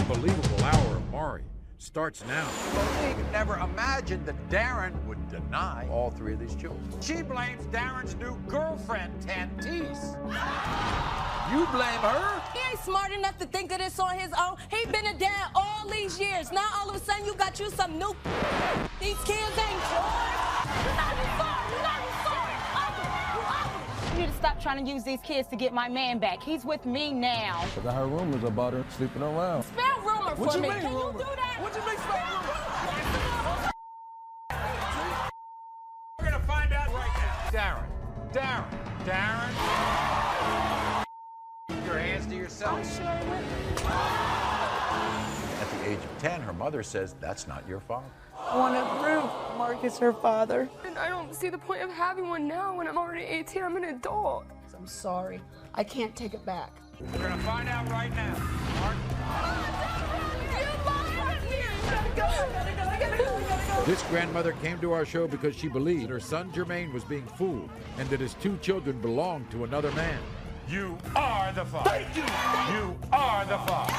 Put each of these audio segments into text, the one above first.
unbelievable hour of Maury starts now. Monique never imagined that Darren would deny all three of these children. She blames Darren's new girlfriend, Tantise. You blame her? He ain't smart enough to think of this on his own. He been a dad all these years. Now all of a sudden you got you some new. These kids ain't yours. You're not even sorry. You're not even sorry. You need to stop trying to use these kids to get my man back. He's with me now. But I heard rumors about her sleeping around. Spell rumor What for you me. mean, Can rumor? you do that? What you mean spell rumor? We're gonna find out right now. Darren. Keep your hands to yourself. At the age of 10, her mother says that's not your father. I want to prove Mark is her father. And I don't see the point of having one now when I'm already 18. I'm an adult. I'm sorry. I can't take it back. We're gonna find out right now. Mark. This grandmother came to our show because she believed her son Jermaine was being fooled and that his two children belonged to another man. You are the father. Thank you. You are the father.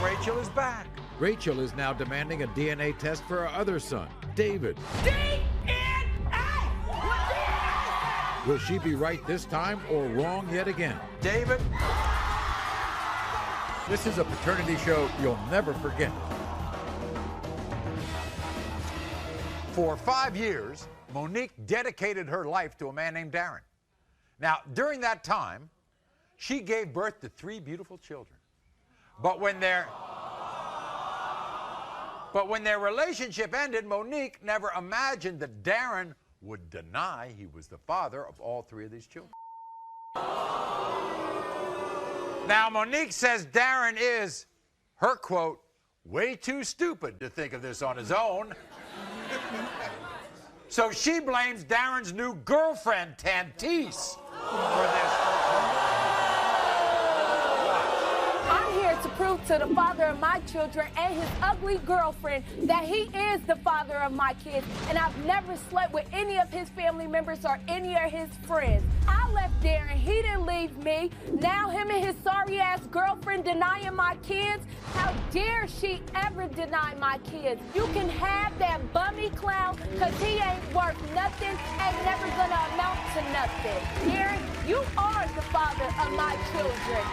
Rachel is back. Rachel is now demanding a DNA test for her other son, David. Will she be right this time or wrong yet again? David. This is a paternity show you'll never forget. For 5 years, Monique dedicated her life to a man named Darren. Now, during that time, she gave birth to 3 beautiful children. But when their relationship ended, Monique never imagined that Darren would deny he was the father of all 3 of these children. Now, Monique says Darren is, her quote, way too stupid to think of this on his own. So she blames Darren's new girlfriend, Tantise, for this. I'm here to prove to the father of my children and his ugly girlfriend that he is the father of my kids, and I've never slept with any of his family members or any of his friends. I left Darren, he didn't leave me. Now him and his sorry-ass girlfriend denying my kids. How dare she ever deny my kids? You can have that bummy clown, because he ain't worth nothing and never gonna amount to nothing. Darren, you are the father of my children.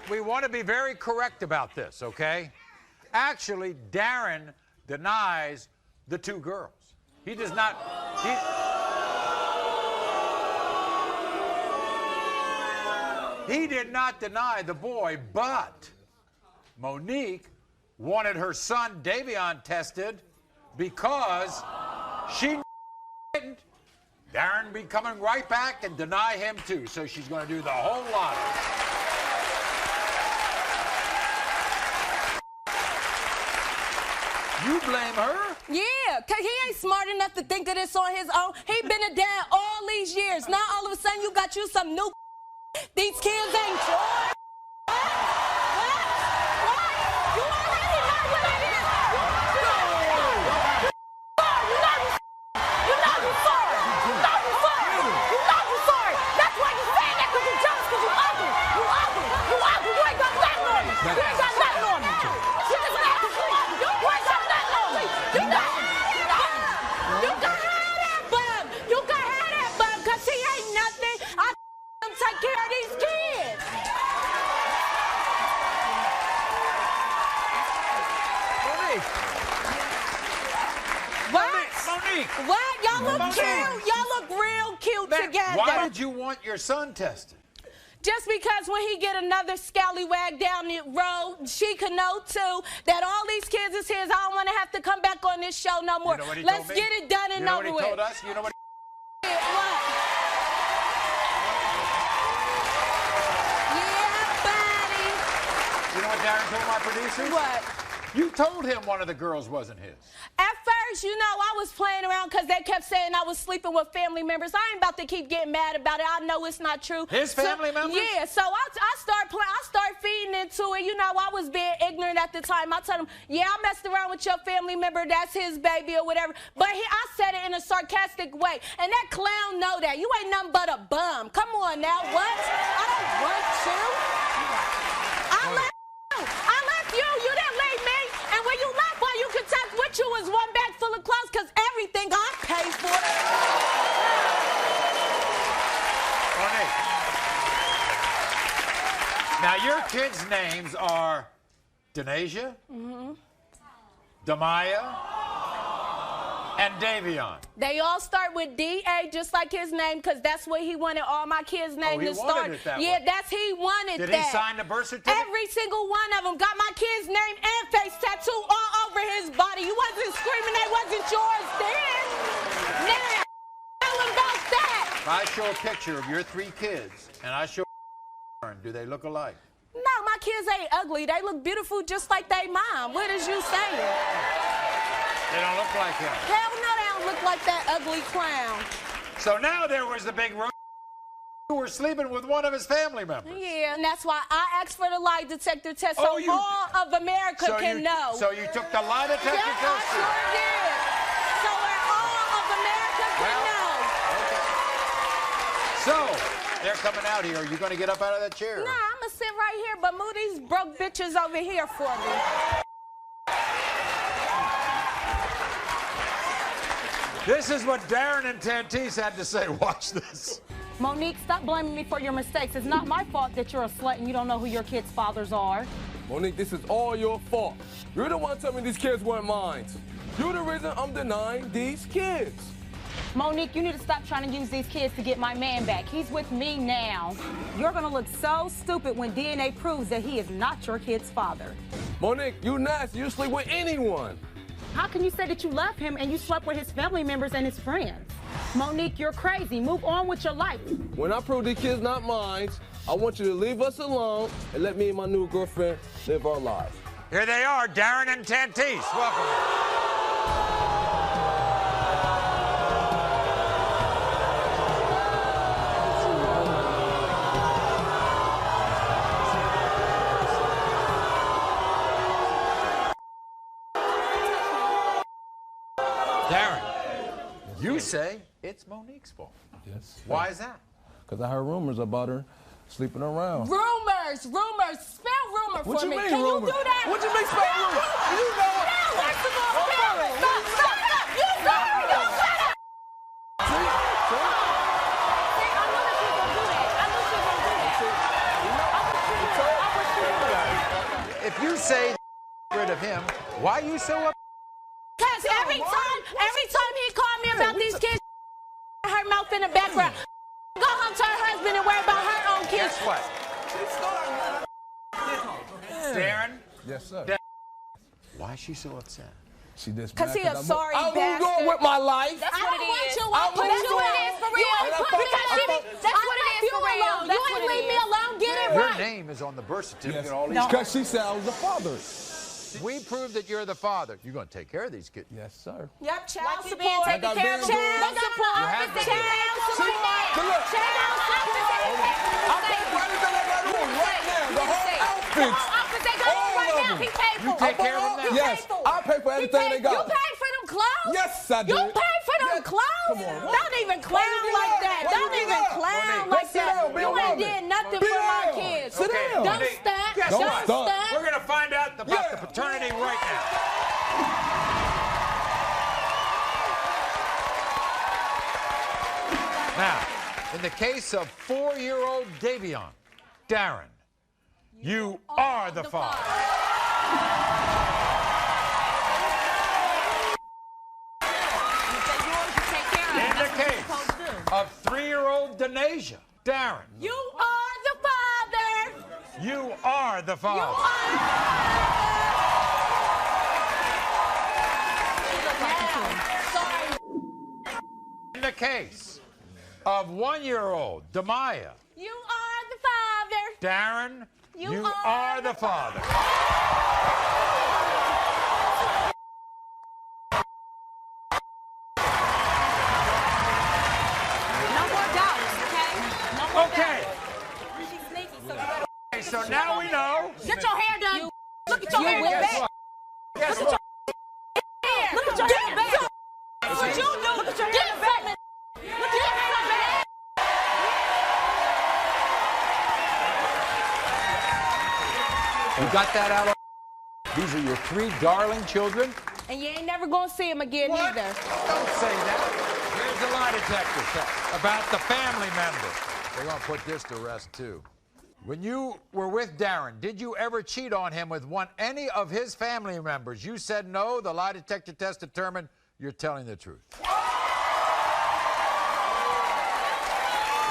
We want to be very correct about this, okay? Actually, Darren denies the 2 girls. He does not. He did not deny the boy, but Monique wanted her son Davion tested because she didn't. Darren be coming right back and deny him too, so she's going to do the whole lot of it. You blame her? Yeah, because he ain't smart enough to think of this on his own. He been a dad all these years. Now all of a sudden you got you some new. These kids ain't yours. What? You already know what it is. You're not sorry. That's why you're saying that, because you're jealous, because you're ugly. You ugly. You ain't got nothing on me. You ain't got nothing on me. You just mad because you ugly. You ain't got nothing on me. You can have that bum. You can have that bum, because he ain't nothing. I take care of these kids. Monique. What? Y'all look cute. Y'all look real cute together. Why did you want your son tested? Just because when he get another scallywag down the road, she could know too that all these kids is his. I don't want to have to come back on this show no more. You know what he Let's told me? get it done and over with. You know what he told us? You know what? What? Yeah, buddy. You know what Darren told my producers? What? You told him one of the girls wasn't his. At first, you know, I was playing around because they kept saying I was sleeping with family members. I ain't about to keep getting mad about it. I know it's not true. His family members? Yeah, so I started feeding into it. You know, I was being ignorant at the time. I told him, yeah, I messed around with your family member. That's his baby or whatever. But I said it in a sarcastic way. And that clown know that. You ain't nothing but a bum. Come on now. What? I don't Monique. Now, your kids' names are Denasia, Damaya, and Davion. They all start with D.A. just like his name, because that's what he wanted all my kids' names to start. Wanted it that yeah, way. that's he wanted Did that. he sign the birth certificate? Every single one of them got my kid's name and face tattoo all over his body. You wasn't screaming, they wasn't yours then. Now, tell him about that. If I show a picture of your 3 kids and I show do they look alike? No, my kids ain't ugly. They look beautiful just like they mom. What is you saying? They don't look like him. Hell no, they don't look like that ugly clown. So now there was the big rumor you were sleeping with one of his family members. Yeah, and that's why I asked for the lie detector test so Oh, all of America can know. So you took the lie detector Yeah, test? I sure did. So where all of America can know. So, they're coming out here. Are you going to get up out of that chair? Nah, I'm going to sit right here, but move these broke bitches over here for me. This is what Darren and Tantise had to say. Watch this. Monique, stop blaming me for your mistakes. It's not my fault that you're a slut and you don't know who your kids' fathers are. Monique, this is all your fault. You're the one telling me these kids weren't mine. You're the reason I'm denying these kids. Monique, you need to stop trying to use these kids to get my man back. He's with me now. You're gonna look so stupid when DNA proves that he is not your kid's father. Monique, you nasty. You sleep with anyone. How can you say that you love him and you slept with his family members and his friends? Monique, you're crazy. Move on with your life. When I prove these kids not mine, I want you to leave us alone and let me and my new girlfriend live our lives. Here they are, Darren and Tantise. Welcome. Darren, you say it's Monique's fault. Yes. Why is that? Because I heard rumors about her sleeping around. Rumors. Spell rumor What for you me. mean, Can rumor? you do that? What you mean spell rumor? You know it. No, first of all, spell it. Stop. You sorry. You shut up. See? See, I knew that she was going to do that. I knew she was going to do that. If you say rid of him, why are you so upset? Because every time he called me about these kids, her mouth in the background. Go home to her husband and worry about her own kids. Guess what? Darren? Yes, sir. Why is she so upset? She just Because he a sorry I bastard. moved on with my life. That's what it is. I Put moved you on. in this for real. And I thought- That's what it is for real. You ain't leave me alone. Get it Your right. name is on the birth certificate. Yes. All these. Because she said I was the father. We prove that you're the father. You're going to take care of these kids. Yes, sir. Yep, child Like you support. being taken care of. Child support. You have to do it. Child support. Look. Child support. I pay for everything I got on right now. The whole outfits. All of them. He paid for You take care of them now? Yes, I pay for everything they got. You paid for them clothes? Yes, I did. You paid for them Yes. clothes? Come on. Don't even clown like that. Why you Don't do even that? clown Monique, like sit down, that. be a You ain't woman. did nothing Be for my down. kids. Sit Okay. down. Don't Monique, stunt. guess Don't what? stunt. We're going to find out about the paternity right now. Now, in the case of 4-year-old Davion, Darren, you are the father. In the case of 3-year-old Denasia, Darren, You are the father. you are the father. You are the father. Sorry. In the case of 1-year-old Damaya, You are the father. Darren, You you are are the the father. No more doubts, okay? No more Okay, doubts. She's sneaky, so you better so now we know. get your hair done. Look at your hair Guess back. what? Guess what? Look at your hair back. That's what you do. Look at your hair back. Look at your hair back. You got that out? These are your 3 darling children? And you ain't never gonna see him again either. Don't say that. was a lie detector test about the family member. They're going to put this to rest, too. When you were with Darren, did you ever cheat on him with any of his family members? You said no. The lie detector test determined you're telling the truth.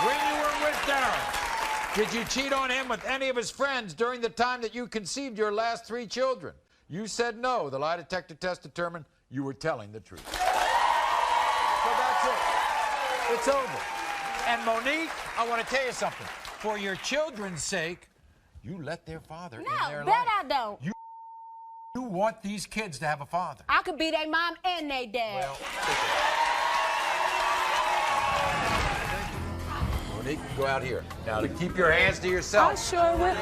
When you were with Darren, did you cheat on him with any of his friends during the time that you conceived your last 3 children? You said no. The lie detector test determined you were telling the truth. So that's it. It's over. And Monique, I want to tell you something. For your children's sake, you let their father in their life. No, that I don't. You want these kids to have a father. I could be their mom and their dad. Well, Monique, go out here. Now, to keep your hands to yourself. I sure will.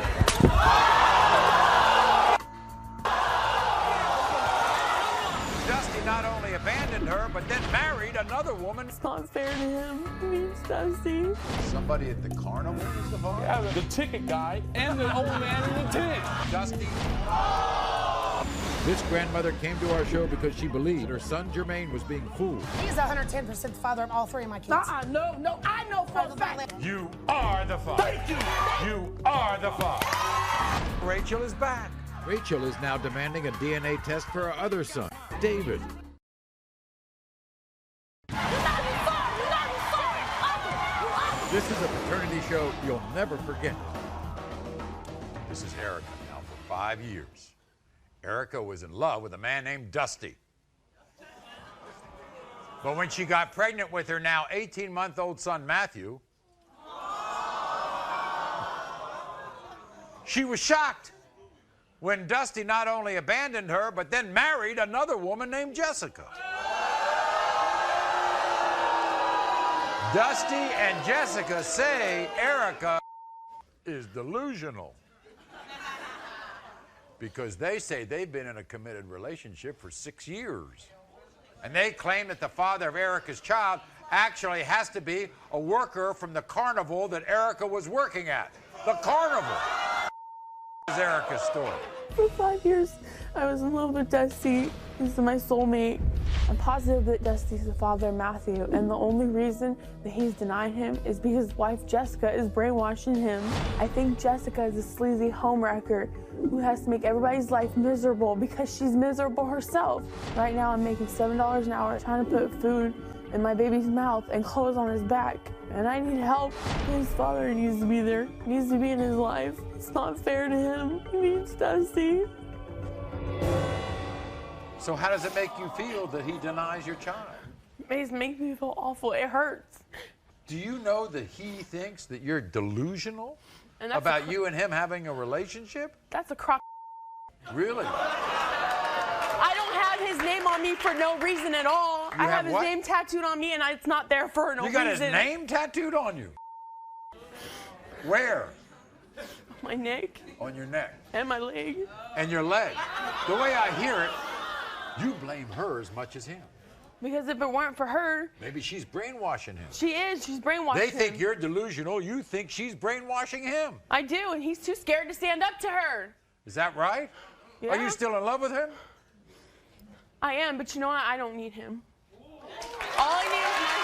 Dusty not only abandoned her, but then married another woman. It's not fair to him. He means Dusty. Somebody at the carnival is the father? Yeah, the ticket guy and the old man in the tent. Dusty. This grandmother came to our show because she believed her son Jermaine was being fooled. He's 110% the father of all 3 of my kids. No, I know for a fact. You are the father. Thank you. You are the father. Rachel is back. Rachel is now demanding a DNA test for her other son, David. This is a paternity show you'll never forget. This is Erica now for 5 years. Erica was in love with a man named Dusty. But when she got pregnant with her now 18-month-old son, Matthew, she was shocked when Dusty not only abandoned her, but then married another woman named Jessica. Dusty and Jessica say Erica is delusional because they say they've been in a committed relationship for 6 years. And they claim that the father of Erica's child actually has to be a worker from the carnival that Erica was working at. The carnival is Erica's story. For 5 years, I was in love with Dusty. He's my soulmate. I'm positive that Dusty's the father of Matthew, and the only reason that he's denied him is because his wife Jessica is brainwashing him. I think Jessica is a sleazy homewrecker who has to make everybody's life miserable because she's miserable herself. Right now, I'm making $7 an hour trying to put food in my baby's mouth and clothes on his back, and I need help. His father needs to be there. He needs to be in his life. It's not fair to him. He needs Dusty. So how does it make you feel that he denies your child? It makes me feel awful. It hurts. Do you know that he thinks that you're delusional And that's about you and him having a relationship? That's a crock. Really? I don't have his name on me for no reason at all. I have his what? name tattooed on me, and it's not there for no reason. You got his name tattooed on you? Where? My neck On your neck. and my leg. And your leg. The way I hear it, you blame her as much as him. Because if it weren't for her, Maybe she's brainwashing him. she is. She's brainwashing They think him. you're delusional. You think she's brainwashing him. I do, and he's too scared to stand up to her. Is that right? Yeah. Are you still in love with him? I am, but you know what? I don't need him. All I need is my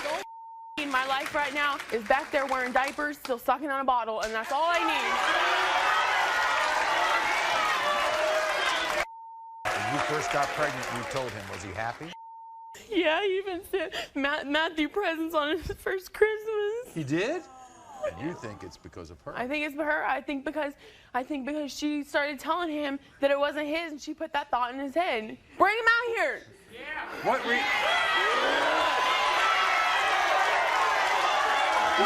son. The only in my life right now is back there wearing diapers, still sucking on a bottle, and that's all I need. When you first got pregnant, you told him, was he happy? Yeah, he even sent Matthew presents on his first Christmas. He did? And you think it's because of her? I think it's for her. I think because she started telling him that it wasn't his, and she put that thought in his head. Bring him out here. What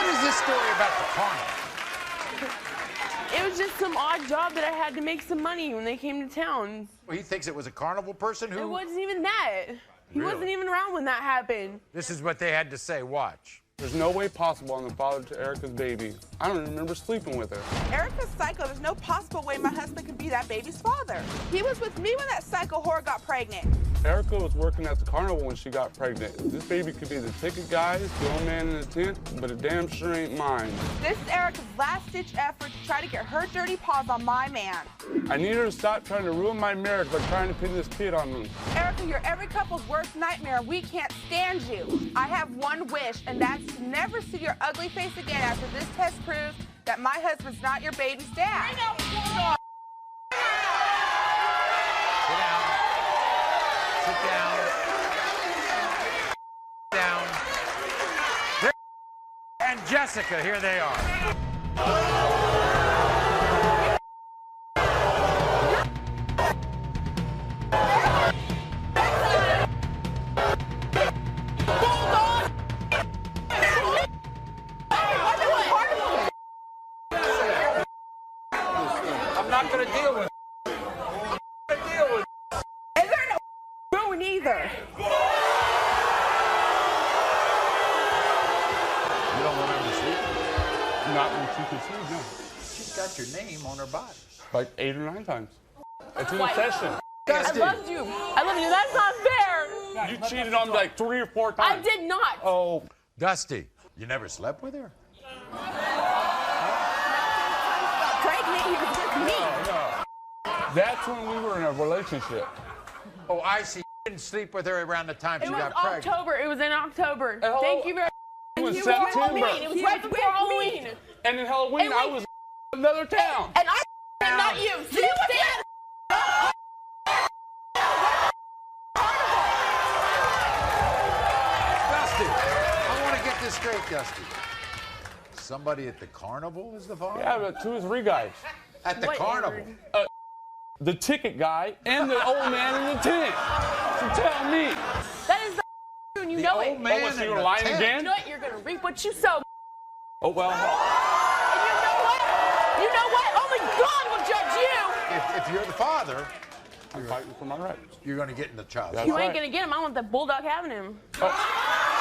is this story about the carnival? It was just some odd job that I had to make some money when they came to town. Well, he thinks it was a carnival person who... It wasn't even that. He Really? wasn't even around when that happened. This is what they had to say. Watch. There's no way possible I'm the father to Erica's baby. I don't even remember sleeping with her. Erica's psycho. There's no possible way my husband could be that baby's father. He was with me when that psycho whore got pregnant. Erica was working at the carnival when she got pregnant. This baby could be the ticket guy, the old man in the tent, but it damn sure ain't mine. This is Erica's last-ditch effort to try to get her dirty paws on my man. I need her to stop trying to ruin my marriage by trying to pin this kid on me. Erica, you're every couple's worst nightmare. We can't stand you. I have one wish, and that's to never see your ugly face again after this test proves that my husband's not your baby's dad. Sit down. Sit down. Down. There and Jessica, here they are. I'm not going to deal with it. And they're no booing either. You don't remember sleeping? Not when she conceived, no. She's got your name on her body. Like 8 or 9 times. It's in a session. I loved you. I love you. That's not fair. You cheated on me like 3 or 4 times. I did not. Oh. Dusty, you never slept with her? Pregnant, he was with me. No. That's when we were in a relationship. Oh, I see. You didn't sleep with her around the time It she was got pregnant. October. It was in October. Oh, Thank you very it was much. September. It was right before Halloween. And in Halloween, And I was in another town. And I not you. See what Dusty, I want to get this straight, Dusty. Somebody at the carnival is the father? Yeah, but 2 or 3 guys. At the carnival? The ticket guy and the old man in the tent. So tell me. That is not true, and you know it. Old man Oh, so in you're the lying tent. again? You know what? You're gonna reap what you sow. Oh, well. And you know what? You know what? Only God will judge you. If you're the father, I'm fighting for my rights. you're going to get in the child. That's You right. ain't gonna get him. I want the bulldog having him. Oh.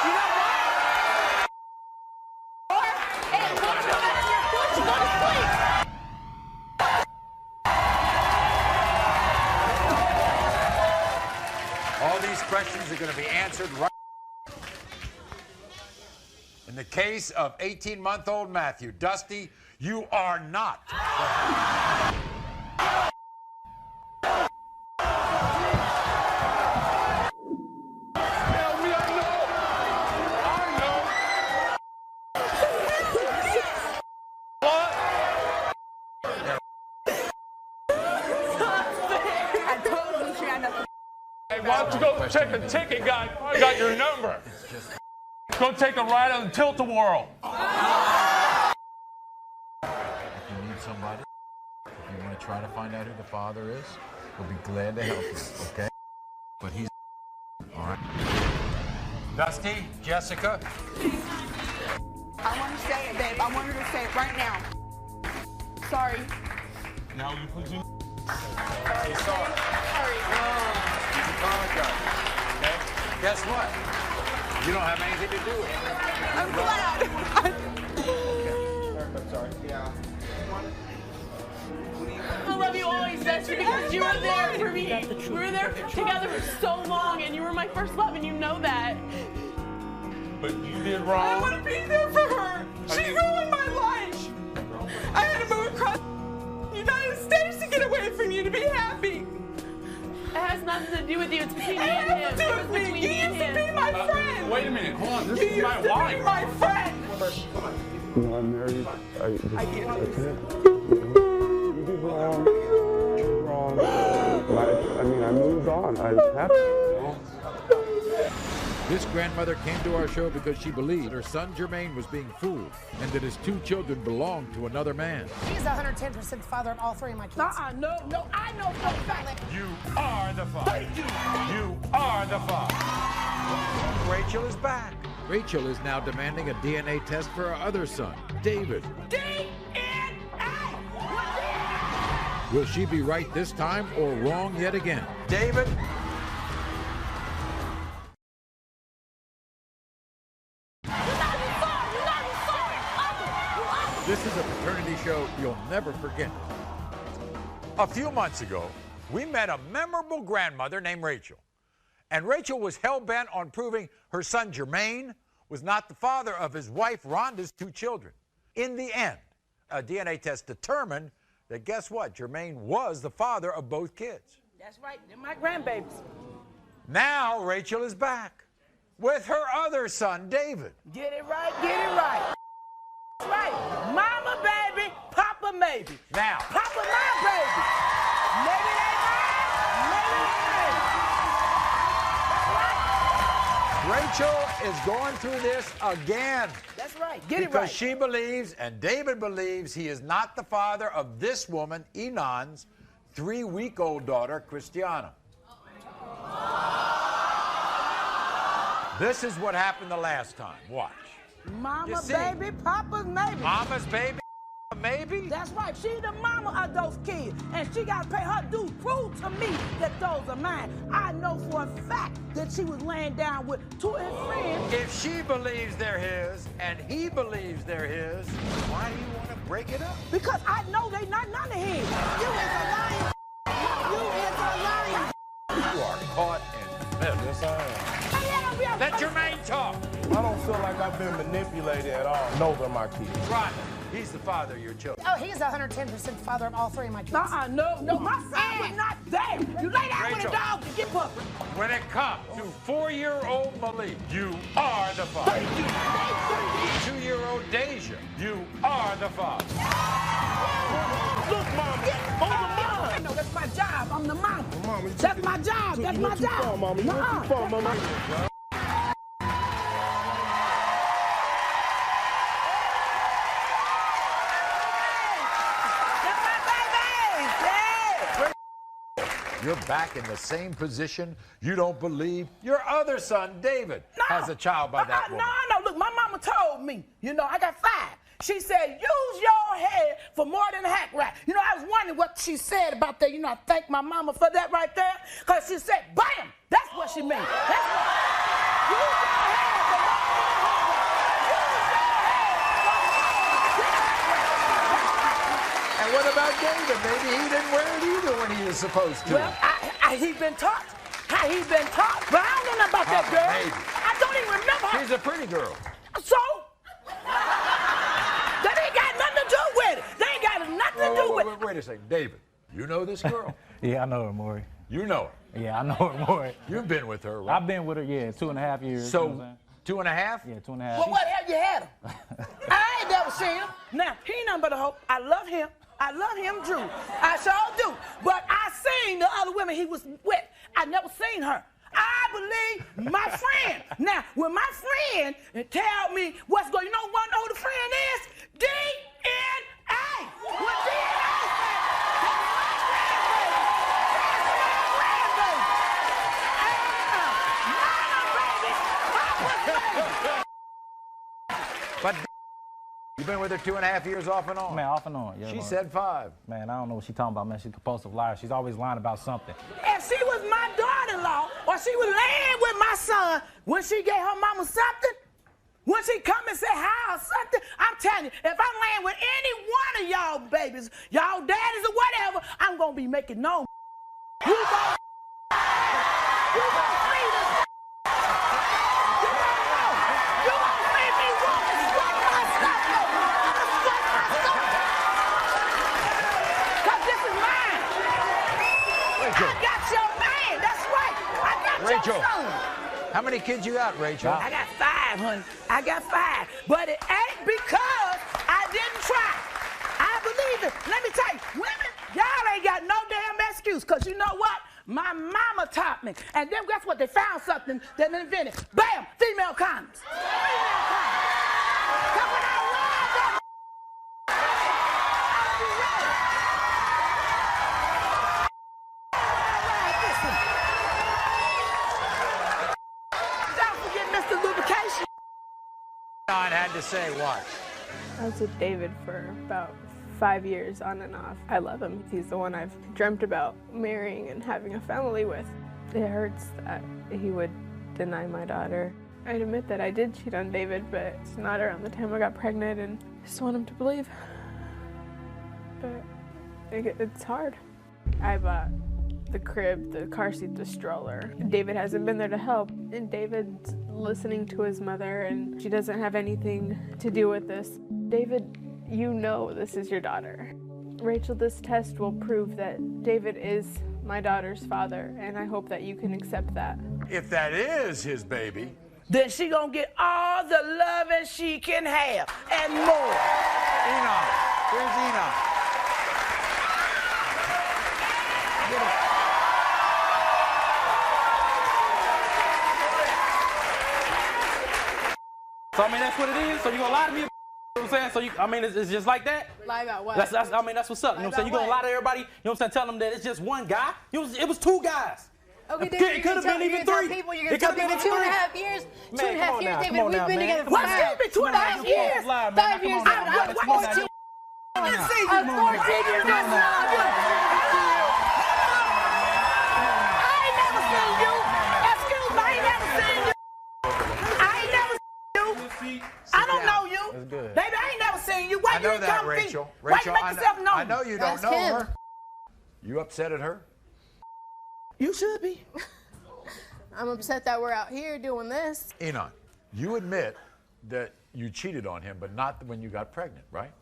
You know what? Hey, put your head on your foot. You go to sleep. All these questions are going to be answered right. In the case of 18-month-old Matthew, Dusty, you are not. Tell me I know. What? I totally she had nothing. Hey, why don't you go check the ticket guy? I got your number. Go take a ride on the Tilt-A-Whirl. If you need somebody, if you want to try to find out who the father is, we'll be glad to help you, okay? But he's all right. Dusty, Jessica, I want to say it, babe. I want her to say it right now. Sorry. Now you put you. he's sorry. He's apologizing. Okay? Guess what? You don't have anything to do with it. I'm glad. I'm sorry. Yeah. I love you always, Dusty, because you were there for me. We were there together for so long, and you were my first love, and you know that. But you did I wrong. want to be there for her. She ruined my life. I had to move across the United States to get away from you to be happy. It has nothing to do with you. It's between me It and has him. to do It was with me. between You me and used to be him. my friend. Wait a minute. Hold on. This You is used my to be wife. my friend. No, I'm married. I can't. You did wrong. You did wrong. I mean, I moved on. I have to. This grandmother came to our show because she believed her son Jermaine was being fooled and that his 2 children belonged to another man. He's 110% the father of all 3 of my kids. No, I know for a fact. You are the father. You are the father. Rachel is back. Rachel is now demanding a DNA test for her other son, David. Will she be right this time or wrong yet again? David, This is a paternity show you'll never forget. a few months ago, we met a memorable grandmother named Rachel. And Rachel was hell-bent on proving her son Jermaine was not the father of his wife Rhonda's 2 children. In the end, a DNA test determined that, guess what? Jermaine was the father of both kids. That's right. They're my grandbabies. Now Rachel is back with her other son, David. Get it right, get it right. That's right. Mama baby, Papa maybe. Now. Papa my baby. Maybe they mine, maybe they ain't. Rachel is going through this again. That's right. Get it right. Because she believes, and David believes, he is not the father of this woman, Enon's 3-week-old daughter, Christiana. This is what happened the last time. Watch. Mama baby, Papa's maybe. Mama's baby, maybe? That's right. She's the mama of those kids, and she got to pay her dues. Prove to me that those are mine. I know for a fact that she was laying down with 2 of his friends. If she believes they're his, and he believes they're his, why do you want to break it up? Because I know they not none of his. You is a lying. You is a lying. You are caught in the middle. Yes, I am. Let Jermaine talk. I don't feel like I've been manipulated at all. Those are my kids. Rhonda, he's the father of your children. Oh, he's 110% father of all 3 of my kids. No, my son was not there. You lay down with a dog and get puppy. When it comes to 4-year-old Malik, you are the father. 2-year-old Deja, you are the father. Look, Mama, no, that's my job. I'm the mama. That's my job. That's my job. Far, Mama. You went too far, Mama. You're back in the same position. You don't believe your other son, David, has a child by that woman. No. Look, my mama told me, I got 5. She said, use your head for more than a hack rack. I was wondering what she said about that. I thank my mama for that right there. Because she said, bam! That's what she meant. That's what. Use your head for more than a hack rack. And what about David? Maybe he didn't wear it either when he was supposed to. Well, he's been taught. He's been taught. But I don't know about that girl. Maybe. I don't even remember her. She's a pretty girl. So? That ain't got nothing to do with it. They ain't got nothing to do with it. Wait a second. David, you know this girl? Yeah, I know her, Maury. You know her? Yeah, I know her, Maury. You've been with her, right? I've been with her, 2.5 years. So, 2.5? Yeah, 2.5. Well, what have you had him? I ain't never seen him. Now, he ain't nothing but a hoe. I love him. I love him, Drew. I sure do. But I seen the other women he was with. I never seen her. I believe my friend. Now, when my friend tell me what's going on, you know who the friend is? DNA. What DNA said? That's my grandbaby. But you've been with her 2.5 years off and on? Man, off and on. Yeah, she said 5. Man, I don't know what she's talking about, man. She's a compulsive liar. She's always lying about something. If she was my daughter-in-law, or she was laying with my son, when she gave her mama something, when she come and say hi or something, I'm telling you, if I'm laying with any one of y'all babies, y'all daddies or whatever, I'm gonna be making no. You gonna free this. You gonna make me want to sweat my stuff. Cause this is mine. Rachel. I got your man. That's right. I got Rachel. your son. How many kids you got, Rachel? I got 5, honey. I got 5. But it ain't because I didn't try. I believe it. Let me tell you, women, y'all ain't got no damn excuse. Because you know what? My mama taught me. And then guess what? They found something that they invented. Bam! Female condoms. Female condoms. Because when I love that, I'll be ready. Don't forget Mr. Lubrication. I had to say what? I was with David for about 5 years on and off. I love him. He's the one I've dreamt about marrying and having a family with. It hurts that he would deny my daughter. I'd admit that I did cheat on David, but it's not around the time I got pregnant, and I just want him to believe. But it's hard. I bought the crib, the car seat, the stroller. David hasn't been there to help, and David's listening to his mother, and she doesn't have anything to do with this. David, you know this is your daughter. Rachel, this test will prove that David is my daughter's father, and I hope that you can accept that. If that is his baby, then she gonna get all the loving she can have and more. Enoch. Here's Enoch. So I mean, that's what it is. So you gonna lie to me? You know what I'm saying? So I mean, it's just like that. Lie about what? That's I mean, that's what's up. You know what I'm saying? You gonna lie to everybody? You know what I'm saying? Tell them that it's just one guy. It was two guys. Okay, David, it could have been even three. People, you're gonna tell people 2.5 years. Man, 2.5 years, David. We've been together for What? Excuse me, 2.5 years? 5 years. I didn't see you. 14 years. I ain't never seen you. Excuse me, I ain't never seen you. I ain't never seen you. I don't know you. That's good. Baby, I ain't never seen you. Why I know you that, come Rachel. Why you make yourself known? I know you don't know her. You upset at her? You should be. I'm upset that we're out here doing this. Enoch, you admit that you cheated on him, but not when you got pregnant, right?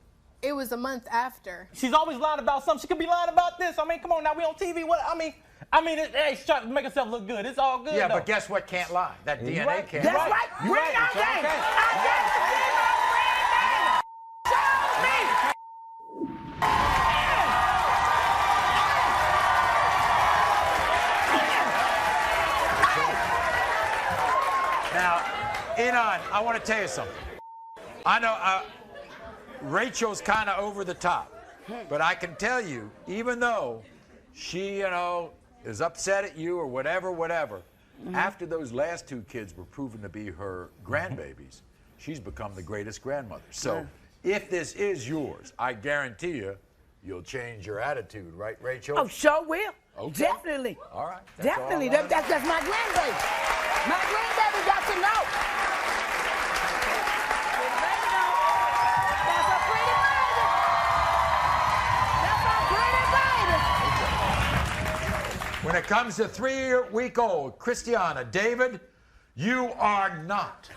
It was a month after. She's always lying about something. She could be lying about this. I mean, come on now, we on TV. What? I mean, hey, she's trying to make herself look good. It's all good. Yeah, though. but guess what? Can't lie. That DNA right. can't That's lie. right. You're Bring right. on It's game. okay. I got to see my friend. Show me. Now, Enoch, I want to tell you something. I know Rachel's kind of over the top, but I can tell you, even though she, is upset at you or whatever, after those last two kids were proven to be her grandbabies, she's become the greatest grandmother. So if this is yours, I guarantee you'll change your attitude, right, Rachel? Oh, sure will. Okay. Definitely. All right. Definitely. That's my grandbaby. My grandbaby got to know. That's a pretty baby. That's a pretty baby. When it comes to 3-week-old Christiana, David, you are not.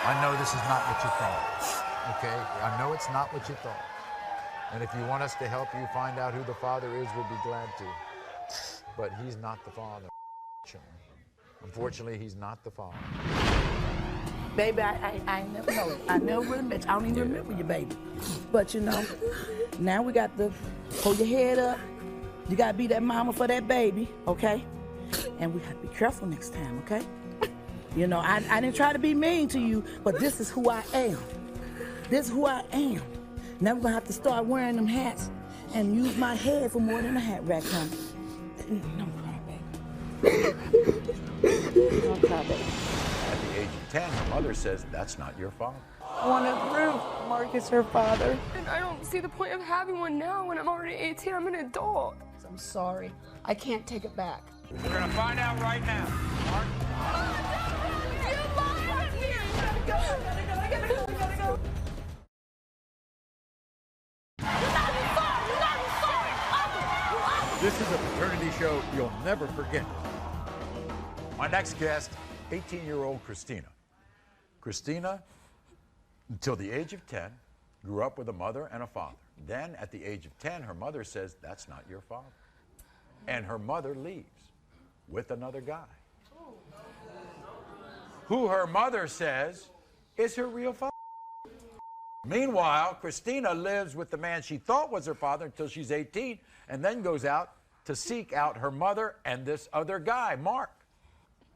I know this is not what you thought, okay? I know it's not what you thought. And if you want us to help you find out who the father is, we'll be glad to. But he's not the father. Unfortunately, he's not the father. Baby, I never know it. I never really met you. I don't even remember you, baby. But now we got to hold your head up. You got to be that mama for that baby, okay? And we got to be careful next time, okay? I didn't try to be mean to you, but this is who I am. This is who I am. Now we're going to have to start wearing them hats and use my head for more than a hat rack, honey. Don't cry, baby. Don't cry, baby. At the age of 10, her mother says, that's not your father. I want to prove Mark is her father. And I don't see the point of having one now when I'm already 18. I'm an adult. I'm sorry. I can't take it back. We're going to find out right now. Mark? This is a paternity show you'll never forget. My next guest, 18-year-old Christina. Christina, until the age of 10, grew up with a mother and a father. Then, at the age of 10, her mother says, that's not your father. And her mother leaves with another guy, who her mother says is her real father. Meanwhile, Christina lives with the man she thought was her father until she's 18, and then goes out to seek out her mother and this other guy, Mark.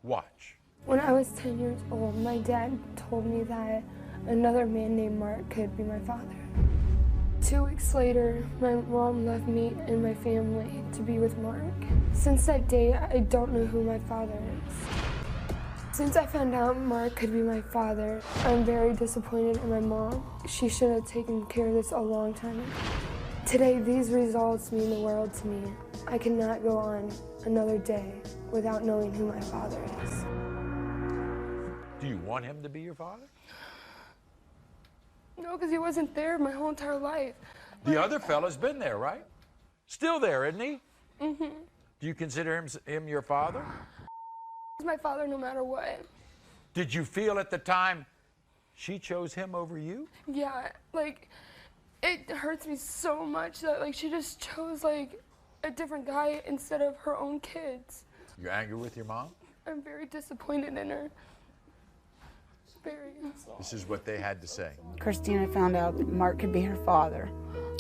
Watch. When I was 10 years old, my dad told me that another man named Mark could be my father. 2 weeks later, my mom left me and my family to be with Mark. Since that day, I don't know who my father is. Since I found out Mark could be my father, I'm very disappointed in my mom. She should have taken care of this a long time ago. Today, these results mean the world to me. I cannot go on another day without knowing who my father is. Do you want him to be your father? No, because he wasn't there my whole entire life. The other fella's been there, right? Still there, isn't he? Mm-hmm. Do you consider him your father? He's my father no matter what. Did you feel at the time she chose him over you? Yeah, like, it hurts me so much that, like, she just chose, like, a different guy instead of her own kids. You angry with your mom? I'm very disappointed in her. Very. This is what they had to say. Christina found out that Mark could be her father.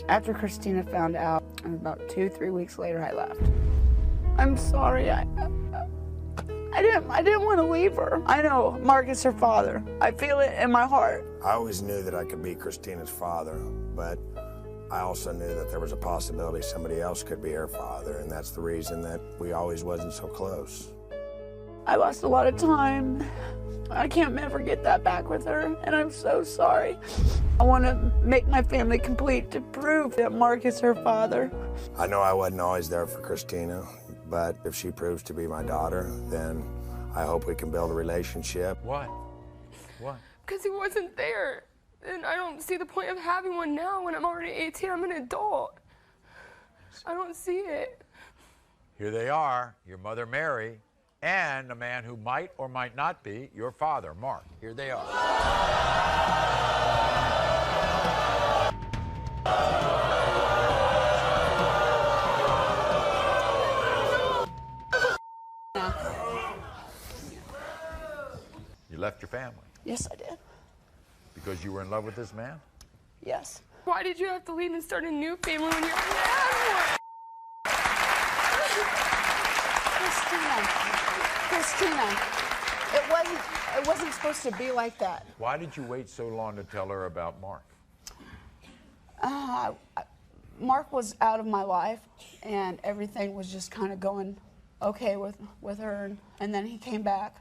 After Christina found out, about 2-3 weeks later, I left. I'm sorry. I didn't want to leave her. I know Mark is her father. I feel it in my heart. I always knew that I could be Christina's father, but I also knew that there was a possibility somebody else could be her father, and that's the reason that we always wasn't so close. I lost a lot of time. I can't ever get that back with her, and I'm so sorry. I want to make my family complete to prove that Mark is her father. I know I wasn't always there for Christina, but if she proves to be my daughter, then I hope we can build a relationship. What? What? Because he wasn't there. And I don't see the point of having one now when I'm already 18. I'm an adult. I don't see it. Here they are, your mother, Mary, and a man who might or might not be your father, Mark. Here they are. You left your family Yes, I did. because you were in love with this man? Yes. Why did you have to leave and start a new family when you already had one? Christina, it wasn't supposed to be like that. Why did you wait so long to tell her about Mark? Mark was out of my life, and everything was just kind of going okay with her, and then he came back.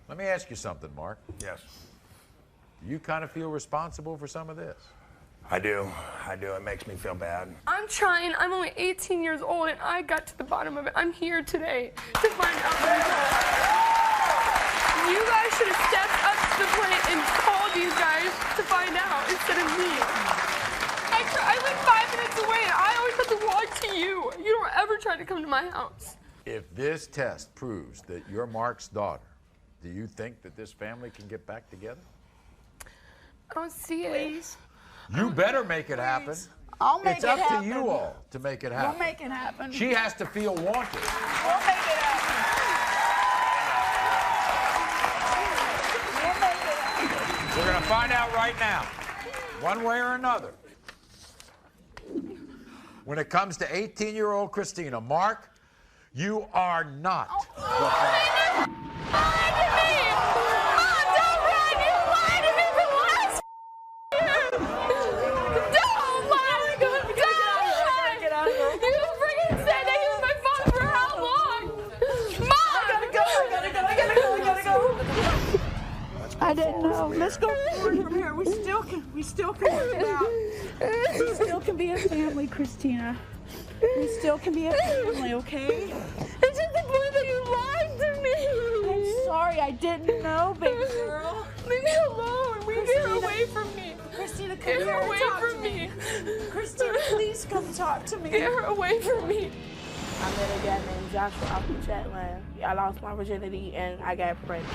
Let me ask you something, Mark. Yes. Do you kind of feel responsible for some of this? I do. It makes me feel bad. I'm trying. I'm only 18 years old, and I got to the bottom of it. I'm here today to find out the results. You guys should have stepped up to the plate and called these guys to find out instead of me. I live 5 minutes away, and I always have to walk to you. You don't ever try to come to my house. If this test proves that you're Mark's daughter, do you think that this family can get back together? I don't see it. Please. You better make it happen. I'll make it's it up happen. to you all to make it happen. We'll make it happen. She has to feel wanted. We'll make it happen. We'll make it happen. We're going to find out right now, one way or another. When it comes to 18-year-old Christina, Mark, you are not the father. I didn't know. Let's go forward from here. We still can work it out. We still can be a family, Christina. We still can be a family, okay? It's just the point that you lied to me. I'm sorry, I didn't know, baby girl. Leave me alone. Get her away from me. Christina, come Get here her and away talk from to me. Christina, please come talk to me. Get her away from me. I met a guy named Joshua off the chat line. I lost my virginity and I got pregnant.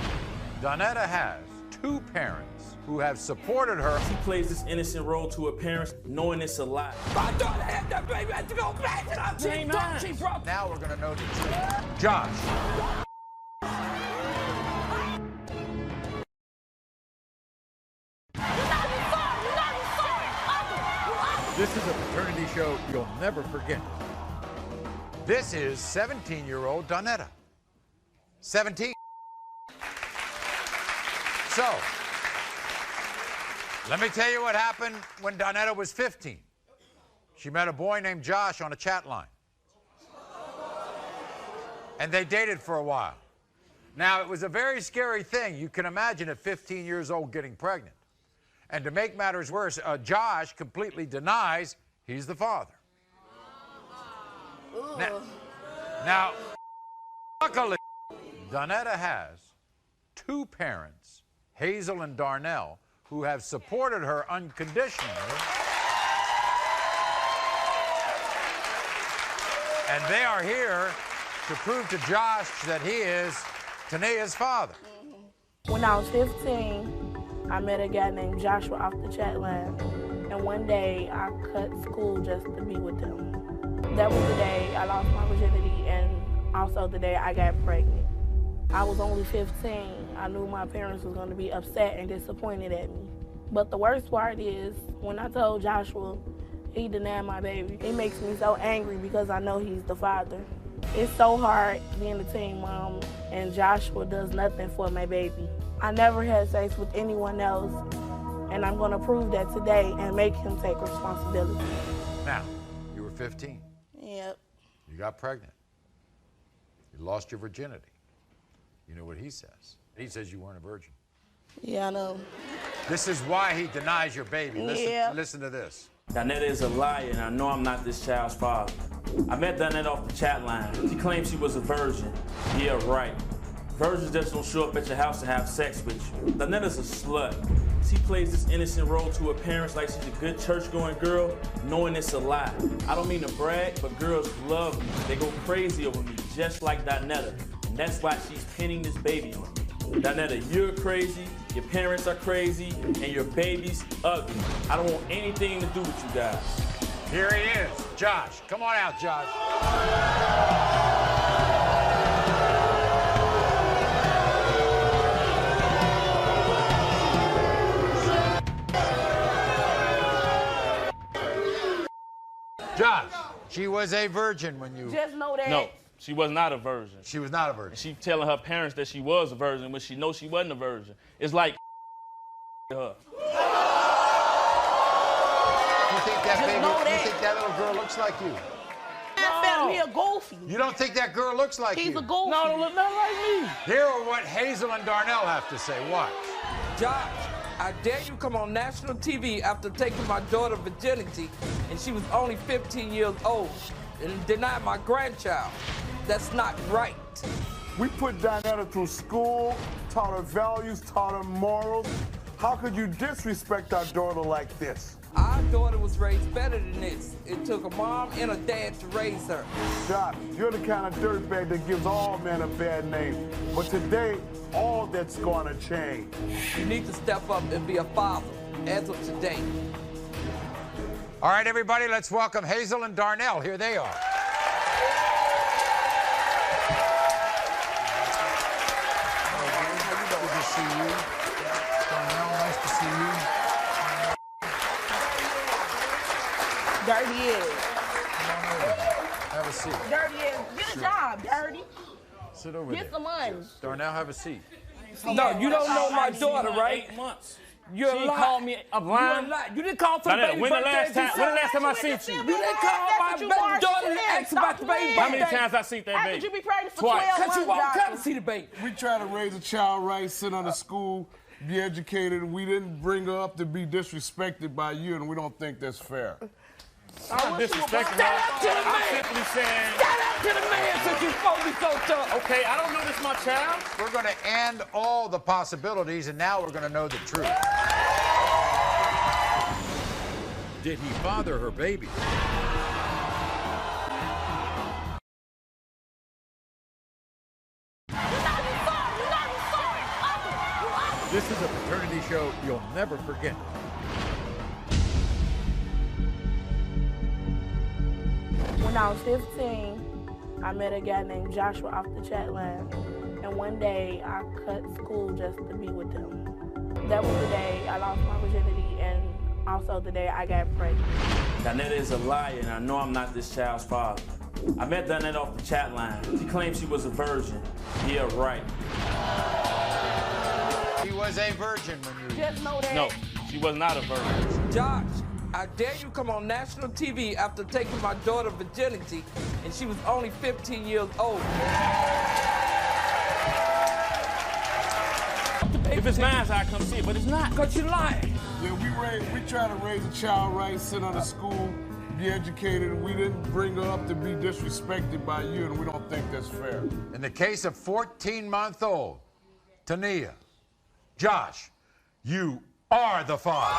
Donetta has 2 parents who have supported her. She plays this innocent role to her parents, knowing it's a lie. My daughter had that baby, I had to go back to her. She broke. Now we're going to know the truth. Josh. This is a paternity show you'll never forget. This is 17-year-old Donetta. 17. So, let me tell you what happened when Donetta was 15. She met a boy named Josh on a chat line. And they dated for a while. Now, it was a very scary thing. You can imagine at 15 years old getting pregnant. And to make matters worse, Josh completely denies He's the father. Now, luckily, Donetta has two parents, Hazel and Darnell, who have supported her unconditionally. And they are here to prove to Josh that he is Tanea's father. When I was 15, I met a guy named Joshua off the chat line. And one day, I cut school just to be with him. That was the day I lost my virginity and also the day I got pregnant. I was only 15. I knew my parents was going to be upset and disappointed at me. But the worst part is, when I told Joshua, he denied my baby. It makes me so angry because I know he's the father. It's so hard being a teen mom and Joshua does nothing for my baby. I never had sex with anyone else, and I'm gonna prove that today and make him take responsibility. Now, you were 15. Yep. You got pregnant. You lost your virginity. You know what he says? He says you weren't a virgin. Yeah, I know. This is why he denies your baby. Listen to this. Donetta is a liar, and I know I'm not this child's father. I met Donetta off the chat line. She claims she was a virgin. Yeah, right. Virgins just don't show up at your house to have sex with you. Donetta's a slut. She plays this innocent role to her parents like she's a good church-going girl, knowing it's a lie. I don't mean to brag, but girls love me. They go crazy over me, just like Donetta. And that's why she's pinning this baby on me. Donetta, you're crazy, your parents are crazy, and your baby's ugly. I don't want anything to do with you guys. Here he is, Josh. Come on out, Josh. Josh, she was a virgin when you... Just know that. No, she was not a virgin. She was not a virgin. She telling her parents that she was a virgin when she knows she wasn't a virgin. It's like her. You think that baby, you think that little girl looks like you? He a goofy. You don't think that girl looks like you? He's a goofy. No, don't look nothing like me. Here are what Hazel and Darnell have to say. Watch. Josh, I dare you come on national TV after taking my daughter virginity, and she was only 15 years old, and deny my grandchild. That's not right. We put Donetta through school, taught her values, taught her morals. How could you disrespect our daughter like this? Our daughter was raised better than this. It took a mom and a dad to raise her. Josh, you're the kind of dirtbag that gives all men a bad name. But today, all that's gonna change. You need to step up and be a father, as of today. All right, everybody, let's welcome Hazel and Darnell. Here they are. Good to see you. Darnell, nice to see you. Dirty is. Come on over. Have a seat. Dirty is. Get a job, Dirty. Sit over Get there. some money. Darnell, have a seat. No, you don't know my daughter, right? 8 months. You're She a lie. called me a blind. You're a lie. You didn't call for the baby When the birthday. last time I seen you? You didn't call my baby daughter and ask about the baby birthday. How many times I seen that How baby? could you be pregnant for Twice. 12 Because months, you won't come Joshua? to see the baby. We try to raise a child right, sit under school, be educated. We didn't bring her up to be disrespected by you, and we don't think that's fair. I'm disrespecting her. I'm simply saying. Stand up to the man since you're supposed to be so tough. Okay, I don't know this my child. We're going to end all the possibilities, and now we're going to know the truth. Did he father her baby? This is a paternity show you'll never forget. When I was 15, I met a guy named Joshua off the chat line. And one day, I cut school just to be with him. That was the day I lost my virginity and also the day I got pregnant. Donetta is a liar, and I know I'm not this child's father. I met Donetta off the chat line. She claims she was a virgin. Yeah, right. She was a virgin when you... Just know that. No, she was not a virgin. Josh, I dare you come on national TV after taking my daughter virginity, and she was only 15 years old. If it's mine, I come see it, but it's not. Because you're lying. Yeah, we try to raise a child right, sit under school, be educated, and we didn't bring her up to be disrespected by you, and we don't think that's fair. In the case of 14-month-old Tania, Josh, you are the father.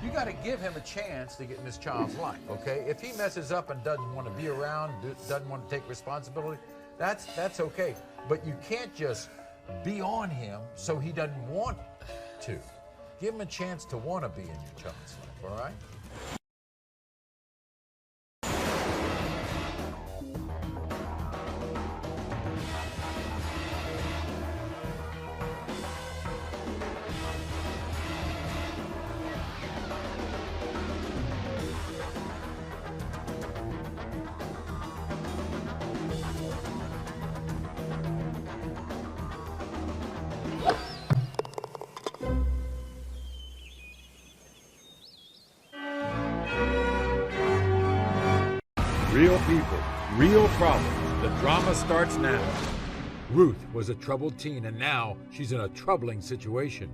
You got to give him a chance to get in this child's life, okay? If he messes up and doesn't want to be around, doesn't want to take responsibility, that's okay. But you can't just be on him so he doesn't want to. Give him a chance to want to be in your child's life, all right? Real people, real problems. The drama starts now. Ruth was a troubled teen, and now she's in a troubling situation.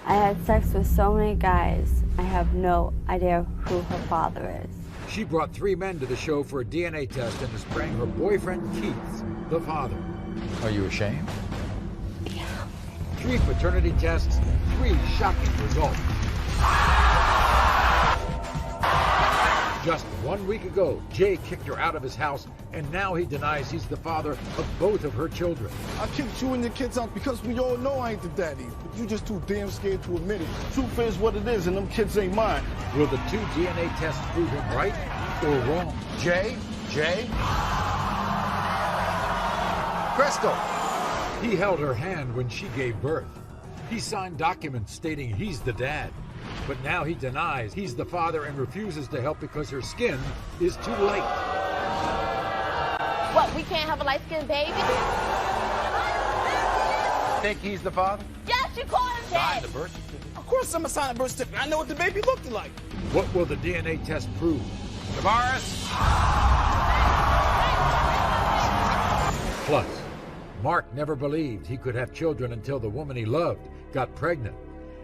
I had sex with so many guys, I have no idea who her father is. She brought 3 men to the show for a DNA test and is praying her boyfriend Keith's the father. Are you ashamed? Yeah. 3 paternity tests, 3 shocking results. Just 1 week ago, Jay kicked her out of his house, and now he denies he's the father of both of her children. I kicked you and your kids out because we all know I ain't the daddy, but you just too damn scared to admit it. Truth is what it is, and them kids ain't mine. Will the 2 DNA tests prove him right or wrong? Jay? Crystal! He held her hand when she gave birth. He signed documents stating he's the dad. But now he denies he's the father and refuses to help because her skin is too light. What, we can't have a light-skinned baby? Think he's the father? Yes, you call him Sign dead. the birth certificate. Of course I'm gonna sign a birth certificate. I know what the baby looked like. What will the DNA test prove? Tavares? Plus, Mark never believed he could have children until the woman he loved got pregnant.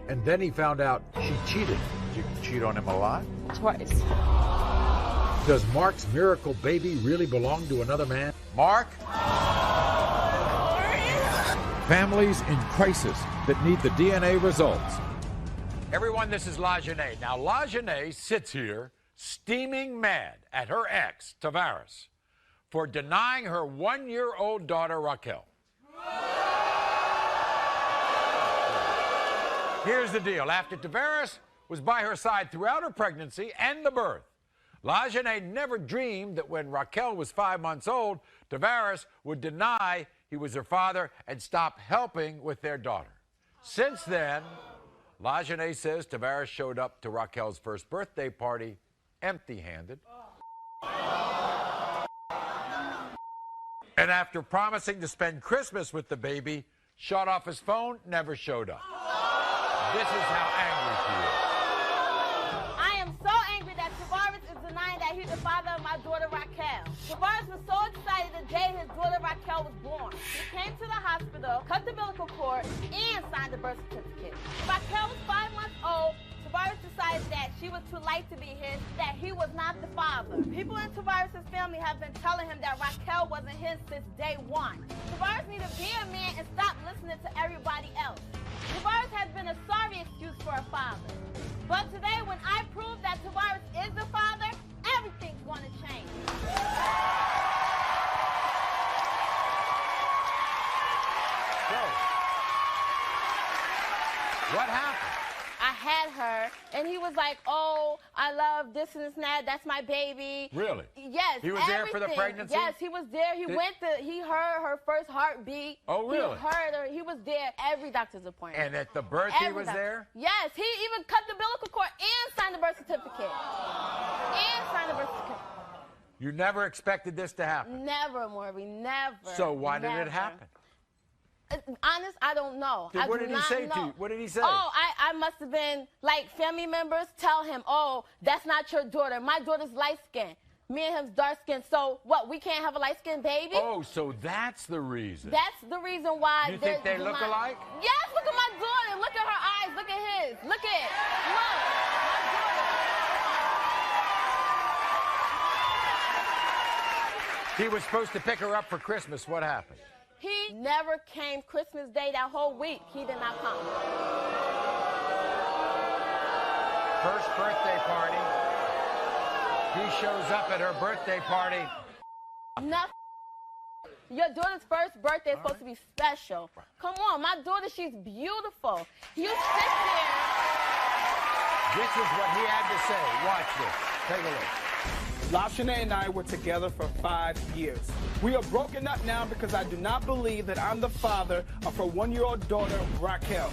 And then he found out she cheated. Did you cheat on him a lot? Twice. Does Mark's miracle baby really belong to another man? Mark? Families in crisis that need the DNA results. Everyone, this is LaJaunie. Now, LaJaunie sits here steaming mad at her ex, Tavares, for denying her 1-year-old daughter, Raquel. Here's the deal. After Tavares was by her side throughout her pregnancy and the birth, LaJaunie never dreamed that when Raquel was 5 months old, Tavares would deny he was her father and stop helping with their daughter. Since then, LaJaunie says Tavares showed up to Raquel's first birthday party empty-handed. And after promising to spend Christmas with the baby, shut off his phone, never showed up. This is how angry she is. I am so angry that Tavares is denying that he's the father of my daughter Raquel. Tavares was so excited the day his daughter Raquel was born. He came to the hospital, cut the umbilical cord, and signed the birth certificate. Raquel was 5 months old. Tavares decided that she was too light to be his, that he was not the father. People in Tavares' family have been telling him that Raquel wasn't his since day one. Tavares needed to be a man and stop listening to everybody else. Tavares has been a sorry excuse for a father. But today, when I prove that Tavares is the father, everything's going to change. So, what happened? I had her, and he was like, oh, I love this and this and that. That's my baby. Really? Yes. He was there for the pregnancy? Yes, he was there. He heard her first heartbeat. Oh, really? He heard her. He was there every doctor's appointment. And at the birth he was there? Yes, he even cut the umbilical cord and signed the birth certificate. And signed the birth certificate. You never expected this to happen? Never, Maury, never. So why did it happen? Honest, I don't know. What did he say to you? What did he say? Oh, I must have been, like, family members tell him, oh, that's not your daughter. My daughter's light-skinned. Me and him's dark skin, so what? We can't have a light skinned baby? Oh, so that's the reason. That's the reason why. You think they look alike? Yes, look at my daughter. Look at her eyes. Look at his. Look at. Look. He was supposed to pick her up for Christmas. What happened? He never came Christmas Day that whole week. He did not come. First birthday party. He shows up at her birthday party. Nothing. Your daughter's first birthday is supposed to be special. Come on, my daughter, she's beautiful. You sit there. This is what he had to say. Watch this. Take a look. LaShanae and I were together for 5 years. We are broken up now because I do not believe that I'm the father of her 1-year-old daughter, Raquel.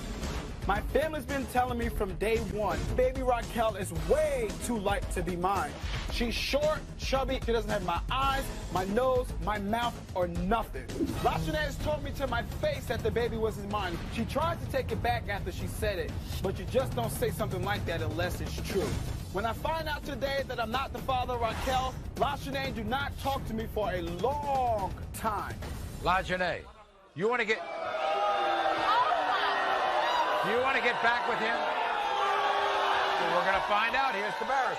My family's been telling me from day one, baby Raquel is way too light to be mine. She's short, chubby, she doesn't have my eyes, my nose, my mouth, or nothing. LaShanae has told me to my face that the baby wasn't mine. She tried to take it back after she said it, but you just don't say something like that unless it's true. When I find out today that I'm not the father of Raquel, LaShanae do not talk to me for a long time. LaShanae, you want to get... Do you want to get back with him? Well, we're going to find out. Here's Tavares.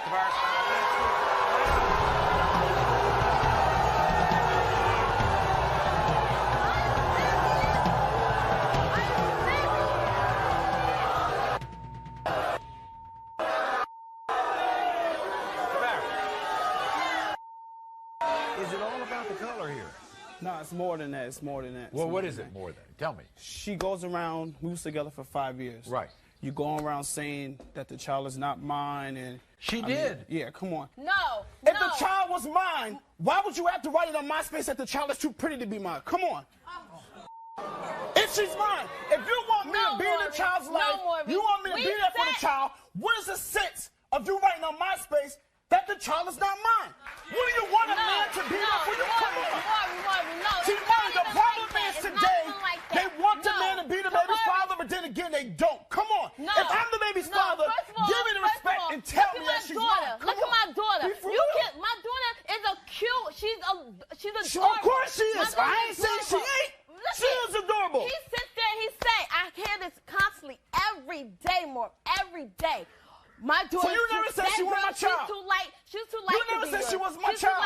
Is it all about the color here? No, it's more than that. It's more than that. Well, what is it more than? Tell me. She goes around, we was together for 5 years. Right. You go around saying that the child is not mine, and she did. Yeah, come on. No. If the child was mine, why would you have to write it on MySpace that the child is too pretty to be mine? Come on. If she's mine, if you want me to be in the child's life, you want me to be there for the child, what is the sense of you writing on MySpace that the child is not mine? What do you want a man to be there for you? Come on. See, Maury, the problem is today, they want the man to be the baby's father, but then again, they don't. Come on. If I'm the baby's father, give me the respect and tell me that she's mine. Look at my daughter. My daughter is a cute, she's adorable. Of course she is. I ain't saying she ain't. She is adorable. He sits there, he say, I hear this constantly every day, more every day. My daughter. So you never said she was my child. She's too light. You never said she was my child.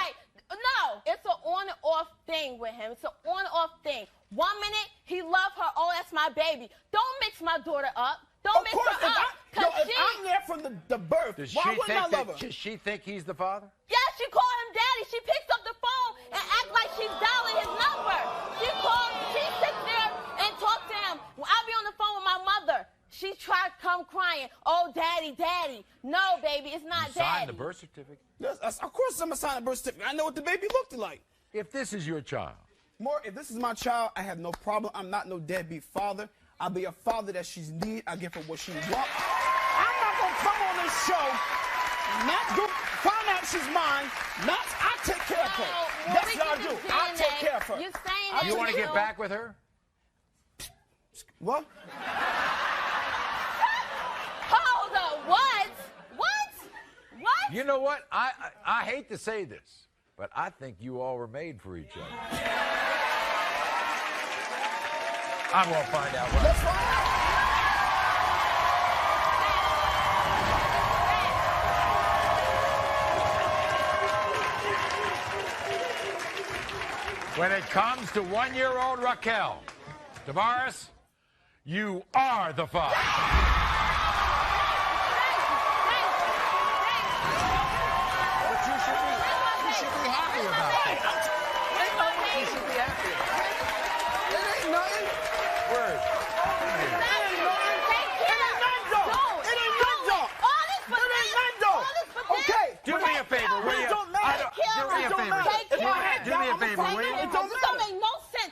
No, it's an on and off thing with him. It's an on and off thing. 1 minute he love her. Oh, that's my baby. Don't mix my daughter up. Don't mix her up. If I'm there from the birth, why wouldn't I love her? Does she think he's the father? Yeah, she called him daddy. She picks up the phone and act like she's dialing his number. She sits there and talks to him. I'll be on the phone with my mother. She tried to come crying. Oh, daddy, daddy. No, baby, it's not daddy. Sign the birth certificate. Yes, of course I'm going to sign a birth certificate. I know what the baby looked like. If this is your child. More, if this is my child, I have no problem. I'm not no deadbeat father. I'll be a father that she's need. I give her what she wants. I'm not going to come on this show, not go find out she's mine. I take care of her. That's what I do. I take care of her. You want to get back with her? What? Hold on, what? You know what? I hate to say this, but I think you all were made for each other. I'm going to find out what. Let's find out. When it comes to 1-year-old Raquel, Tavares, you are the father.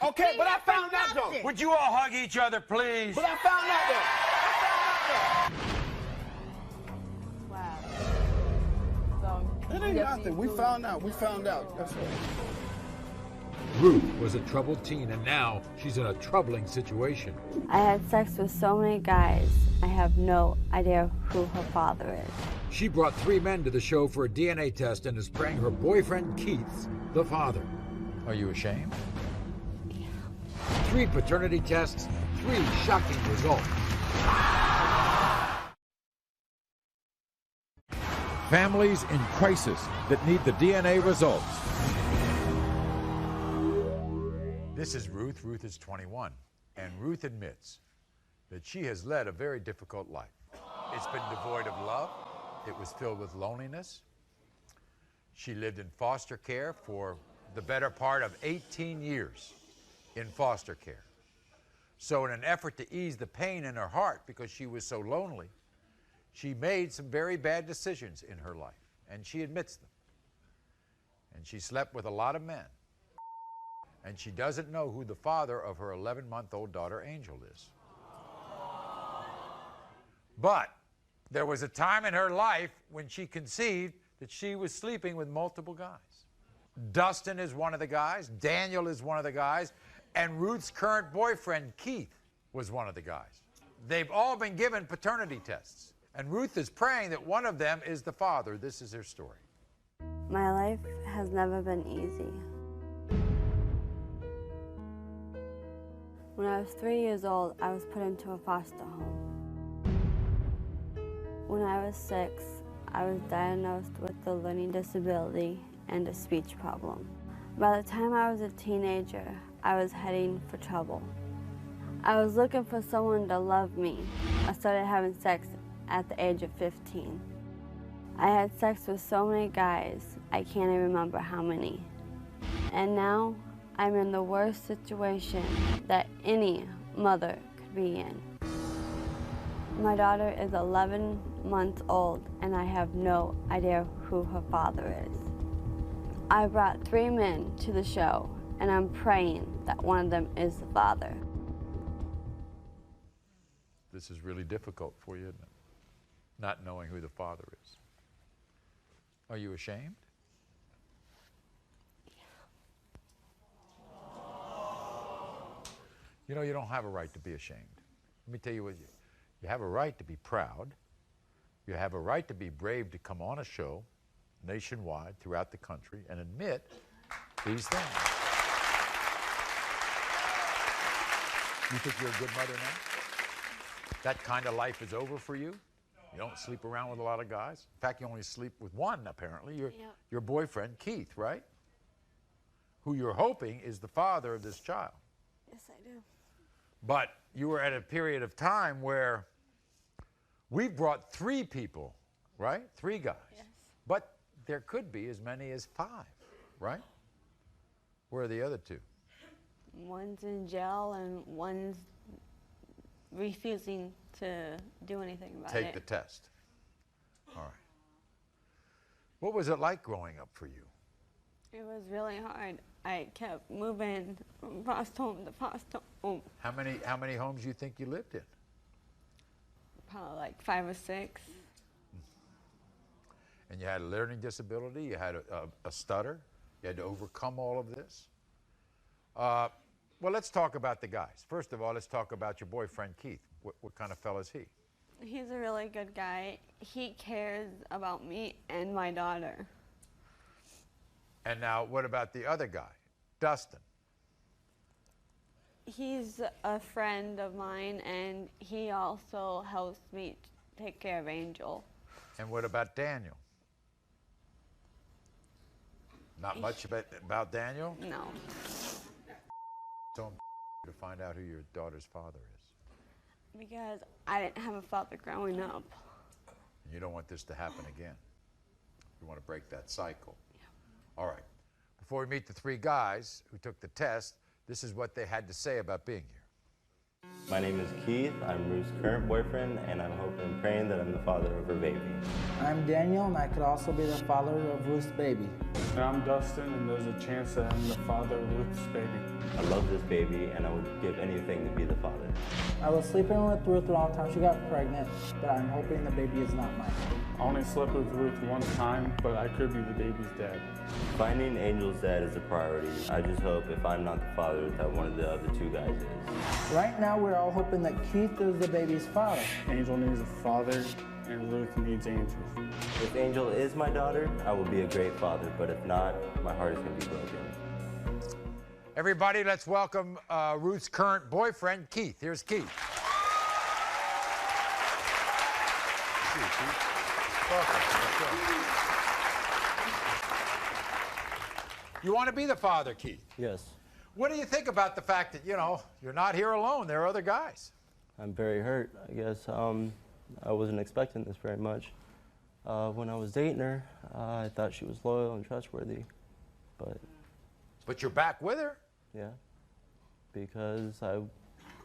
Okay, but I found out though. Would you all hug each other, please? But I found out though. Wow. It ain't nothing. We found out. That's right. Ruth was a troubled teen, and now she's in a troubling situation. I had sex with so many guys. I have have no idea who her father is. She brought 3 men to the show for a DNA test and is praying her boyfriend Keith's the father. Are you ashamed? Yeah. 3 paternity tests, 3 shocking results. Families in crisis that need the DNA results. This is Ruth. Ruth is 21, and Ruth admits that she has led a very difficult life. It's been devoid of love. It was filled with loneliness. She lived in foster care for the better part of 18 years in foster care. So in an effort to ease the pain in her heart because she was so lonely, she made some very bad decisions in her life, and she admits them. And she slept with a lot of men. And she doesn't know who the father of her 11-month-old daughter, Angel, is. But there was a time in her life when she conceived that she was sleeping with multiple guys. Dustin is one of the guys, Daniel is one of the guys, and Ruth's current boyfriend, Keith, was one of the guys. They've all been given paternity tests. And Ruth is praying that one of them is the father. This is her story. My life has never been easy. When I was 3 years old, I was put into a foster home. When I was 6, I was diagnosed with a learning disability and a speech problem. By the time I was a teenager, I was heading for trouble. I was looking for someone to love me. I started having sex at the age of 15. I had sex with so many guys, I can't even remember how many. And now, I'm in the worst situation that any mother could be in. My daughter is 11 months old, and I have no idea who her father is. I brought 3 men to the show, and I'm praying that one of them is the father. This is really difficult for you, isn't it? Not knowing who the father is. Are you ashamed? You know, you don't have a right to be ashamed. Let me tell you what, you have a right to be proud. You have a right to be brave to come on a show nationwide throughout the country and admit these things. You think you're a good mother now? That kind of life is over for you? You don't sleep around with a lot of guys? In fact, you only sleep with one, apparently. Your boyfriend, Keith, right? Who you're hoping is the father of this child. Yes, I do. But you were at a period of time where we've brought 3 people, right? 3 guys. Yes. But there could be as many as 5, right? Where are the other 2? One's in jail and one's refusing to do anything about it. Take the test. All right. What was it like growing up for you? It was really hard. I kept moving from foster home to foster home. How many homes do you think you lived in? Probably like 5 or 6. And you had a learning disability, you had a stutter, you had to overcome all of this. Well, let's talk about the guys. First of all, let's talk about your boyfriend, Keith. What kind of fella is he? He's a really good guy. He cares about me and my daughter. And now, what about the other guy, Dustin? He's a friend of mine, and he also helps me take care of Angel. And what about Daniel? Not much about Daniel? No. So important to find out who your daughter's father is. Because I didn't have a father growing up. And you don't want this to happen again. You want to break that cycle. Yeah. All right. Before we meet the 3 guys who took the test, this is what they had to say about being here. My name is Keith. I'm Ruth's current boyfriend, and I'm hoping and praying that I'm the father of her baby. I'm Daniel, and I could also be the father of Ruth's baby. And I'm Dustin, and there's a chance that I'm the father of Ruth's baby. I love this baby, and I would give anything to be the father. I was sleeping with Ruth a long time. She got pregnant, but I'm hoping the baby is not mine. I only slept with Ruth one time, but I could be the baby's dad. Finding Angel's dad is a priority. I just hope if I'm not the father, that one of the other two guys is. Right now, we're all hoping that Keith is the baby's father. Angel needs a father, and Ruth needs Angel. If Angel is my daughter, I will be a great father, but if not, my heart is going to be broken. Everybody, let's welcome Ruth's current boyfriend, Keith. Here's Keith. You want to be the father, Keith? Yes. What do you think about the fact that, you know, you're not here alone? There are other guys. I'm very hurt, I guess. I wasn't expecting this very much. When I was dating her, I thought she was loyal and trustworthy, but... But you're back with her? Yeah, because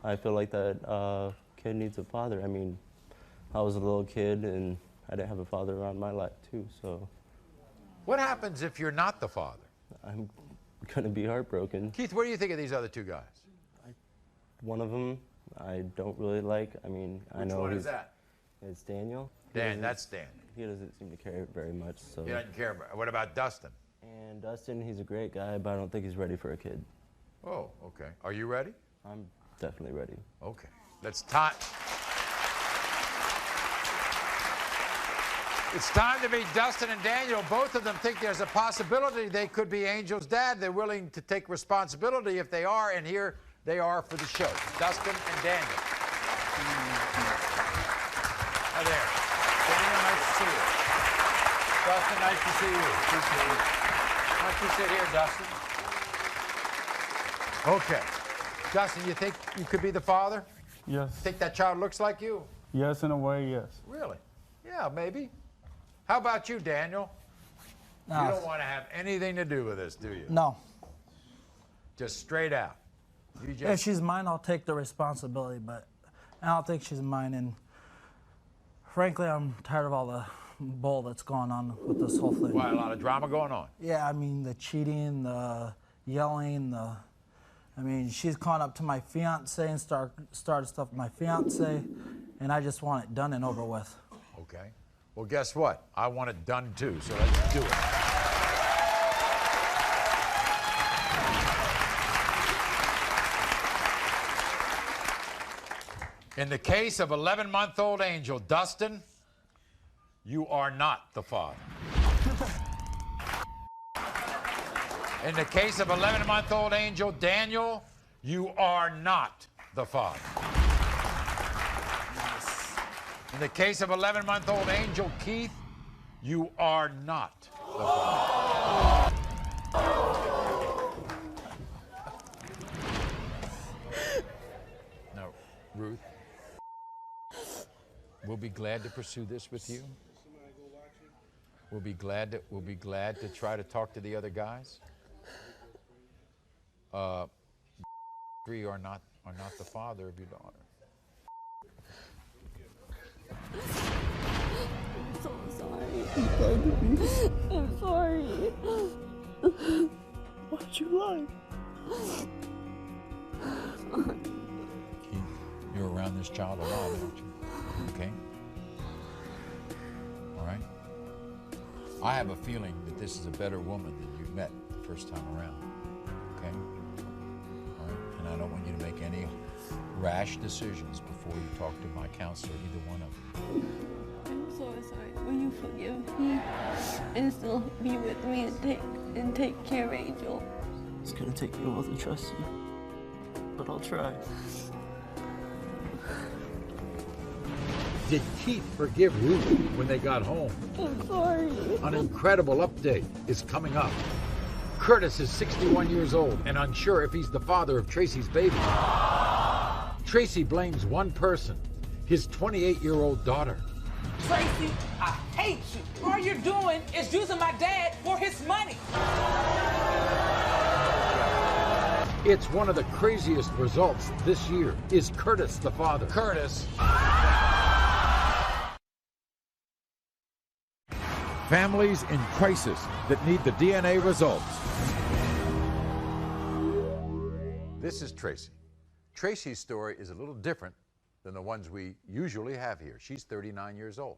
I feel like that kid needs a father. I mean, I was a little kid and I didn't have a father around my life too, so. What happens if you're not the father? I'm gonna be heartbroken. Keith, what do you think of these other two guys? One of them I don't really like. I mean, I know Which one is that? It's Daniel. That's Daniel. He doesn't seem to care very much, so. He doesn't care. What about Dustin? And Dustin, he's a great guy, but I don't think he's ready for a kid. Oh, okay. Are you ready? I'm definitely ready. Okay. It's time to meet Dustin and Daniel. Both of them think there's a possibility they could be Angel's dad. They're willing to take responsibility if they are, and here they are for the show. Dustin and Daniel. Hi there. Daniel, nice to see you. Dustin, nice to see you. Why don't you sit here, Dustin? Okay. Dustin, you think you could be the father? Yes. Think that child looks like you? Yes, in a way, yes. Really? Yeah, maybe. How about you, Daniel? No. You don't want to have anything to do with this, do you? No. Just straight out. You just... If she's mine, I'll take the responsibility, but I don't think she's mine. And frankly, I'm tired of all the bull that's going on with this whole thing. Why, a lot of drama going on? Yeah, I mean, the cheating, the yelling, I mean, she's calling up to my fiance and started stuff with my fiance, and I just want it done and over with. Okay. Well, guess what? I want it done too, so let's do it. In the case of 11-month-old Angel, Dustin, you are not the father. In the case of 11-month-old Angel, Daniel, you are not the father. In the case of 11-month-old Angel, Keith, you are not the father. Now, Ruth, we'll be glad to pursue this with you. We'll be glad to try to talk to the other guys. Three are not the father of your daughter. I'm so sorry. I'm sorry. Why'd you lie? Keith, you're around this child a lot, aren't you? Okay? All right? I have a feeling that this is a better woman than you met the first time around. Okay? All right? And I don't want you to make any rash decisions before you talk to my counselor, either one of them. I'm so sorry. Will you forgive me and still be with me and take care of Angel? It's gonna take me a while to trust you, but I'll try. Did Keith forgive Ruth when they got home? I'm sorry. An incredible update is coming up. Curtis is 61 years old and unsure if he's the father of Tracy's baby. Tracy blames one person, his 28-year-old daughter. Tracy, I hate you. All you're doing is using my dad for his money. It's one of the craziest results this year. Is Curtis the father? Curtis. Families in crisis that need the DNA results. This is Tracy. Tracy's story is a little different than the ones we usually have here. She's 39 years old.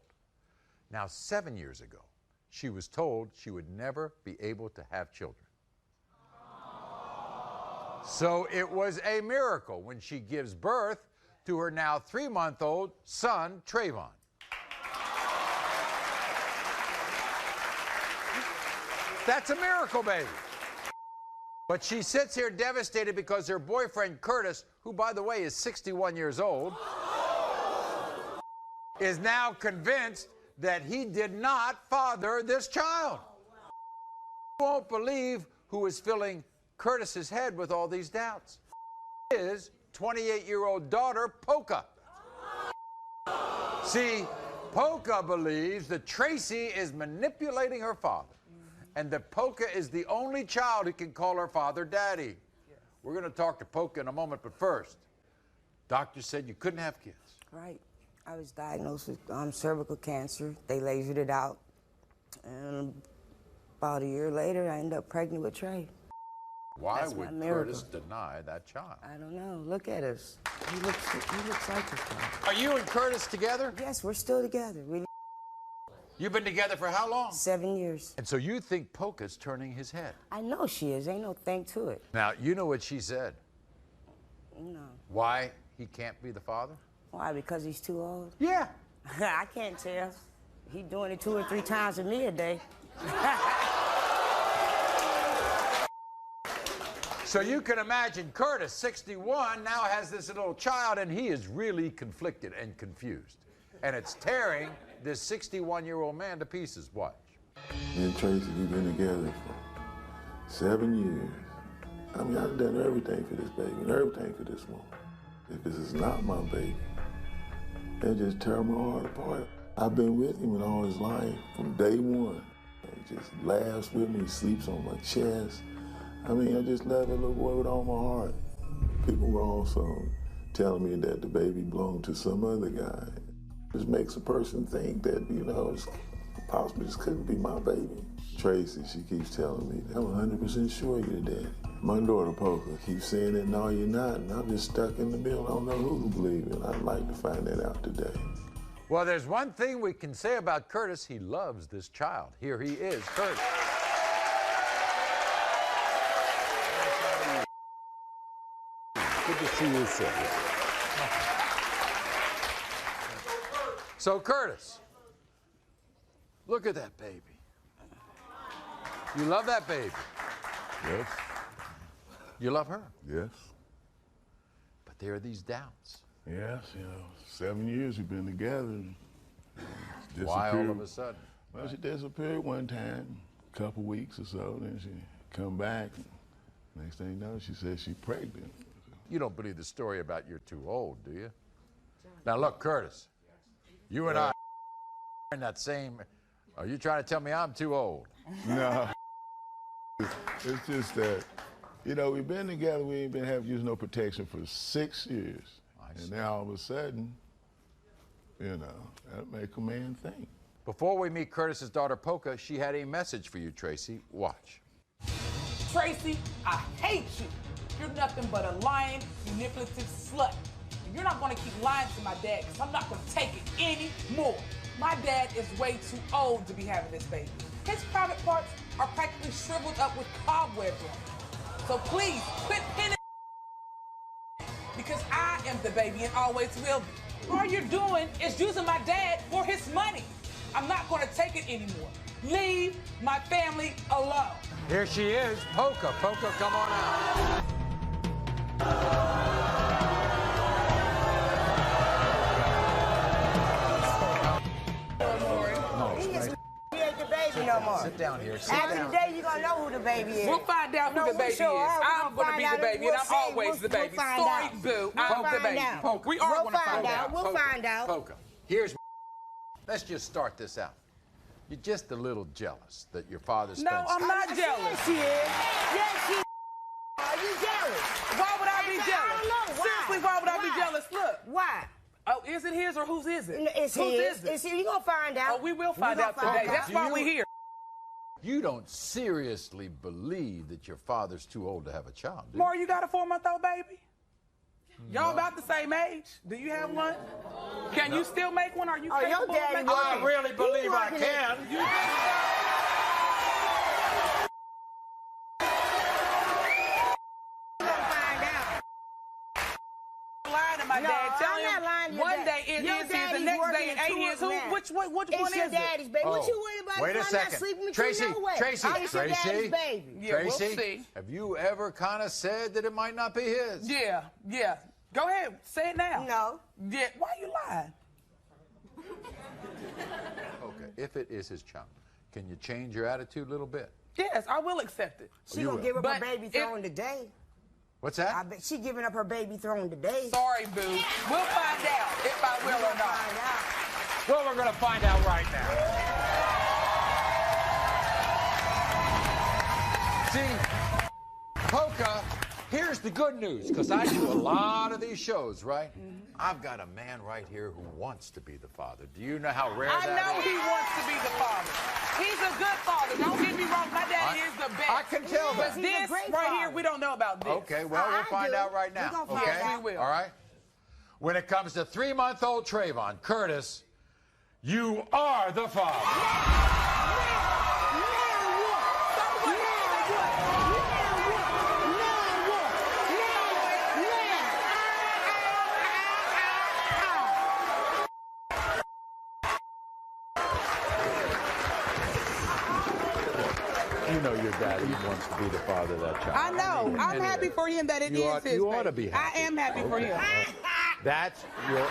Now, 7 years ago, she was told she would never be able to have children. So it was a miracle when she gives birth to her now 3-month-old son, Trayvon. That's a miracle, baby. But she sits here devastated because her boyfriend, Curtis, who, by the way, is 61 years old, is now convinced that he did not father this child. You won't believe who is filling Curtis's head with all these doubts. His 28-year-old daughter, Polka. See, Polka believes that Tracy is manipulating her father, and that Polka is the only child who can call her father daddy. We're going to talk to Polka in a moment, but first, doctor said you couldn't have kids. Right. I was diagnosed with cervical cancer. They lasered it out. And about a year later, I ended up pregnant with Trey. Why That's would my miracle. Curtis deny that child? I don't know. Look at us. He looks like his father. Are you and Curtis together? Yes, we're still together. You've been together for how long? 7 years. And so you think Polka's turning his head? I know she is. Ain't no thing to it. Now, you know what she said. No. Why he can't be the father? Why? Because he's too old? Yeah. I can't tell. He's doing it 2 or 3 times with me a day. So you can imagine Curtis, 61, now has this little child, and he is really conflicted and confused. And it's tearing this 61-year-old man to pieces. Watch. Me and Tracy, we've been together for 7 years. I mean, I've done everything for this baby and everything for this woman. If this is not my baby, it just tear my heart apart. I've been with him in all his life from day one. He just laughs with me, he sleeps on my chest. I mean, I just love that little boy with all my heart. People were also telling me that the baby belonged to some other guy. It just makes a person think that, you know, it's possibly this couldn't be my baby. Tracy, she keeps telling me, I'm 100% sure you're the daddy. My daughter, Polka, keeps saying that, no, you're not, and I'm just stuck in the middle. I don't know who to believe in. I'd like to find that out today. Well, there's one thing we can say about Curtis. He loves this child. Here he is, Curtis. Good to see you, sir. So, Curtis, look at that baby. You love that baby? Yes. You love her? Yes. But there are these doubts. Yes, you know, 7 years we've been together. Why all of a sudden? Well, she disappeared one time, a couple weeks or so, then she come back. Next thing you know, she said she's pregnant. You don't believe the story about you're too old, do you? Now look, Curtis, you and I are in that same, are you trying to tell me I'm too old? No. It's just that, you know, we've been together, we ain't been using no protection for 6 years. And now all of a sudden, you know, that make a man think. Before we meet Curtis's daughter, Polka, she had a message for you, Tracy. Watch. Tracy, I hate you. You're nothing but a lying, manipulative slut. And you're not gonna keep lying to my dad, because I'm not gonna take it anymore. My dad is way too old to be having this baby. His private parts are practically shriveled up with cobwebs on them. So please, quit pinning because I am the baby and always will be. All you're doing is using my dad for his money. I'm not gonna take it anymore. Leave my family alone. Here she is, Polka. Polka, come on out. He ain't the baby no more. Sit down here. Sit After down. today, you're going to know who the baby is. We'll find out who the baby is. I'm going to be the baby, and I'm always the baby. Sorry, boo. I'm the baby. Polka. We are going to find out. We'll find out. Polka, here's let's just start this out. You're just a little jealous that your father spends... No, I'm not jealous. Yes, she is. Yes, she is. Are you jealous? Why would I be jealous? I don't know. Why? Seriously, why would I be jealous? Look. Why? So is it his or whose is it? It's Whose his. is it? It's his. You're going to find out. Oh, we will find out today. That's why we're here. You don't seriously believe that your father's too old to have a child, do you? Maury, you got a 4-month-old baby? Y'all about the same age. Do you have one? Can you still make one? Are you capable of making one? I really believe I can. Lying to my dad. Tell I'm not lying him to your one dad. day it Your is his, the daddy's next working day it at ain't his. 2 Who? now. Which one It's is your it? daddy's baby. What you worried about? Wait a I'm not second. sleeping with Tracy, you no way. Tracy, It's your daddy's baby. Yeah, we'll Tracy, see. have you ever kind of said that it might not be his? Yeah. Go ahead. Say it now. No. Yeah. Why you lying? Okay, if it is his child, can you change your attitude a little bit? Yes, I will accept it. She gonna give up her baby throne today. What's that? I bet she giving up her baby throne today. Sorry, boo. We'll find out if I will or not. Well, we're going to find out right now. See, Polka, here's the good news, because I do a lot of these shows, right? I've got a man right here who wants to be the father. Do you know how rare I that know is? he wants to be the father. He's a good father. Don't get me wrong. My daddy is the best. I can tell that. But this right here, we don't know about this. Okay, well, we'll find out right now. We're gonna Okay? find out. We will. All right? When it comes to 3-month-old Trayvon, Curtis, you are the father. You know your daddy wants to be the father of that child. I know. I'm Anyway, happy for him that it you is ought- his you ought baby. to be happy. I am happy for him. That's your...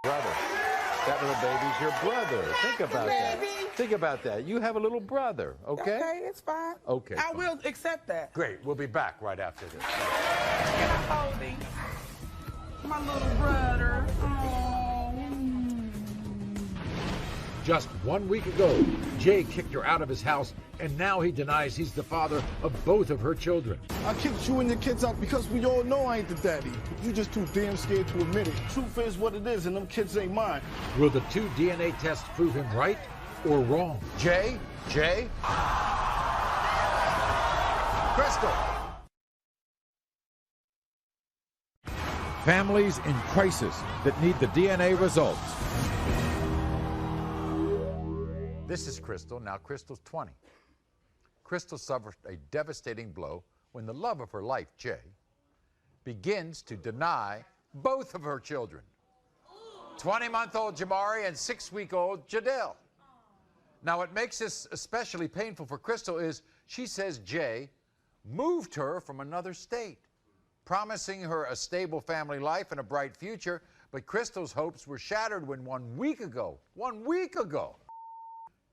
brother. That little baby's your brother. Think about that. Think about that. You have a little brother, okay? Okay, it's fine. Okay, I fine. will accept that. Great. We'll be back right after this. Can I hold him? My little brother. Just 1 week ago, Jay kicked her out of his house, and now he denies he's the father of both of her children. I kicked you and your kids out because we all know I ain't the daddy. You just too damn scared to admit it. Truth is what it is, and them kids ain't mine. Will the 2 DNA tests prove him right or wrong? Jay? Crystal. Families in crisis that need the DNA results. This is Crystal. Now, Crystal's 20. Crystal suffered a devastating blow when the love of her life, Jay, begins to deny both of her children. 20-month-old Jamari and 6-week-old Jadelle. Now, what makes this especially painful for Crystal is she says Jay moved her from another state, promising her a stable family life and a bright future, but Crystal's hopes were shattered when 1 week ago,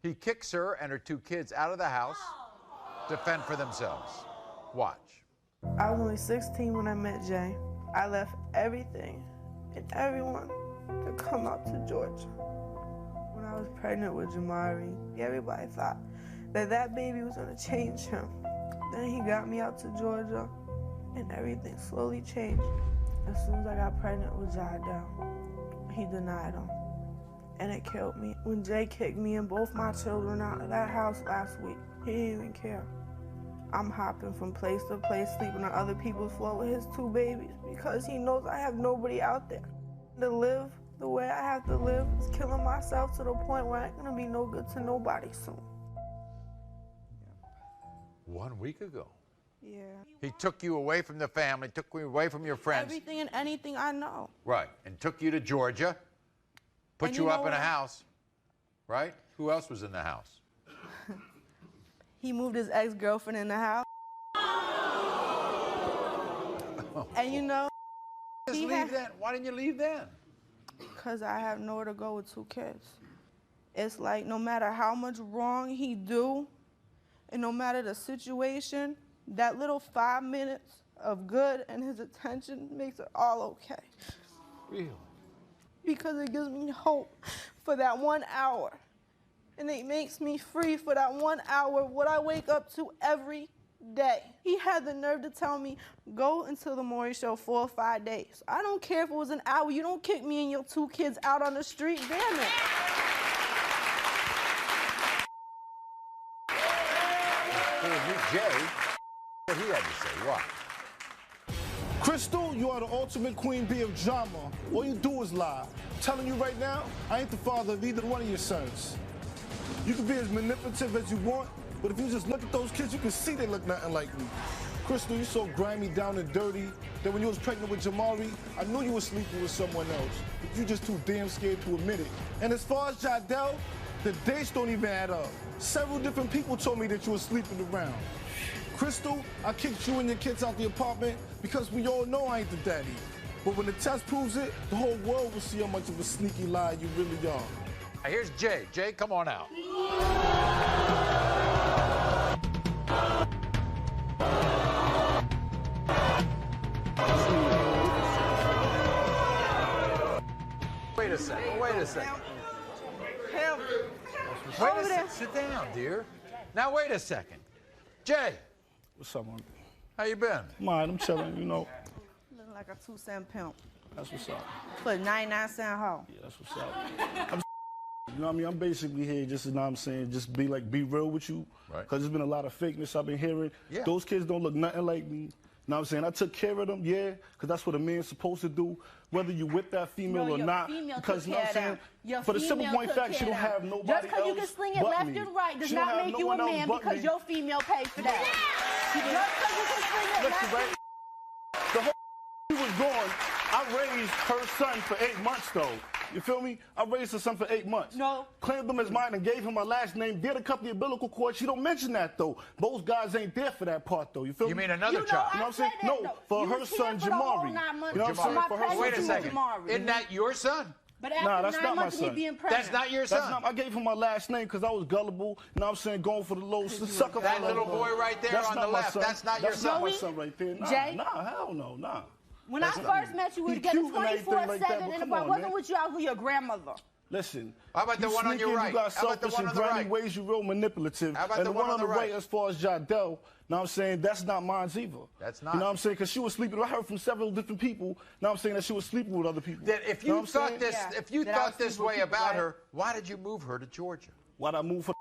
he kicks her and her 2 kids out of the house to fend for themselves. Watch. I was only 16 when I met Jay. I left everything and everyone to come out to Georgia. When I was pregnant with Jamari, everybody thought that baby was gonna change him. Then he got me out to Georgia and everything slowly changed. As soon as I got pregnant with Jadelle, he denied him. And it killed me. When Jay kicked me and both my children out of that house last week, he didn't even care. I'm hopping from place to place, sleeping on other people's floor with his 2 babies because he knows I have nobody out there. To live the way I have to live is killing myself to the point where I ain't gonna be no good to nobody soon. 1 week ago. Yeah. He took you away from the family, took you away from your friends. Everything and anything I know. Right, and took you to Georgia, put And you you up know in a what? house, right? Who else was in the house? He moved his ex-girlfriend in the house. And you know, Just leave then. Why didn't you leave then? because I have nowhere to go with 2 kids. It's like no matter how much wrong he do, and no matter the situation, that little 5 minutes of good and his attention makes it all okay. Really? Because it gives me hope for that 1 hour. And it makes me free for that 1 hour, what I wake up to every day. He had the nerve to tell me, go into the Maury show 4 or 5 days. I don't care if it was an hour. You don't kick me and your 2 kids out on the street, damn it. Meet Jay. What he had to say. What? Crystal, you are the ultimate queen bee of drama. All you do is lie. I'm telling you right now, I ain't the father of either one of your sons. You can be as manipulative as you want, but if you just look at those kids, you can see they look nothing like me. Crystal, you so grimy, down and dirty that when you was pregnant with Maury, I knew you were sleeping with someone else, but you just too damn scared to admit it. And as far as Jadel, the dates don't even add up. Several different people told me that you were sleeping around. Crystal, I kicked you and your kids out the apartment because we all know I ain't the daddy. But when the test proves it, the whole world will see how much of a sneaky lie you really are. Now here's Jay. Jay, come on out. Wait a second. Wait a second. Wait a second. Sit down, dear. Now wait a second. Jay. What's up, man? How you been? I'm chilling, you know. Looking like a 2-cent pimp. That's what's up. For a 99-cent hoe. Yeah, that's what's up. You know what I mean? I'm basically here just, you know what I'm saying, just be real with you. Right. Because there's been a lot of fakeness I've been hearing. Yeah. Those kids don't look nothing like me. You know what I'm saying? I took care of them, yeah, because that's what a man's supposed to do, whether you with that female or not. Because, you know what I'm saying? For the simple point fact, she don't have nobody else. Just because you can sling it left and right does not make you a man because your female paid for that. Just because you can sling it left. The whole he was gone, I raised her son for 8 months, though. You feel me? I raised her son for 8 months. No. Claimed him as mine and gave him my last name. Did a couple of umbilical cords. She don't mention that, though. Those guys ain't there for that part, though. You feel me? You mean another child? You know what I'm saying? No, for her son, Jamari. You know what I'm saying? For her son, Wait a second. Isn't that your son? But after 9 months of me being pregnant. That's not your son. I gave him my last name because I was gullible. You know what I'm saying? Going for the low sucker. That little boy right there on the left, that's not your son. That's not my son right there. Jay? Nah, hell no, nah. When I first met you, we were together 24/7, and if I wasn't with you, I was with your grandmother. Listen. How about the one on your right? You got selfish and grimy ways, you real manipulative. How about and the one on the right? As far as Jadel, you know what I'm saying, that's not mine either. That's not. You know what I'm saying? Because she was sleeping. I heard from several different people, you know what I'm saying, that she was sleeping with other people. That if you thought this, if you thought this way about her, why did you move her to Georgia? Why'd I move her?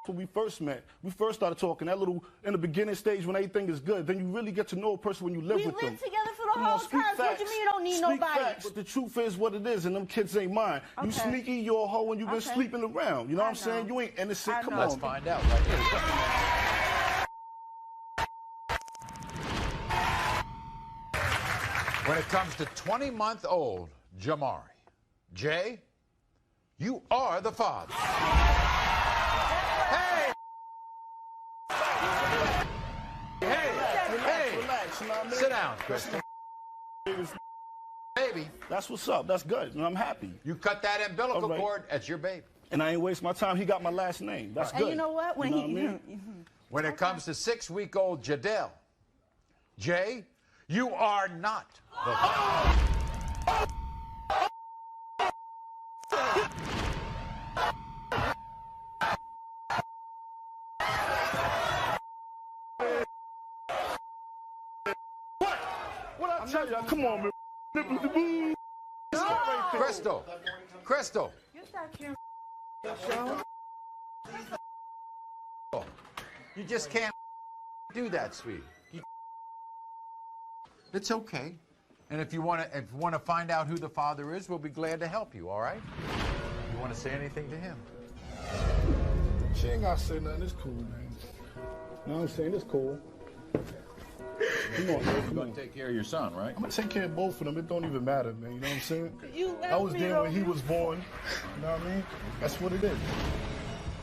When we first met, we first started talking, that little, in the beginning stage when everything is good, then you really get to know a person when you live with them. We lived together for the whole time, so what do you mean you don't need nobody? Facts. But the truth is what it is, and them kids ain't mine. You sneaky, you're a hoe, and you've been sleeping around. You know what I'm saying? You ain't innocent, come on. Let's find out right here. When it comes to 20-month-old Jamari, Jay, you are the father. Relax, you know what I mean? Sit down, Kristen. Baby. That's what's up. That's good. And I'm happy. You cut that umbilical cord, that's your baby. And I ain't waste my time. He got my last name. That's good. And you know what? When when it comes to 6-week-old Jadel, Jay, you are not the father. Come on, man. Crystal. Crystal. You just can't do that, sweetie. It's okay. And if you want to find out who the father is, we'll be glad to help you, all right? You want to say anything to him? She ain't got to say nothing. It's cool, man. You know what I'm saying? It's cool. Come on, man. You're going to take care of your son, right? I'm going to take care of both of them. It don't even matter, man. You know what I'm saying? I was there when he was born. You know what I mean? That's what it is.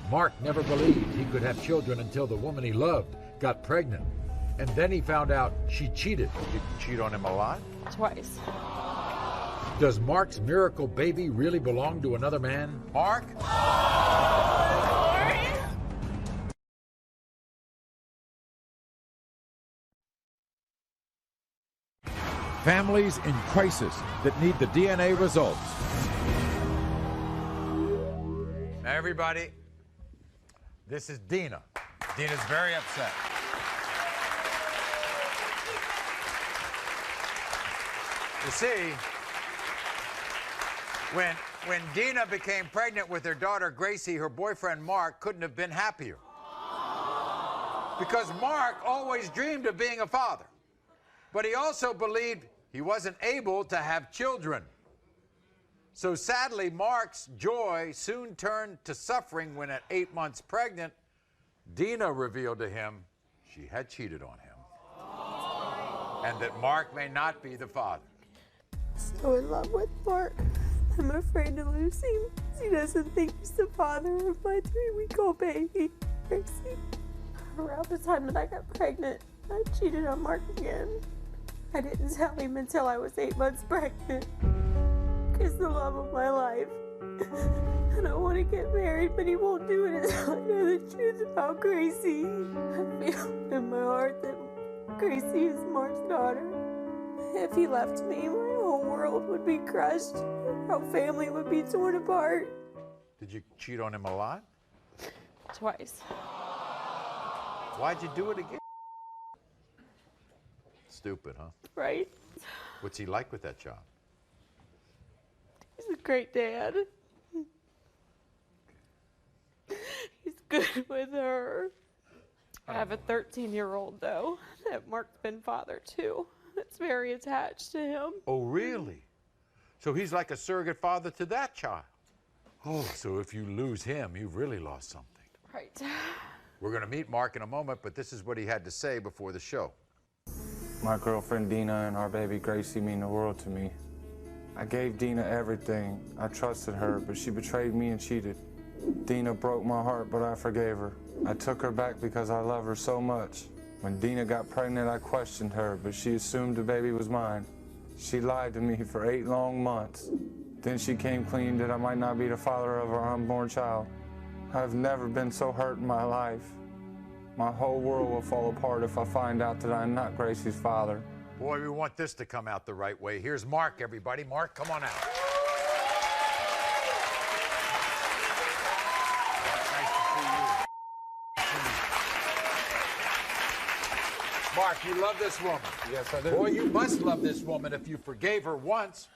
Mark never believed he could have children until the woman he loved got pregnant. And then he found out she cheated. Did you cheat on him a lot? Twice. Does Mark's miracle baby really belong to another man? Mark? Families in crisis that need the DNA results. Now, everybody, this is Dina. Dina's very upset. You see, when Dina became pregnant with her daughter Gracie, her boyfriend Mark couldn't have been happier. Because Mark always dreamed of being a father. But he also believed he wasn't able to have children. So sadly, Mark's joy soon turned to suffering when at 8 months pregnant, Dina revealed to him she had cheated on him. And that Mark may not be the father. So in love with Mark. I'm afraid to lose him. He doesn't think he's the father of my 3-week-old baby, Gracie. Around the time that I got pregnant, I cheated on Mark again. I didn't tell him until I was 8 months pregnant. He's the love of my life. I don't want to get married, but he won't do it until I know the truth about Gracie. I feel in my heart that Gracie is Mark's daughter. If he left me, my whole world would be crushed. Our family would be torn apart. Did you cheat on him a lot? Twice. Why'd you do it again? Stupid, huh? Right? What's he like with that child? He's a great dad. He's good with her. I have a 13-year-old, though, that Mark's been father to. That's very attached to him. Oh, really? So he's like a surrogate father to that child. Oh, so if you lose him, you've really lost something. Right. We're going to meet Mark in a moment, but this is what he had to say before the show. My girlfriend Dina and our baby Gracie mean the world to me. I gave Dina everything. I trusted her, but she betrayed me and cheated. Dina broke my heart, but I forgave her. I took her back because I love her so much. When Dina got pregnant, I questioned her, but she assumed the baby was mine. She lied to me for 8 long months. Then she came clean that I might not be the father of our unborn child. I've never been so hurt in my life. My whole world will fall apart if I find out that I'm not Gracie's father. Boy, we want this to come out the right way. Here's Mark, everybody. Mark, come on out. Mark, you love this woman. Yes, I do. Boy, you must love this woman if you forgave her once,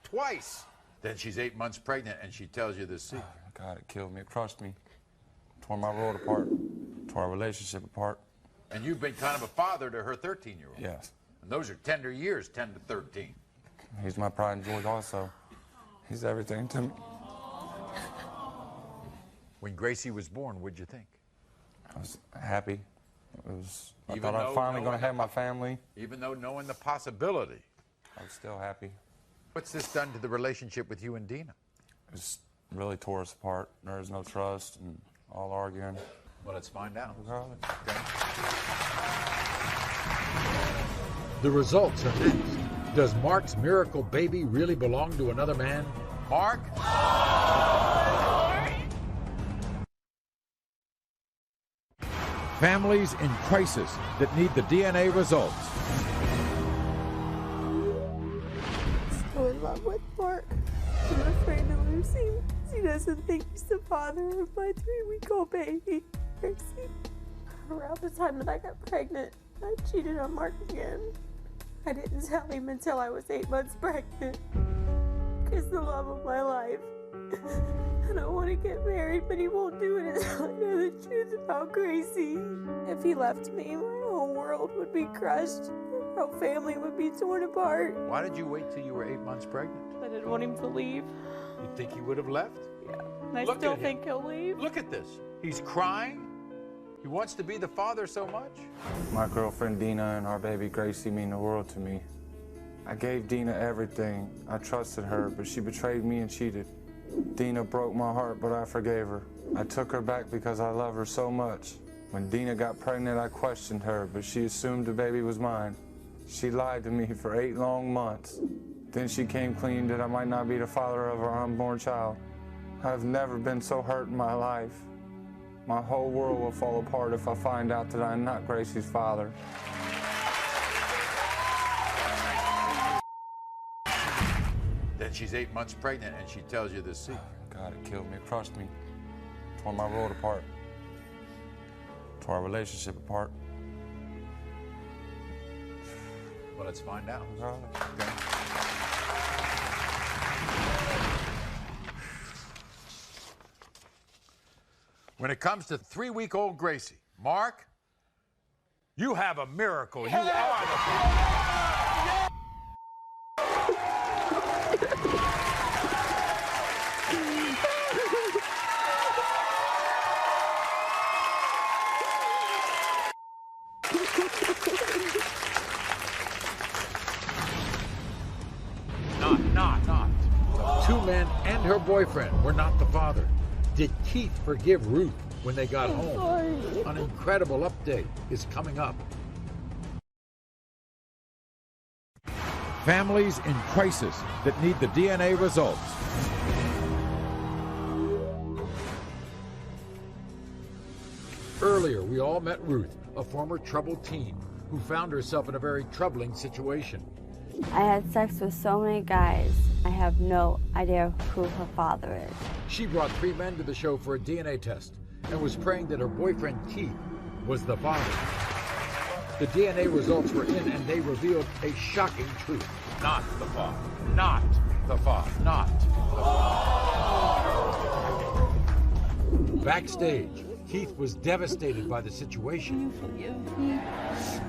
twice. Then she's 8 months pregnant and she tells you this secret. Oh, God, it killed me. It crushed me. Tore my world apart. Tore our relationship apart. And you've been kind of a father to her 13-year-old. Yes. And those are tender years, 10 to 13. He's my pride and joy also. He's everything to me. When Gracie was born, what'd you think? I was happy. I thought I was finally going to have my family. Even though knowing the possibility. I was still happy. What's this done to the relationship with you and Dina? It's really tore us apart. There was no trust and all arguing. Well, let's find out. The results are next. Does Mark's miracle baby really belong to another man? Mark? Families in crisis that need the DNA results. So in love with Mark. I'm afraid to lose him. He doesn't think he's the father of my 3-week-old baby, Gracie. Around the time that I got pregnant, I cheated on Mark again. I didn't tell him until I was 8 months pregnant. He's the love of my life. I don't want to get married, but he won't do it until I know the truth about Gracie. If he left me, my whole world would be crushed. Our family would be torn apart. Why did you wait till you were 8 months pregnant? I didn't want him to leave. You think he would have left? Yeah. And I Look still at him. think he'll leave. Look at this. He's crying. He wants to be the father so much. My girlfriend Dina and our baby Gracie mean the world to me. I gave Dina everything. I trusted her, but she betrayed me and cheated. Dina broke my heart, but I forgave her. I took her back because I love her so much. When Dina got pregnant, I questioned her, but she assumed the baby was mine. She lied to me for 8 long months. Then she came clean that I might not be the father of our unborn child. I've never been so hurt in my life. My whole world will fall apart if I find out that I'm not Gracie's father. Then she's 8 months pregnant and she tells you this secret. God, it killed me. It crushed me. Tore my world apart. Tore our relationship apart. Well, let's find out. Okay. When it comes to 3-week-old Gracie, Mark, you have a miracle. You are the father. Not. The two men and her boyfriend were not the father. Did Keith forgive Ruth when they got home? Sorry. An incredible update is coming up. Families in crisis that need the DNA results. Earlier, we all met Ruth, a former troubled teen who found herself in a very troubling situation. I had sex with so many guys, I have no idea who her father is. She brought 3 men to the show for a DNA test and was praying that her boyfriend Keith was the father. The DNA results were in and they revealed a shocking truth. Not the father. Not the father. Not the father. Backstage, Keith was devastated by the situation. Forgive me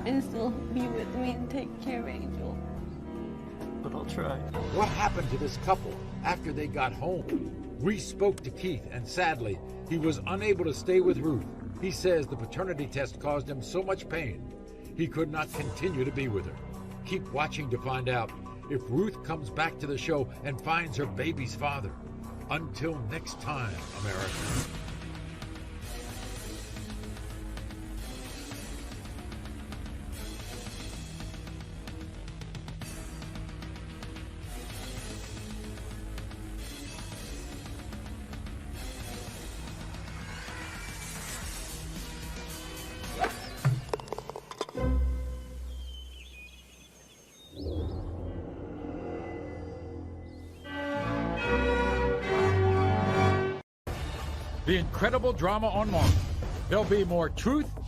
and still be with me and take care of Angel. But I'll try. What happened to this couple after they got home? We spoke to Keith, and sadly, he was unable to stay with Ruth. He says the paternity test caused him so much pain, he could not continue to be with her. Keep watching to find out if Ruth comes back to the show and finds her baby's father. Until next time, America. The incredible drama on Maury. There'll be more truth. This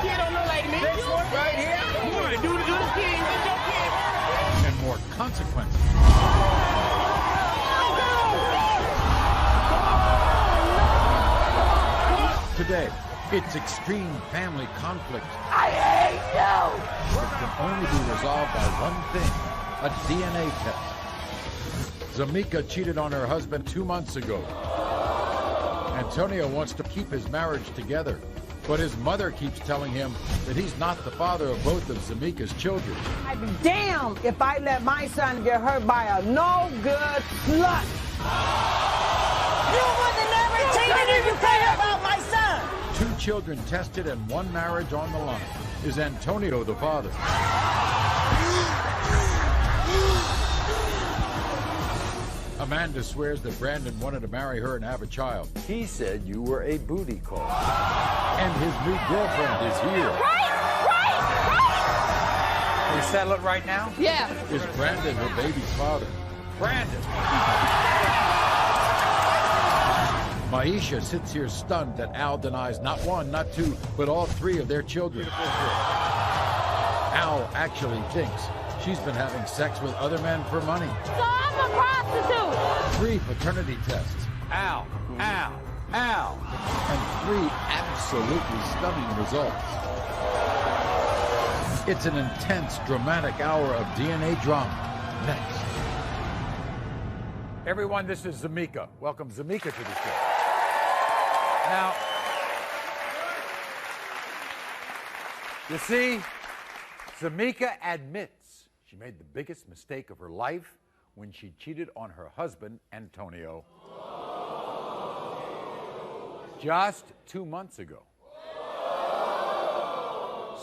kid don't look like me. This one right here. You want to do the good kid with your kid. And more consequences. Today, it's extreme family conflict. I hate you. It can only be resolved by one thing, a DNA test. Zamika cheated on her husband 2 months ago. Antonio wants to keep his marriage together, but his mother keeps telling him that he's not the father of both of Zamika's children. I'd be damned if I let my son get hurt by a no-good slut. You would have never cheated if you cared about my son. 2 children tested and 1 marriage on the line. Is Antonio the father? Amanda swears that Brandon wanted to marry her and have a child. He said you were a booty call. And his new girlfriend is here. Right! Can we settle it right now? Yeah. Is Brandon her baby's father? Brandon! Maisha sits here stunned that Al denies not 1, not 2, but all 3 of their children. Al actually thinks she's been having sex with other men for money. So I'm a prostitute. 3 paternity tests. Al. And 3 absolutely stunning results. It's an intense, dramatic hour of DNA drama. Next. Everyone, this is Zamika. Welcome Zamika to the show. Now, you see, Zamika admits she made the biggest mistake of her life when she cheated on her husband, Antonio, just 2 months ago.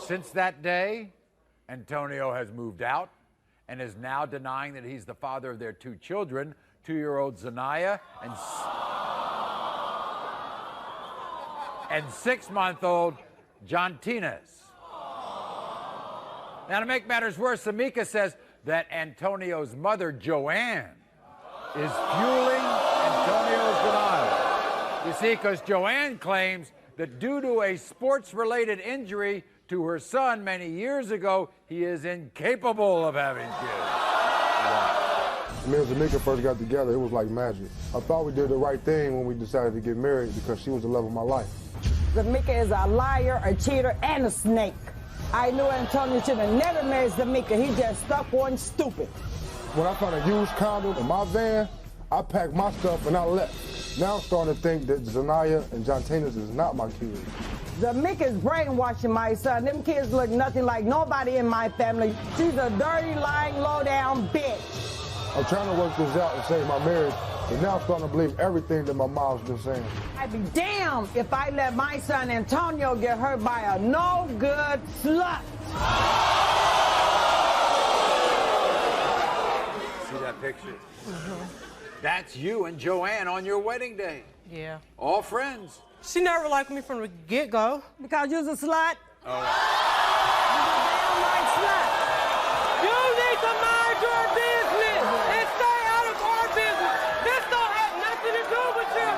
Since that day, Antonio has moved out and is now denying that he's the father of their 2 children, 2-year-old Zanaya and 6-month-old Jontinez. Now, to make matters worse, Zamika says that Antonio's mother, Joanne, is fueling Antonio's denial. You see, because Joanne claims that due to a sports-related injury to her son many years ago, he is incapable of having kids. Me and Zamika first got together, it was like magic. I thought we did the right thing when we decided to get married because she was the love of my life. Zamika is a liar, a cheater, and a snake. I knew Antonio should have never married Zamika. He just stuck one stupid. When I found a used condom in my van, I packed my stuff and I left. Now I'm starting to think that Zanaya and John Tanis is not my kids. Zamika's brainwashing my son. Them kids look nothing like nobody in my family. She's a dirty, lying, low-down bitch. I'm trying to work this out and save my marriage, but now I'm starting to believe everything that my mom's been saying. I'd be damned if I let my son Antonio get hurt by a no-good slut. See that picture? That's you and Joanne on your wedding day. Yeah. All friends. She never liked me from the get-go. Because you're a slut? Oh. You need to mind your business and stay out of our business. This don't have nothing to do with you.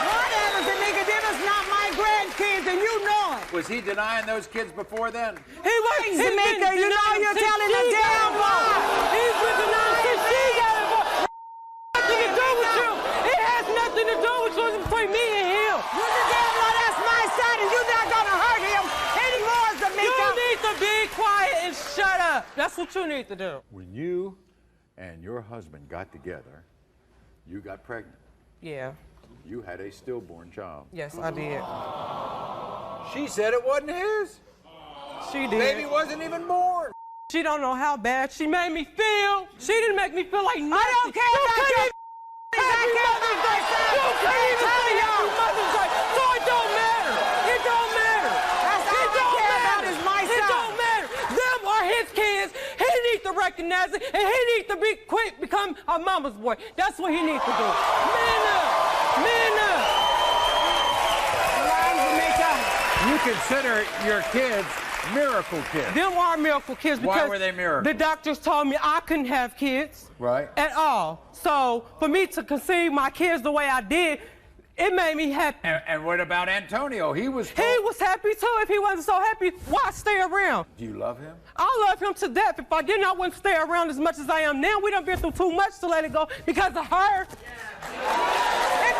Whatever, Zamika, them is not my grandkids, and you know it. Was he denying those kids before then? He was. Zamika, you know you're telling the damn lie. He's been denying since she got involved. Nothing to do with you. It has nothing to do with you. It's between me and him. You're the damn lie. That's my son, and you're not gonna hurt him anymore, Zamika. You need to be quiet and shut up. That's what you need to do. When you and your husband got together, you got pregnant. Yeah. You had a stillborn child. Yes, I did. She said it wasn't his. She did. Baby wasn't even born. She don't know how bad she made me feel. She didn't make me feel like nothing. I don't care about your Happy Mother's Day. You can't even say Happy Mother's Day. So it don't matter. It don't matter. That's all I care about is my son. It don't matter. Them are his kids. He needs to recognize it, and he needs to become a mama's boy. That's what he needs to do. Man up. Man up. You consider your kids miracle kids. Them are miracle kids because why were they miracles? The doctors told me I couldn't have kids. Right. At all. So for me to conceive my kids the way I did, it made me happy. And what about Antonio? He was happy too. If he wasn't so happy, why stay around? Do you love him? I love him to death. If I didn't, I wouldn't stay around as much as I am now. We done been through too much to let it go because of her. If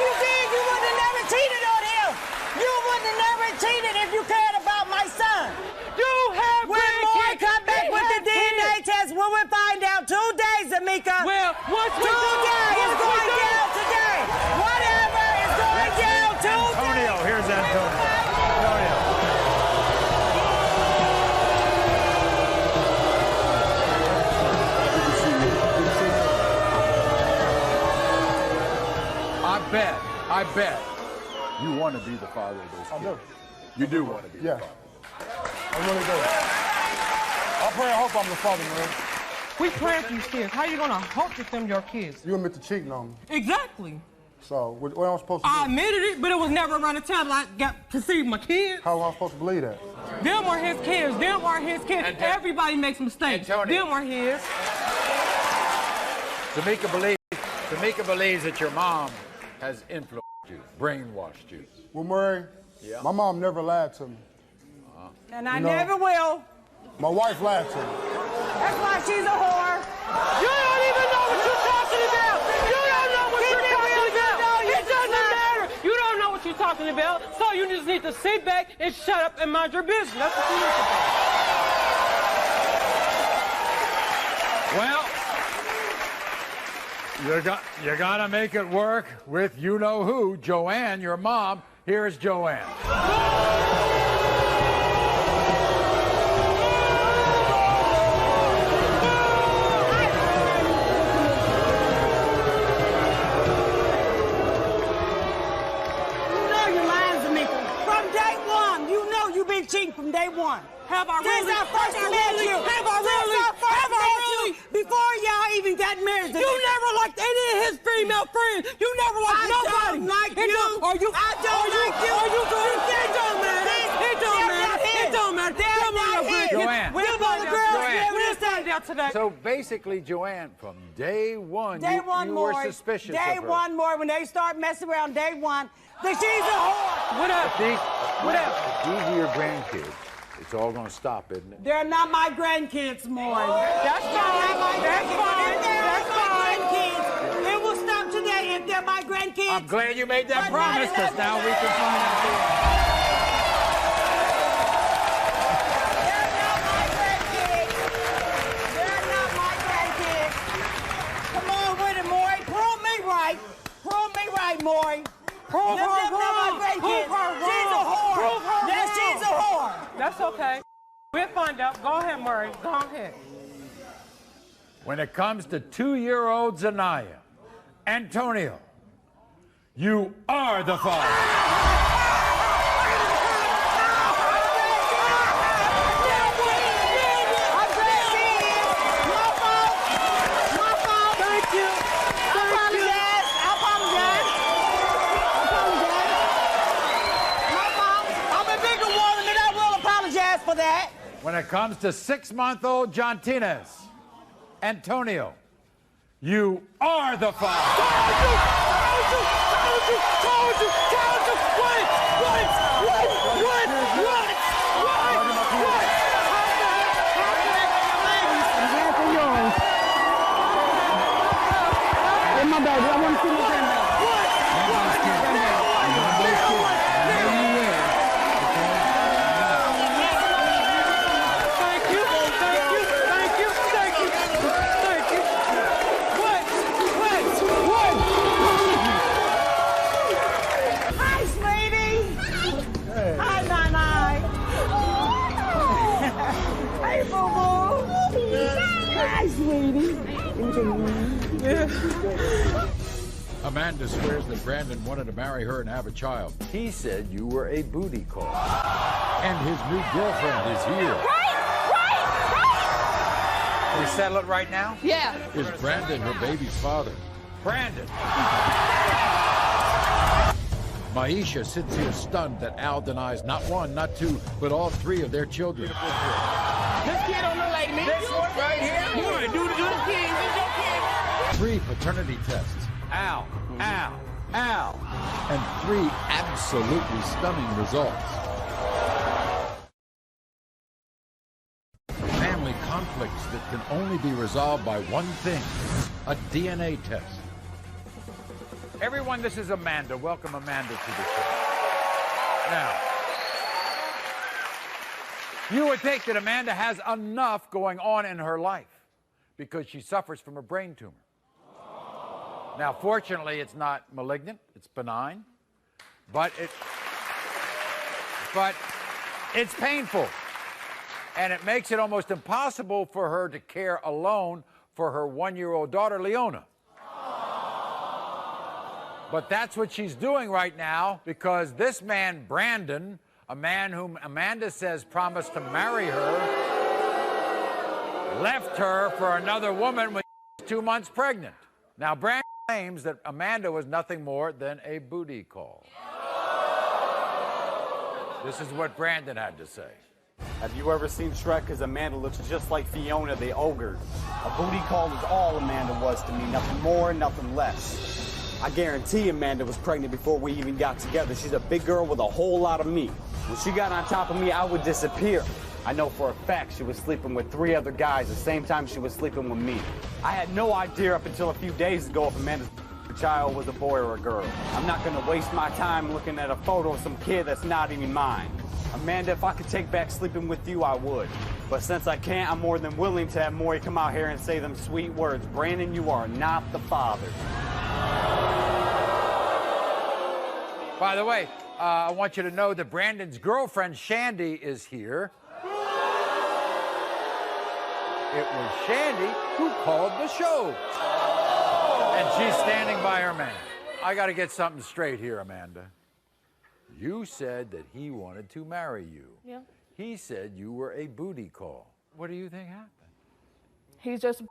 you did, you would have never cheated on him. You would have never cheated if you cared about my son. You have when Maury come back with the DNA test, we will find out 2 days, Zamika. Well, once we 2 days is going down today. Whatever is going down today. Antonio, here's Antonio. I bet you want to be the father of those kids. I do. You do want to be the father. I really do. I pray, I hope I'm the father, man. We pray for these kids. How you gonna hope that them your kids? You admit to cheating on me. Exactly. So, what am I supposed to do? I admitted it, but it was never around the time I got conceived my kids. How am I supposed to believe that? Them are his kids. Them are his kids. Everybody makes mistakes. Them are his. Tamika believes that your mom has influenced you, brainwashed you. Well, Maury, my mom never lied to me. And I never will. My wife lied to me. That's why she's a whore. You don't even know what you're talking about. You don't know what you're talking about. It doesn't matter. You don't know what you're talking about. So you just need to sit back and shut up and mind your business. That's what you need to do. Well, you gotta make it work with you-know-who, Joanne, your mom. Here's Joanne. Cheating from day one. Have I really? Since I first met you. Have I really? Have I really? Before y'all even got married. You never liked any of his female friends. You never liked nobody. I don't like you. I don't like you. Are you good? It don't matter. It don't matter. It don't matter. Come on, Joanne. We're standing down today. So basically, Joanne, from day one, you were suspicious of her. Day one more. When they start messing around, day one, that she's a whore. What up? What up? If these are your grandkids, it It's all going to stop, isn't it? They're not my grandkids, Maury. That's fine. That's fine. That's fine. Grandkids. It will stop today if they're my grandkids. I'm glad you made that promise, because now we can find out the They're not my grandkids. They're not my grandkids. Come on with it, Maury. Prove me right. Prove me right, Maury. Prove her They're not my wrong. grandkids. Prove her She's a wrong. whore. Prove her Yes, wrong. she's a whore. That's okay. We'll find out. Go ahead, Maury. Go ahead. When it comes to 2-year-old Zanaya, Antonio, you are the father. For that. When it comes to 6-month-old Jontines, Antonio, you are the father. My baby, I want to see my grandbaby. Hi, sweetie. Hi, Nana. Hey, boo-boo. Hi, sweetie. Amanda swears that Brandon wanted to marry her and have a child. He said you were a booty call. And his new girlfriend is here. Can we settle it right now? Yeah. Is Brandon her baby's father? Brandon. Maisha sits here stunned that Al denies not one, not two, but all 3 of their children. This kid don't look like me. This one right here? Boy, do the kid. This your kid. 3 paternity tests. Ow, ow, ow. And 3 absolutely stunning results. Family conflicts that can only be resolved by one thing, a DNA test. Everyone, this is Amanda. Welcome Amanda to the show. Now, you would think that Amanda has enough going on in her life because she suffers from a brain tumor. Now, fortunately, it's not malignant, it's benign, but it's painful. And it makes it almost impossible for her to care alone for her 1-year-old daughter, Leona. But that's what she's doing right now because this man, Brandon, a man whom Amanda says promised to marry her, left her for another woman when she was 2 months pregnant. Now, Brandon claims that Amanda was nothing more than a booty call. This is what Brandon had to say. Have you ever seen Shrek? Because Amanda looks just like Fiona the ogre. A booty call is all Amanda was to me, nothing more, nothing less. I guarantee Amanda was pregnant before we even got together. She's a big girl with a whole lot of meat. When she got on top of me, I would disappear. I know for a fact she was sleeping with 3 other guys the same time she was sleeping with me. I had no idea up until a few days ago if Amanda's child was a boy or a girl. I'm not gonna waste my time looking at a photo of some kid that's not even mine. Amanda, if I could take back sleeping with you, I would. But since I can't, I'm more than willing to have Maury come out here and say them sweet words. Brandon, you are not the father. By the way, I want you to know that Brandon's girlfriend, Shandy, is here. It was Shandy who called the show. And she's standing by her man. I got to get something straight here, Amanda. You said that he wanted to marry you. Yeah. He said you were a booty call. What do you think happened? He's just.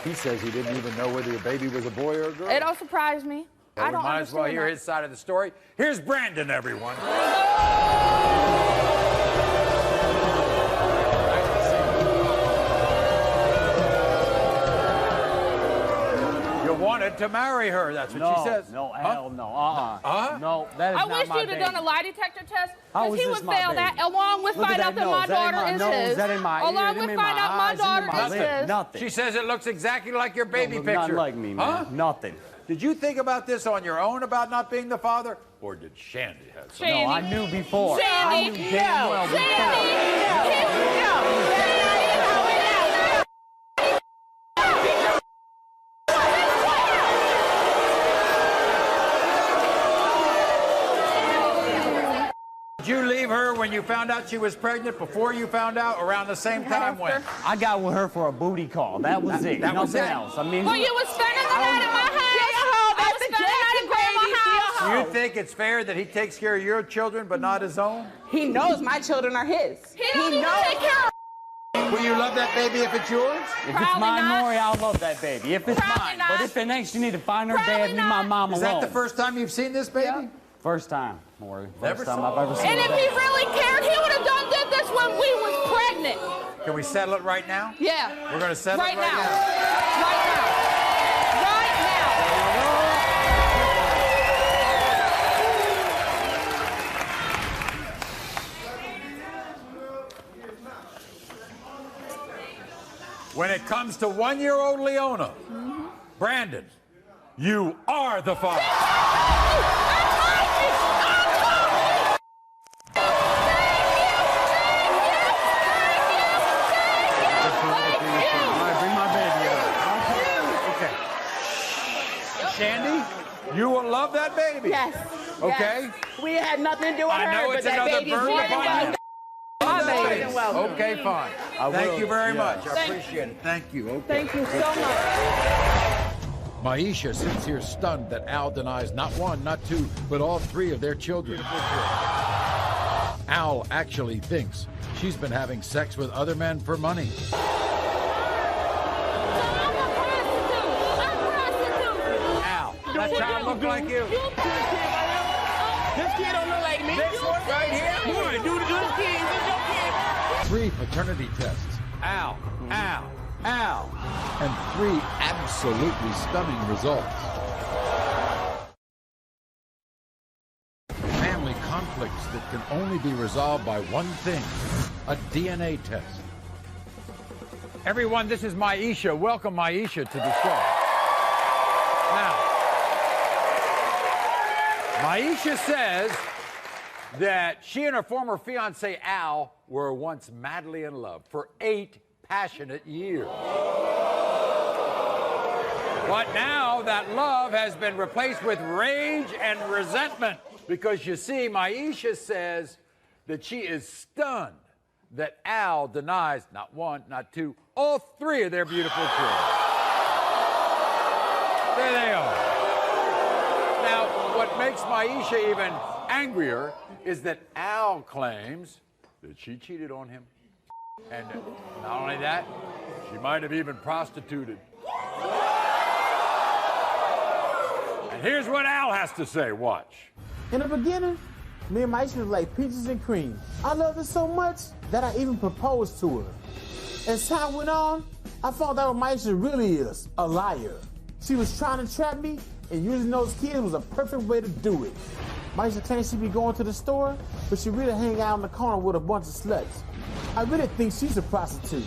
He says he didn't even know whether your baby was a boy or a girl. It don't surprise me. Well, I don't might as well understand hear that. his side of the story. Here's Brandon, everyone. You want wanted to marry her. That's what she says. No, hell no. No, that is I not wish my you'd have baby. done a lie detector test, How because is he this would my fail baby? that, along with Look at find that out that nose. my That ain't daughter my is nose. his. That ain't my ear. Along That with ain't find my out my eyes. That ain't daughter my is lip. his. Nothing. She says it looks exactly like your baby Don't look picture. nothing like me, man. Huh? Nothing. Did you think about this on your own about not being the father? Or did Shandy have something? No, I knew before. Shandy. I knew damn well before. Did you leave her when you found out she was pregnant, before you found out, around the same time when? I got with her for a booty call. That was it. That was Nothing it? else. I mean, Well, you was spending the night at my house. I was spending the night at Grandma's house. Do you think it's fair that he takes care of your children but not his own? He knows my children are his. He don't even take care of. Will you love that baby if it's yours? if it's mine, Maury, I'll love that baby. If it's mine. But if it ain't, she need to find her dad and leave my mom alone. Is that the first time you've seen this baby? First time, Maury. Never First time saw I've ever seen And if he really cared, he would have done this when we was pregnant. Can we settle it right now? Yeah. We're going to settle Right it right now. now. Right now. Right now. When it comes to one-year-old Leona, Brandon, you are the father. Bring my baby up. Okay. Shandy, you will love that baby. Yes. Okay? Yes. We had nothing to do with I know her, it's but that another baby's burden more than upon welcome. you. My baby. Okay, fine. Thank you very much. I Thank- appreciate it. Thank you. Okay. Thank you so much. Maisha sits here stunned that Al denies not one, not two, but all three of their children. Al actually thinks she's been having sex with other men for money. Al, that child look like you. This kid don't look like me. This one right here? Boy, do the good kid. This your kid. 3 paternity tests. Al, Al, Al. And 3 absolutely stunning results. Family conflicts that can only be resolved by one thing, a DNA test. Everyone, this is Maisha. Welcome, Maisha, to the show. Now, Maisha says that she and her former fiancé, Al, were once madly in love for 8 passionate years. But now that love has been replaced with rage and resentment because, you see, Maisha says that she is stunned that Al denies not one, not two, all 3 of their beautiful children. There they are. Now, what makes Maisha even angrier is that Al claims that she cheated on him. And not only that, she might have even prostituted. And here's what Al has to say. Watch. In the beginning, me and Maisha was like peaches and cream. I loved her so much that I even proposed to her. As time went on, I found out what Maisha really is, a liar. She was trying to trap me, and using those kids was a perfect way to do it. Maisha claims she be going to the store, but she really hang out in the corner with a bunch of sluts. I really think she's a prostitute.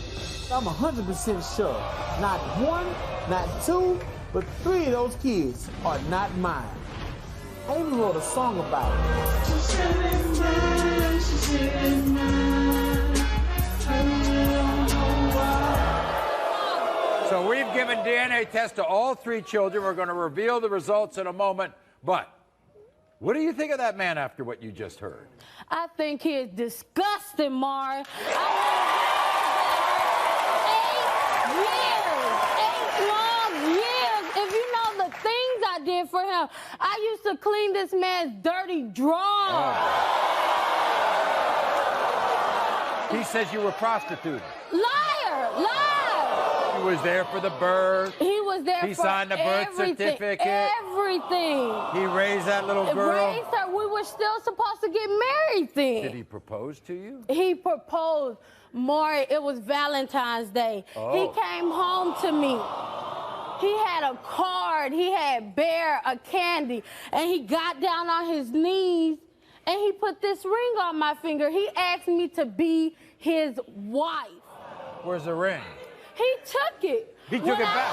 I'm 100% sure. Not 1, not 2, but 3 of those kids are not mine. I even wrote a song about it. So we've given DNA tests to all 3 children. We're going to reveal the results in a moment. But what do you think of that man after what you just heard? I think he is disgusting, Maury. 8 long years. If you know the things I did for him, I used to clean this man's dirty drawers. He says you were prostituted. Liar, liar. He was there for the birth. He was there He for signed the birth everything, certificate. Everything. He raised that little girl. Raised her. We were still supposed to get married then. Did he propose to you? He proposed. Maury, it was Valentine's Day. Oh. He came home to me. He had a card, he had bear, a candy, and he got down on his knees and he put this ring on my finger. He asked me to be his wife. Where's the ring? He took it. He took it back.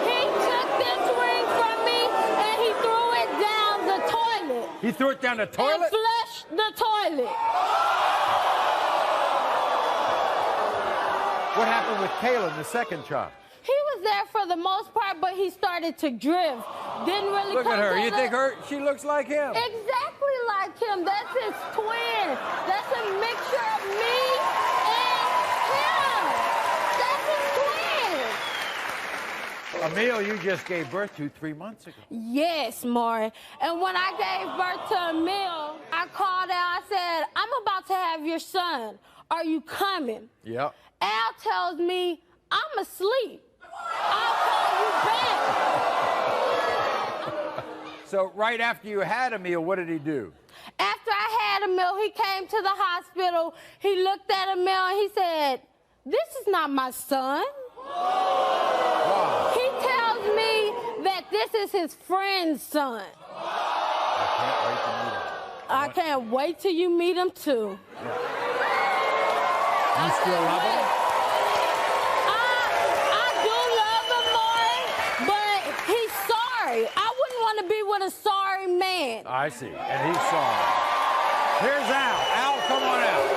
He took this ring from me and he threw it down the toilet. He threw it down the toilet? And flushed the toilet. What happened with Kaylin, the second child? He was there for the most part, but he started to drift. Didn't really Look come at her. to You think she looks like him? Exactly like him. That's his twin. That's a mixture of me and him. That's his twin. Emil, you just gave birth to 3 months ago. Yes, Maury. And when I gave birth to Emil, I called out. I said, I'm about to have your son. Are you coming? Yep. Al tells me, I'm asleep. I'll call you back. So right after you had Emil, what did he do? After I had Emil, he came to the hospital. He looked at Emil and he said, this is not my son. Wow. He tells me that this is his friend's son. I can't wait till you meet him too. You still love him? I do love him, Maury, but he's sorry. I wouldn't want to be with a sorry man. I see, and he's sorry. Here's Al. Al, come on out.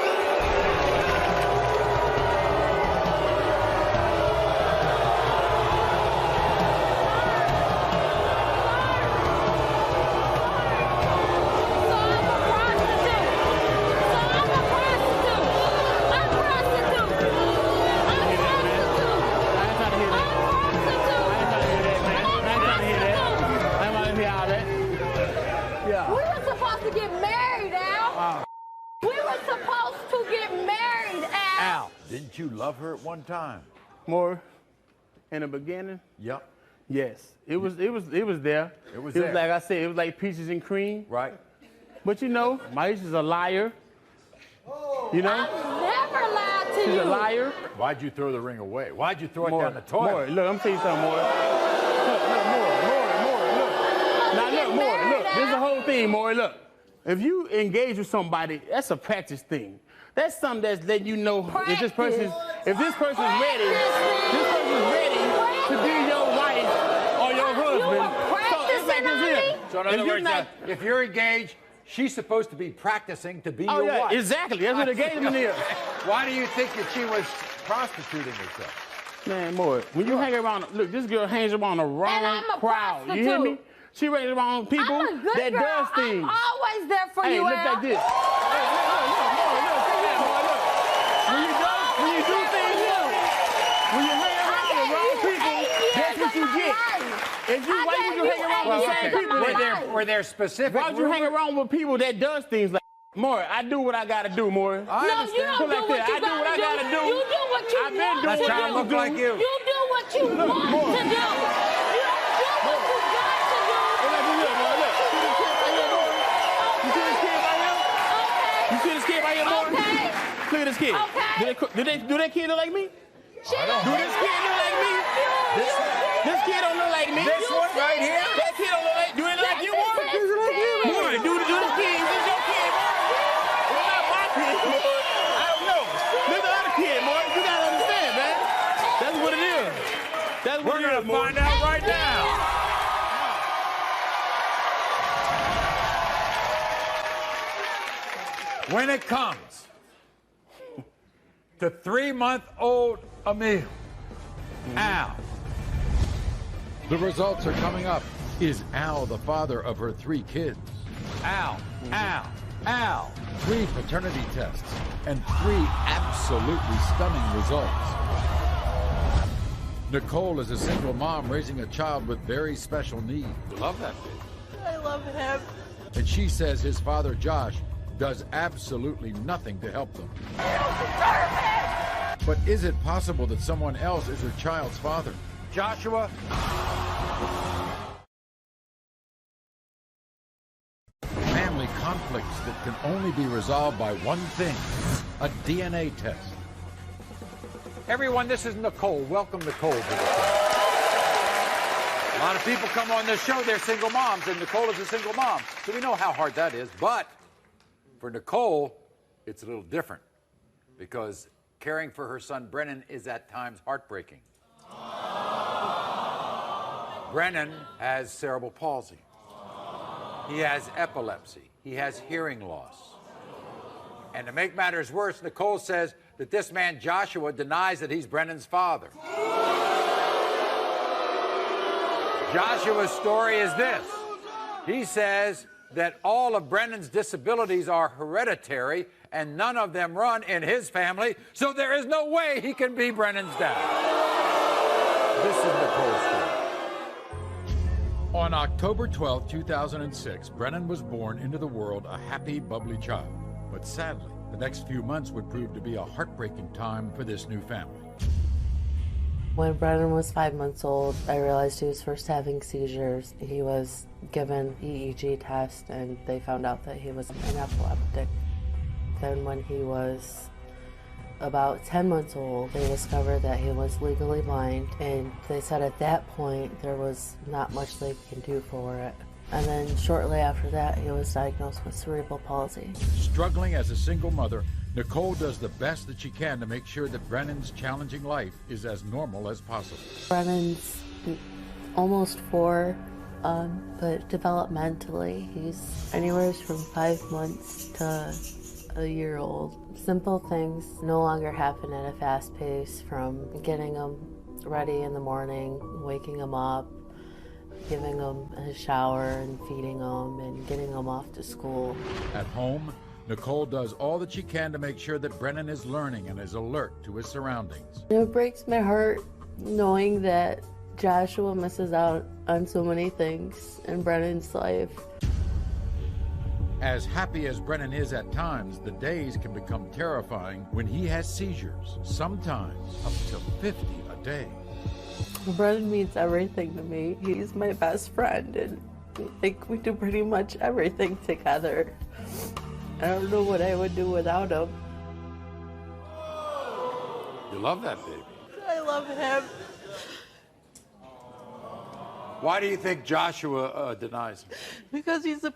We were supposed to get married, Al. We were supposed to get married, Al. Al, didn't you love her at one time? More in the beginning? Yep. Yes. It was there. It was there. Like I said, it was like peaches and cream. Right. But you know, Maisha's a liar. You know? I never lied to you. She's a liar. Why'd you throw the ring away? Why'd you throw it More, down the toilet? More. Look, I'm telling you something, more. Now look, Maury, look, this is the whole thing, Maury, look. If you engage with somebody, that's a practice thing. That's something that's letting you know if this person's ready to be your wife or your husband. So it's like this here. So in other words, if you're engaged, she's supposed to be practicing to be your wife. Exactly. That's what engagement is. Why do you think that she was prostituting herself? Man, Maury, when you hang around, look, this girl hangs around the wrong crowd. You hear me? She hangs around people that does things. I'm always there for hey, you, look Al. like this. Hey, look. When you do things, when you hang around the wrong people, that's what you get. Why would you hang around with the same people? Were there specific Why would you hang around with people that does things like Maury, I do what I gotta do, Maury. No, you don't do what you gotta do. You do what you want to do. That's how I look like you. You do what you want to do. You don't do what you got to do. You see this kid right here, Maury? Look at this kid. Do that kid look like me? Do this kid look like me? This kid don't look like me. This one right here? That kid don't look like. Do it look like you, Maury? Maury, do this kid. This is your kid, Maury. It's not my kid, Maury. I don't know. This is the other kid, Maury. You gotta understand, man. That's what it is. That's what We're gonna find out right now. When it comes to 3-month-old Emil, Al. The results are coming up. Is Al the father of her 3 kids? Al. 3 paternity tests and 3 absolutely stunning results. Nicole is a single mom raising a child with very special needs. Love that baby. I love him. And she says his father, Josh, does absolutely nothing to help them. But is it possible that someone else is her child's father? Joshua? Family conflicts that can only be resolved by one thing, a DNA test. Everyone, this is Nicole. Welcome, Nicole, to the show. A lot of people come on this show, they're single moms, and Nicole is a single mom. So we know how hard that is. But for Nicole, it's a little different because caring for her son Brennan is at times heartbreaking. Brennan has cerebral palsy. He has epilepsy. He has hearing loss. And to make matters worse, Nicole says that this man, Joshua, denies that he's Brennan's father. Joshua's story is this. He says that all of Brennan's disabilities are hereditary and none of them run in his family, so there is no way he can be Brennan's dad. This is Nicole's story. On October 12, 2006, Brennan was born into the world a happy, bubbly child. But sadly, the next few months would prove to be a heartbreaking time for this new family. When Brennan was 5 months old, I realized he was first having seizures. He was given EEG test and they found out that he was an epileptic. Then when he was about 10 months old, they discovered that he was legally blind, and they said at that point there was not much they can do for it. And then shortly after that, he was diagnosed with cerebral palsy. Struggling as a single mother, Nicole does the best that she can to make sure that Brennan's challenging life is as normal as possible. Brennan's almost 4, but developmentally, he's anywhere from 5 months to a year old. Simple things no longer happen at a fast pace, from getting him ready in the morning, waking him up, giving him a shower and feeding him and getting him off to school. At home, Nicole does all that she can to make sure that Brennan is learning and is alert to his surroundings. It breaks my heart knowing that Joshua misses out on so many things in Brennan's life. As happy as Brennan is at times, the days can become terrifying when he has seizures, sometimes up to 50 a day. Brennan means everything to me. He's my best friend, and like, we do pretty much everything together. I don't know what I would do without him. You love that baby. I love him. Why do you think Joshua denies him? Because he's a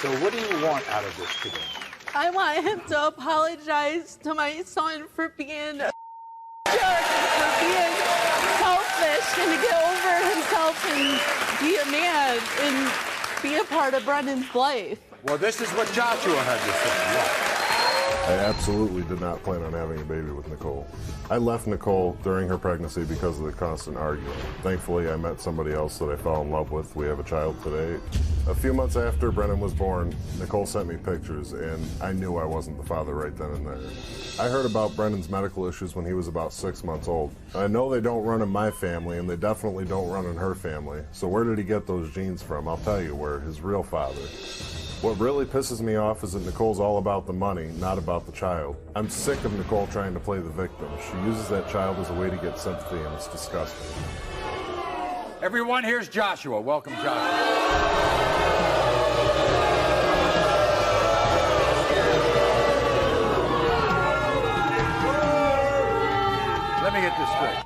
So what do you want out of this today? I want him to apologize to my son for being a jerk, for being selfish, and to get over himself and be a man and be a part of Brennan's life. Well, this is what Joshua had to say. Yeah. I absolutely did not plan on having a baby with Nicole. I left Nicole during her pregnancy because of the constant arguing. Thankfully, I met somebody else that I fell in love with. We have a child today. A few months after Brennan was born, Nicole sent me pictures, and I knew I wasn't the father right then and there. I heard about Brennan's medical issues when he was about 6 months old. I know they don't run in my family, and they definitely don't run in her family. So where did he get those genes from? I'll tell you where, his real father. What really pisses me off is that Nicole's all about the money, not about the child. I'm sick of Nicole trying to play the victim. She uses that child as a way to get sympathy, and it's disgusting. Everyone, here's Joshua. Welcome, Joshua. Let me get this straight.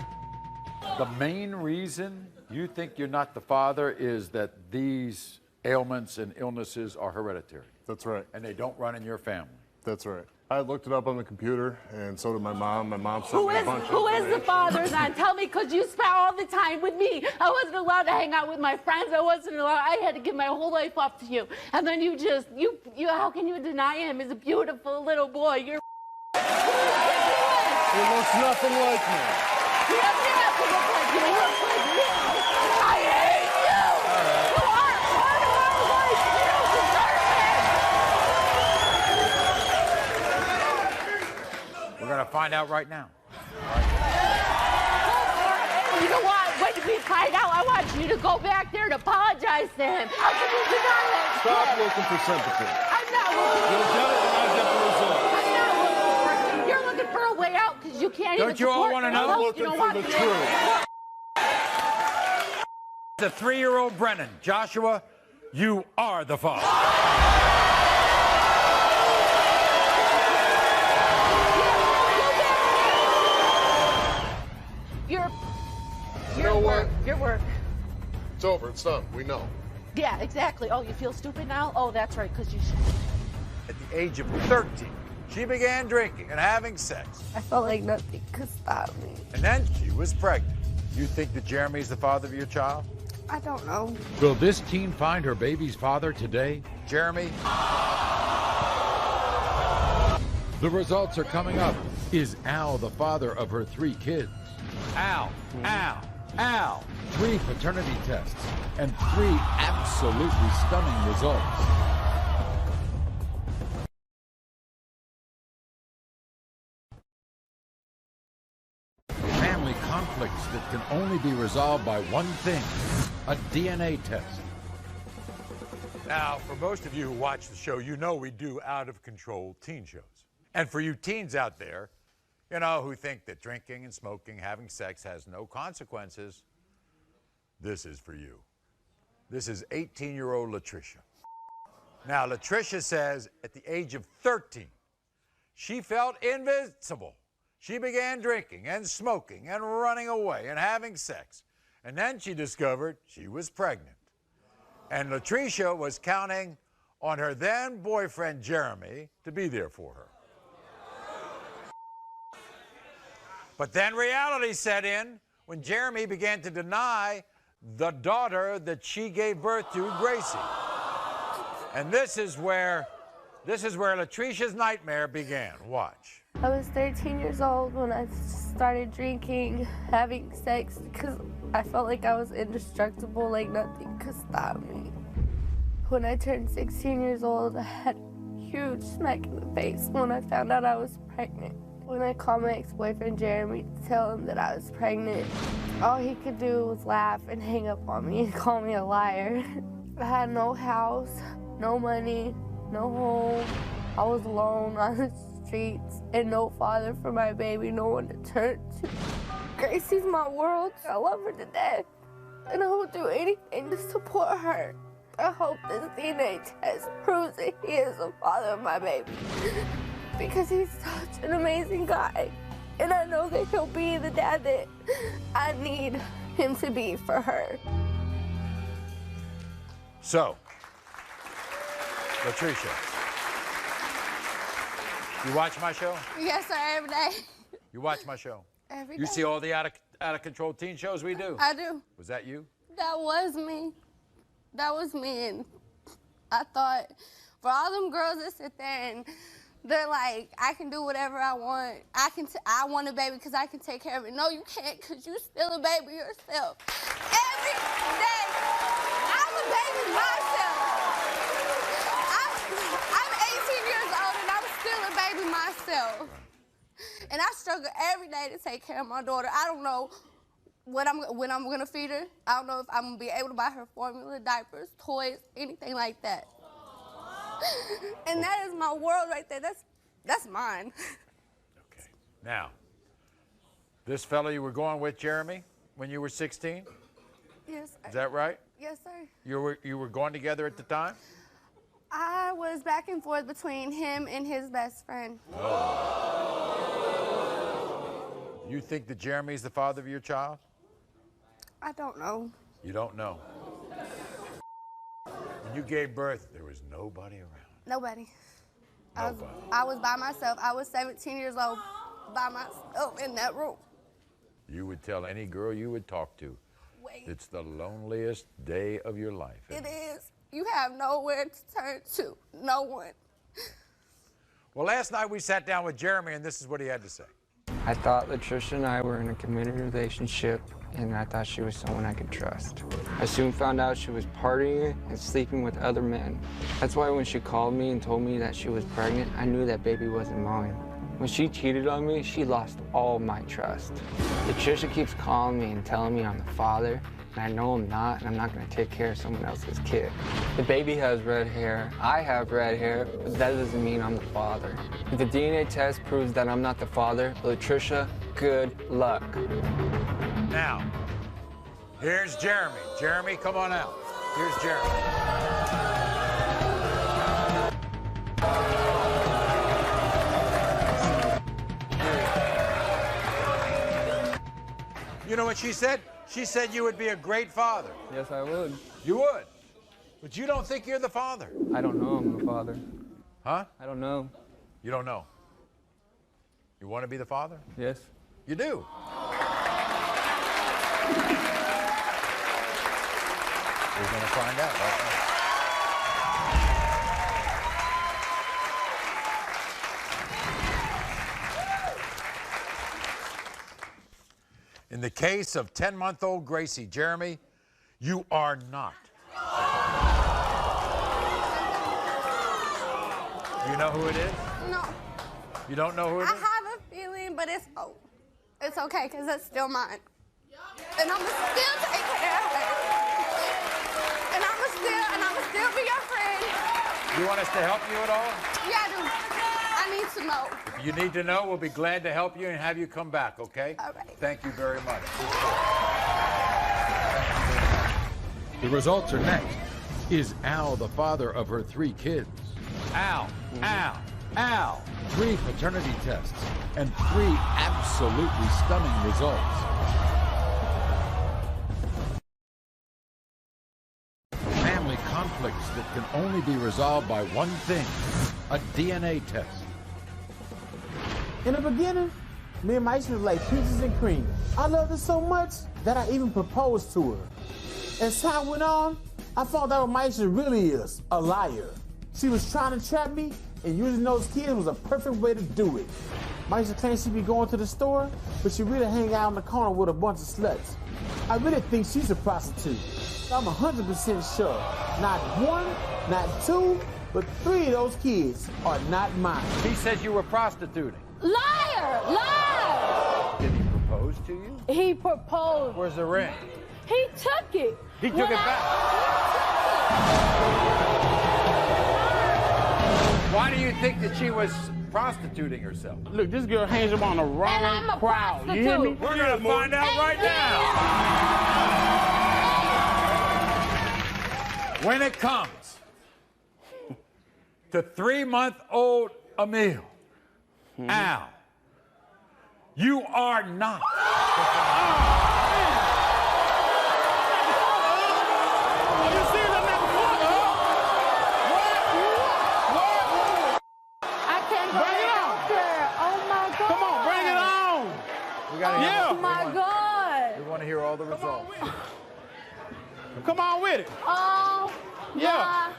The main reason you think you're not the father is that these ailments and illnesses are hereditary. That's right. And they don't run in your family. That's right. I looked it up on the computer, and so did my mom. My mom sent me a bunch of Who is the father then? Tell me, because you spent all the time with me. I wasn't allowed to hang out with my friends. I had to give my whole life up to you. And then you how can you deny him? He's a beautiful little boy. You're He looks nothing like me. He doesn't have to look like you. He looks like me. I hate you. You are part of our life. You deserve it. We're going to find out right now. You know what? When we find out, I want you to go back there and apologize to him. How can you deny that? Stop looking for sympathy. I'm not looking for You'll get it when I get the result. I'm not looking for it. You're looking for a way out because you can't even Don't you all support want to know? yourself. I'm looking You don't for want the to truth. The 3-year-old Brennan. Joshua, you are the father. You know what? Your work. It's over. It's done. We know. Yeah, exactly. Oh, you feel stupid now? Oh, that's right, because you... At the age of 13, she began drinking and having sex. I felt like nothing could stop me. And then she was pregnant. You think that Jeremy's the father of your child? I don't know. Will this teen find her baby's father today? Jeremy? The results are coming up. Is Al the father of her 3 kids? Al. 3 paternity tests and 3 absolutely stunning results. Family conflicts that can only be resolved by one thing, a DNA test. Now, for most of you who watch the show, you know we do out-of-control teen shows. And for you teens out there, you know, who think that drinking and smoking, having sex has no consequences, this is for you. This is 18-year-old Latricia. Now, Latricia says at the age of 13, she felt invincible. She began drinking and smoking and running away and having sex. And then she discovered she was pregnant. And Latricia was counting on her then boyfriend, Jeremy, to be there for her. But then reality set in when Jeremy began to deny the daughter that she gave birth to, Gracie. And this is where Latricia's nightmare began. Watch. I was 13 years old when I started drinking, having sex, because I felt like I was indestructible, like nothing could stop me. When I turned 16 years old, I had a huge smack in the face when I found out I was pregnant. When I called my ex-boyfriend Jeremy to tell him that I was pregnant, all he could do was laugh and hang up on me and call me a liar. I had no house, no money, no home. I was alone on the streets and no father for my baby, no one to turn to. Gracie's my world. I love her to death, and I will do anything to support her. I hope this DNA test proves that he is the father of my baby. Because he's such an amazing guy. And I know that he'll be the dad that I need him to be for her. So, Latricia, you watch my show? Yes, sir, every day. You watch my show? Every You day. see all the out-of-control teen shows we do? I do. Was that you? That was me. That was me. And I thought, for all them girls that sit there and they're like, I can do whatever I want. I want a baby because I can take care of it. No, you can't, because you're still a baby yourself. Every day, I'm a baby myself. I'm 18 years old and I'm still a baby myself. And I struggle every day to take care of my daughter. I don't know when I'm gonna feed her. I don't know if I'm gonna be able to buy her formula, diapers, toys, anything like that. And that is my world right there. That's mine. Okay. Now, this fellow you were going with, Jeremy, when you were 16? Yes, sir. Is that right? Yes, sir. You were going together at the time? I was back and forth between him and his best friend. You think that Jeremy's the father of your child? I don't know. You don't know. When you gave birth, there was nobody around. Nobody. Nobody. I was by myself. I was 17 years old by myself in that room. You would tell any girl you would talk to, it's the loneliest day of your life. It is. You have nowhere to turn to. No one. Well, last night we sat down with Jeremy, and this is what he had to say. I thought Latricia and I were in a committed relationship, and I thought she was someone I could trust. I soon found out she was partying and sleeping with other men. That's why when she called me and told me that she was pregnant, I knew that baby wasn't mine. When she cheated on me, she lost all my trust. Latricia keeps calling me and telling me I'm the father, and I know I'm not, and I'm not gonna take care of someone else's kid. The baby has red hair, I have red hair, but that doesn't mean I'm the father. If the DNA test proves that I'm not the father, Latricia, good luck. Now, Here's Jeremy. Jeremy, come on out. Here's Jeremy. You know what she said? She said you would be a great father. Yes, I would. You would. But you don't think you're the father. I don't know I'm the father. Huh? I don't know. You don't know. You want to be the father? Yes. You do. We're going to find out right now. In the case of 10-month-old Gracie, Jeremy, you are not. You know who it is? No. You don't know who it is? I have a feeling, but it's okay because it's still mine. And I'm gonna still take care of it. And I'm gonna still be your friend. You want us to help you at all? Yeah, I do. I need to know. If you need to know, we'll be glad to help you and have you come back, okay? All right. Thank you very much. The results are next. Is Al the father of her 3 kids? Al, Al. 3 paternity tests and 3 absolutely stunning results. Family conflicts that can only be resolved by one thing, a DNA test. In the beginning, me and Maisha was like peaches and cream. I loved her so much that I even proposed to her. As time went on, I found out what Maisha really is, a liar. She was trying to trap me, and using those kids was a perfect way to do it. Maisha claims she be going to the store, but she really hang out in the corner with a bunch of sluts. I really think she's a prostitute. I'm 100% sure. Not 1, not 2, but 3 of those kids are not mine. He says you were prostituting. Liar! Liar! Did he propose to you? He proposed. Where's the ring? He took it. He took it back. Why do you think that she was prostituting herself? Look, this girl hangs around the wrong crowd. You hear me? We're going to find out right now. When it comes to 3-month-old Emil, Al, you are not. Oh my God! We want to hear all the results. Come on with it. Oh yeah. My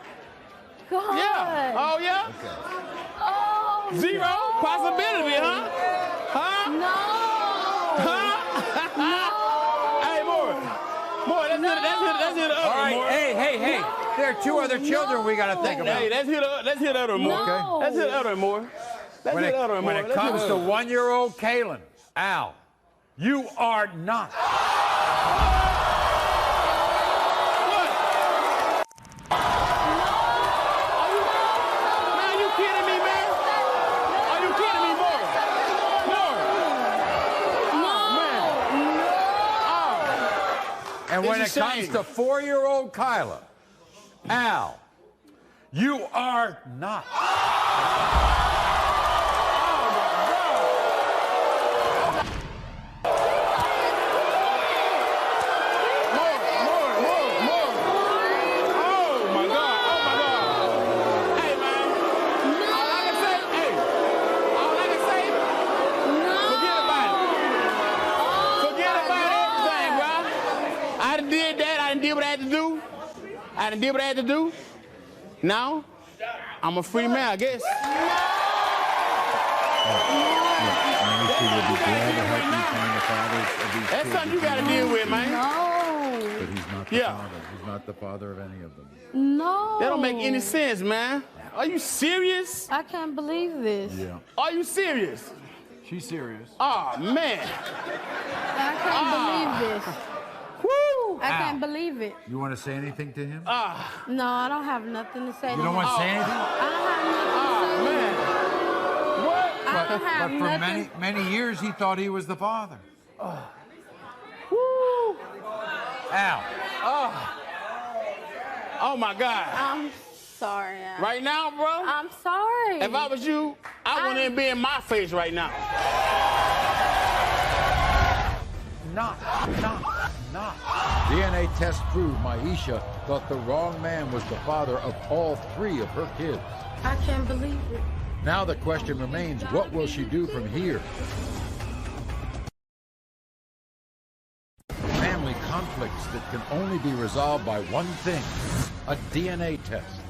God! Yeah. Oh yeah. Okay. Oh. 0 possibility, huh? Huh? No. Huh? No. Hey, Maury, let's hit the other. All right. Maury. Hey. No. There are 2 other children we got to think about. Hey, let's hit the other, Maury. No. Okay. Let's hit the other, Maury. When it comes to 1-year-old Kaylin, Al, you are not. And when it comes to 4-year-old Kyla, Al, you are not. I done did what I had to do. Now, I'm a free man, I guess. That's something you gotta deal with, man. No. But he's not the father. He's not the father of any of them. No. That don't make any sense, man. Are you serious? I can't believe this. Yeah. Are you serious? She's serious. Oh, man. I can't believe this. Woo! I can't believe it. You want to say anything to him? No, I don't have nothing to say to him. You don't want to say anything? I don't have nothing to say to him. What? I don't have But for nothing. many years, he thought he was the father. Woo! Al. Oh my God. I'm sorry. Al. Right now, bro? I'm sorry. If I was you, I wouldn't even be in my face right now. Not. DNA tests prove Maisha thought the wrong man was the father of all 3 of her kids. I can't believe it. Now the question remains, what will she do from here? Family conflicts that can only be resolved by one thing, a DNA test.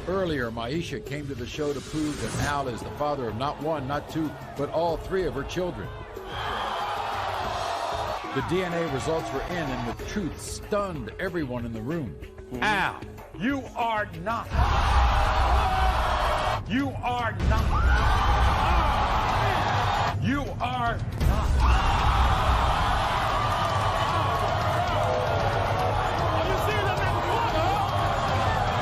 Earlier, Maisha came to the show to prove that Al is the father of not 1, not 2, but all 3 of her children. The DNA results were in, and the truth stunned everyone in the room. Al, you are not. You are not. You are not.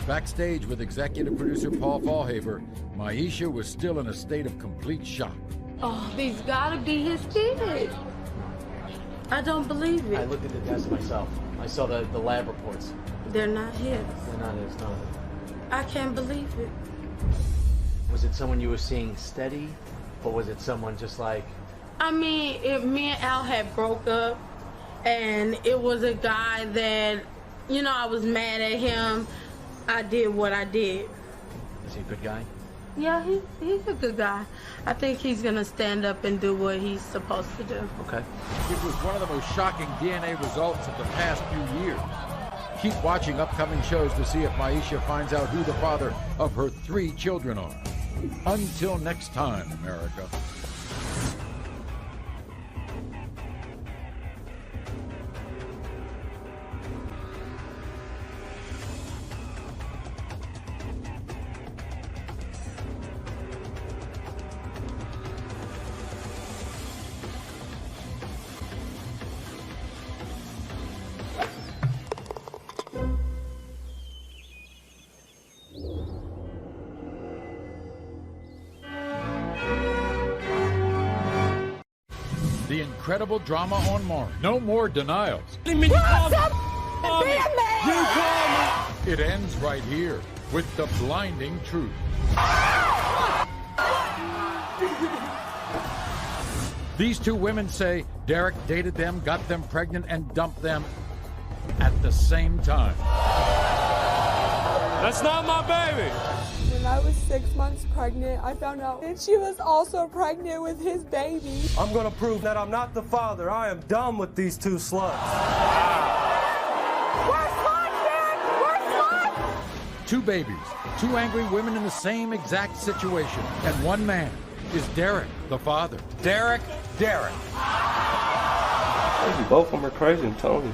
Backstage with executive producer Paul Fallhaver, Maisha was still in a state of complete shock. Oh, these gotta be his kids. I don't believe it. I looked at the test myself. I saw the lab reports. They're not his. They're not his, no. I can't believe it. Was it someone you were seeing steady, or was it someone just like... I mean, me and Al had broke up, and it was a guy that, you know, I was mad at him. I did what I did. Is he a good guy? Yeah, he's a good guy. I think he's gonna stand up and do what he's supposed to do. Okay. It was one of the most shocking DNA results of the past few years. Keep watching upcoming shows to see if Maisha finds out who the father of her 3 children are. Until next time, America. The incredible drama on Maury. No more denials. It ends right here with the blinding truth. These 2 women say Derek dated them, got them pregnant, and dumped them at the same time. That's not my baby. When I was 6 months pregnant, I found out that she was also pregnant with his baby. I'm gonna prove that I'm not the father. I am done with these 2 sluts. Where's mine, Derek? Where's mine? 2 babies, 2 angry women in the same exact situation, and one man is Derek, the father. Derek. Maybe both of them are crazy, I'm telling you.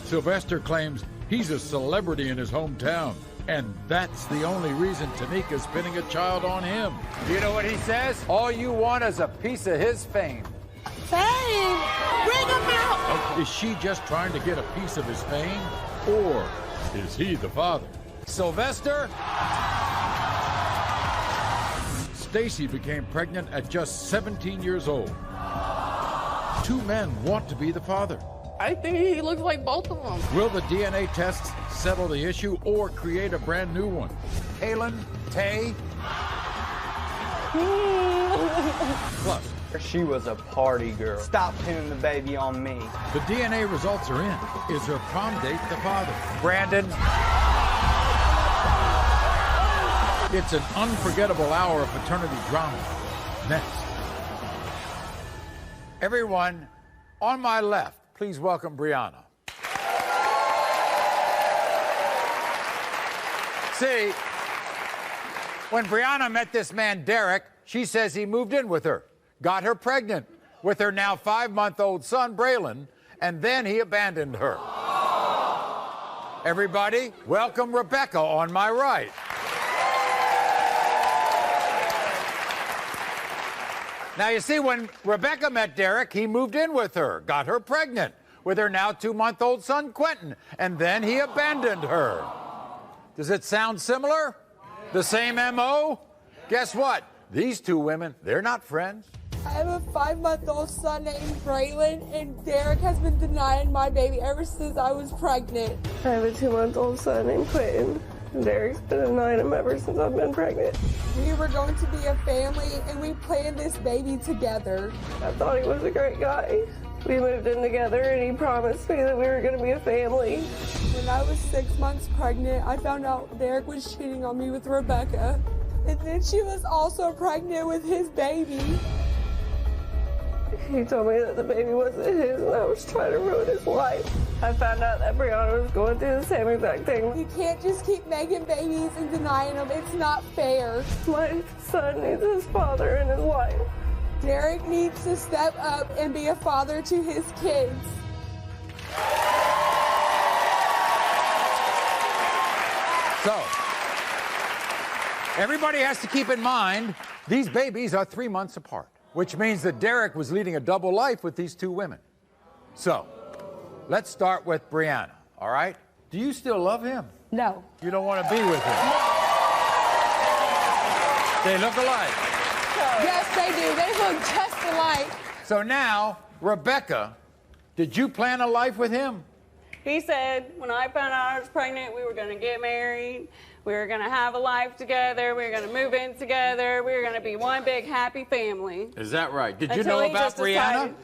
Sylvester claims he's a celebrity in his hometown, and that's the only reason Tanika's pinning a child on him. You know what he says? All you want is a piece of his fame. Fame? Bring him out! Is she just trying to get a piece of his fame, or is he the father? Sylvester? Stacy became pregnant at just 17 years old. 2 men want to be the father. I think he looks like both of them. Will the DNA tests settle the issue or create a brand new one? Kaylin, Tay. Plus, she was a party girl. Stop pinning the baby on me. The DNA results are in. Is her prom date the father? Brandon. It's an unforgettable hour of paternity drama. Next. Everyone, on my left, please welcome Brianna. See, when Brianna met this man, Derek, she says he moved in with her, got her pregnant with her now 5-month-old son, Braylon, and then he abandoned her. Everybody, welcome Rebecca on my right. Now, you see, when Rebecca met Derek, he moved in with her, got her pregnant with her now 2-month-old son, Quentin, and then he abandoned her. Does it sound similar? The same M.O.? Guess what? These 2 women, they're not friends. I have a 5-month-old son named Braylon, and Derek has been denying my baby ever since I was pregnant. I have a 2-month-old son named Quentin. Derek's been denying him ever since I've been pregnant. We were going to be a family, and we planned this baby together. I thought he was a great guy. We moved in together, and he promised me that we were going to be a family. When I was 6 months pregnant, I found out Derek was cheating on me with Rebecca. And then she was also pregnant with his baby. He told me that the baby wasn't his, and I was trying to ruin his life. I found out that Brianna was going through the same exact thing. You can't just keep making babies and denying them. It's not fair. My son needs his father in his life. Derek needs to step up and be a father to his kids. So, everybody has to keep in mind, these babies are 3 months apart, which means that Derek was leading a double life with these 2 women. So, let's start with Brianna, all right? Do you still love him? No. You don't want to be with him? They look alike. Yes, they do. They look just alike. So now, Rebecca, did you plan a life with him? He said when I found out I was pregnant, we were going to get married. We were going to have a life together. We were going to move in together. We were going to be one big happy family. Is that right? Did you Until know he about just Brianna?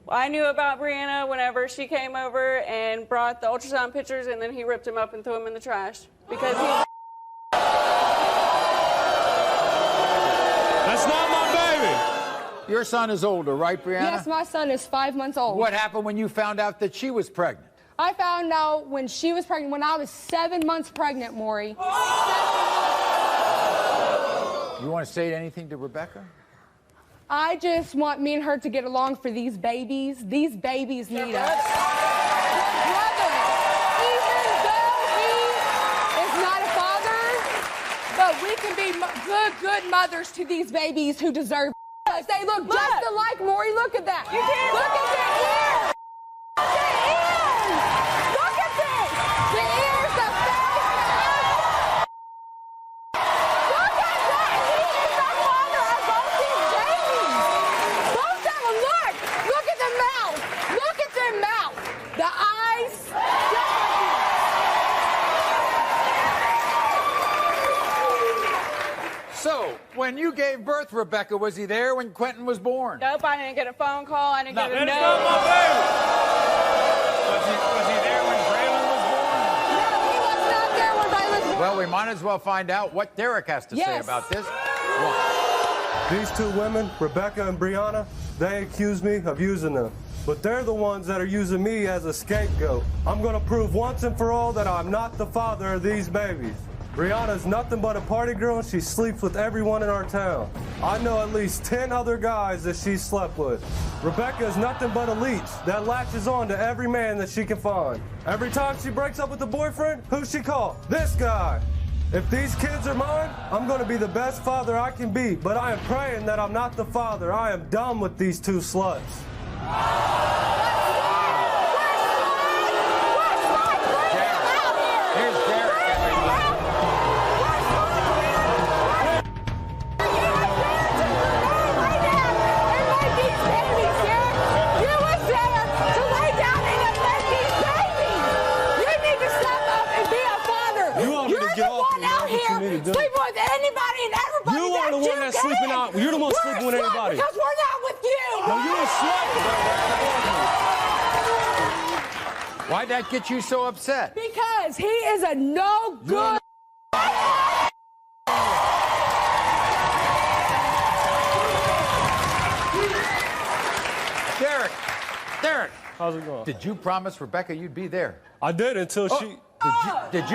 I knew about Brianna whenever she came over and brought the ultrasound pictures, and then he ripped them up and threw them in the trash because he... That's not my baby. Your son is older, right, Brianna? Yes, my son is 5 months old. What happened when you found out that she was pregnant? I found out when she was pregnant, when I was 7 months pregnant, Maury. You want to say anything to Rebecca? I just want me and her to get along for these babies. These babies need us. Brother, even though he is not a father, but we can be good mothers to these babies who deserve us. They look just alike, Maury. Look at that. Look at their ears. Look at this. The ears, the face. Look at that. He is the father of both these babies. Both of them. Look at the mouth. Look at their mouth. The eyes. So, when you gave birth, Rebecca, was he there when Quentin was born? Nope, I didn't get a phone call. I didn't get a that is note. not my baby. Was he there when Braylon was born? No, he was not there when Braylon was born. Well, we might as well find out what Derek has to say about this. These 2 women, Rebecca and Brianna, they accuse me of using them. But they're the ones that are using me as a scapegoat. I'm gonna prove once and for all that I'm not the father of these babies. Brianna's nothing but a party girl, and she sleeps with everyone in our town. I know at least 10 other guys that she slept with. Rebecca is nothing but a leech that latches on to every man that she can find. Every time she breaks up with a boyfriend, who's she call? This guy. If these kids are mine, I'm going to be the best father I can be, but I am praying that I'm not the father. I am done with these 2 sluts. Here's Derek. Sleeping with anybody and everybody. You are the one that's sleeping out. You're the one sleeping with anybody. Because we're not with you. No, you're a slut. Why'd that get you so upset? Because he is a no good. Derek. How's it going? Did you promise Rebecca you'd be there? I did until she... Did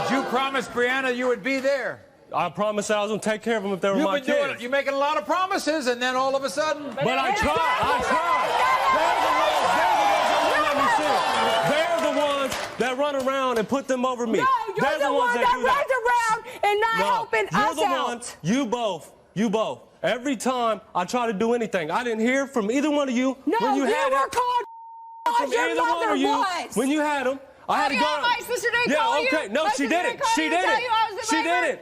you promise Brianna you would be there? I promised I was going to take care of them if they were my kids. You're making a lot of promises, and then all of a sudden... But I tried. They're the ones that run around and put them over me. No, you're the one that runs around and not helping us out. You're the one. You both. Every time I try to do anything, I didn't hear from either one of you when you had were called from your either one of you was. when you had them. I had to go. My sister didn't call you. No, she didn't. She didn't. She didn't.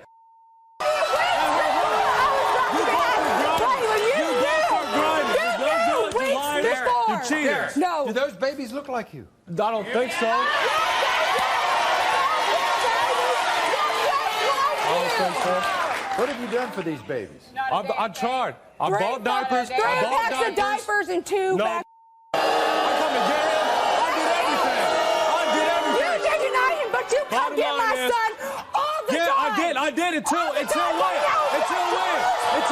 cheaters. No. Do those babies look like you? I don't think so. I don't think so. What have you done for these babies? I tried. I bought diapers. 3 packs of diapers and 2 No. bags. I come and get him. I did everything. You did deny him, but you come get my son all the time. I did until when? Until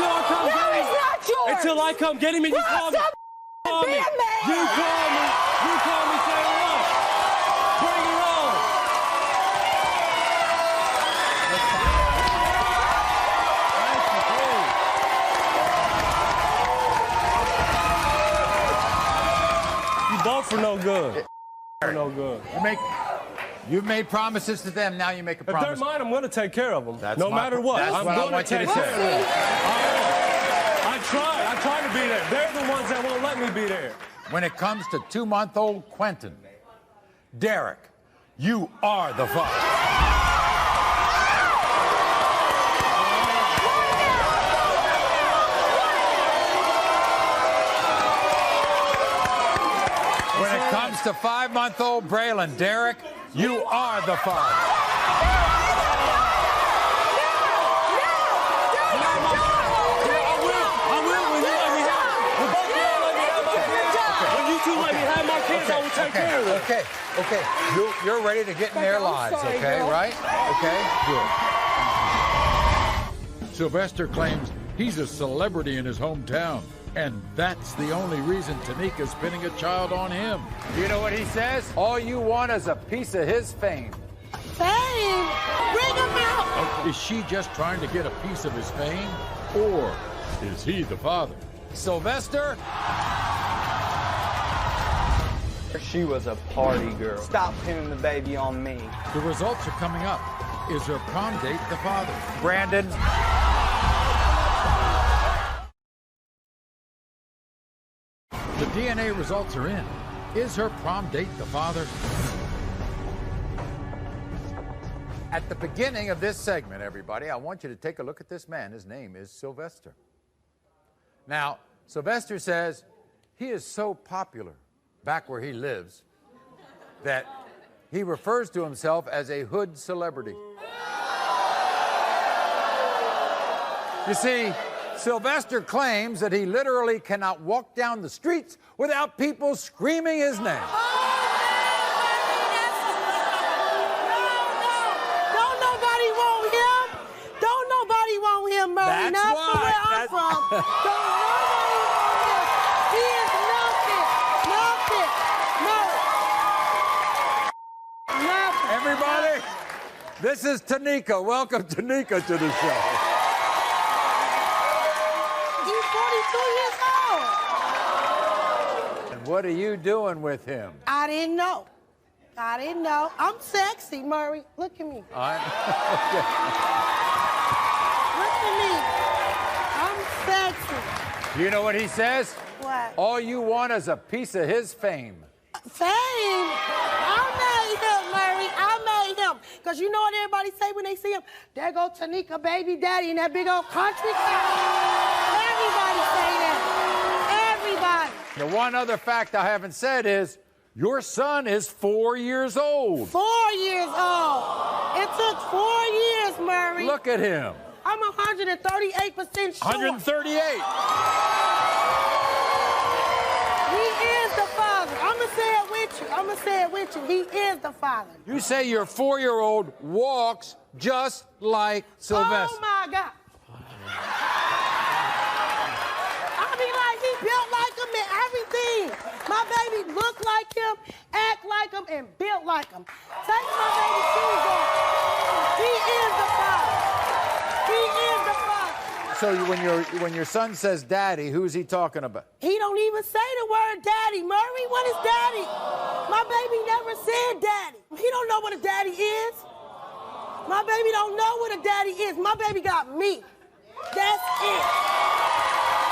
I come get him. Not yours. Until I come get him and you call me. You call me saying what? Bring it on. You both for no good. For no good. You've made promises to them, now you make a If promise. they're mine, I'm going to take care of them. That's no my- matter what. that's I'm what I going want to you take to care say. of them. I try to be there. They're the ones that won't let me be there. When it comes to 2-month-old Quentin, Derek, you are the father. When it comes to 5-month-old Braylon, Derek, you are the father. Okay. You're ready to get in their lives, okay, right? Okay, good. Sylvester claims he's a celebrity in his hometown, and that's the only reason Tanika's pinning a child on him. You know what he says? All you want is a piece of his fame. Fame? Bring him out! Is she just trying to get a piece of his fame, or is he the father? Sylvester? She was a party girl. Stop pinning the baby on me. The results are coming up. Is her prom date the father? Brandon? The DNA results are in. Is her prom date the father? At the beginning of this segment, everybody, I want you to take a look at this man. His name is Sylvester. Now, Sylvester says he is so popular back where he lives that he refers to himself as a hood celebrity. You see, Sylvester claims that he literally cannot walk down the streets without people screaming his name. Don't nobody want him. Don't nobody want him, Maury. That's Not why. from where I'm from. Don't nobody want him. He is nothing. Nothing. Everybody, this is Tanika. Welcome, Tanika, to the show. He's 42 years old. And what are you doing with him? I didn't know. I'm sexy, Maury. Look at me. Look at me. I'm sexy. You know what he says? What? All you want is a piece of his fame. Fame? I made him, Maury. I made him. Because you know what everybody say when they see him? There go Tanika, baby daddy, in that big old country car. Everybody say that. Everybody. The one other fact I haven't said is your son is 4 years old. 4 years old. It took 4 years, Maury. Look at him. I'm 138% sure. 138. He is the father. I'm going to say it with you. He is the father. You say your 4-year-old walks just like Sylvester. Oh, my God. I mean, like, he built like him and everything. My baby look like him, act like him, and built like him. Take my baby shoes off. He is the father. He is the father. So when your son says daddy, who's he talking about? He don't even say the word daddy. Maury, what is daddy? My baby never said daddy. He don't know what a daddy is. My baby don't know what a daddy is. My baby got me. That's it.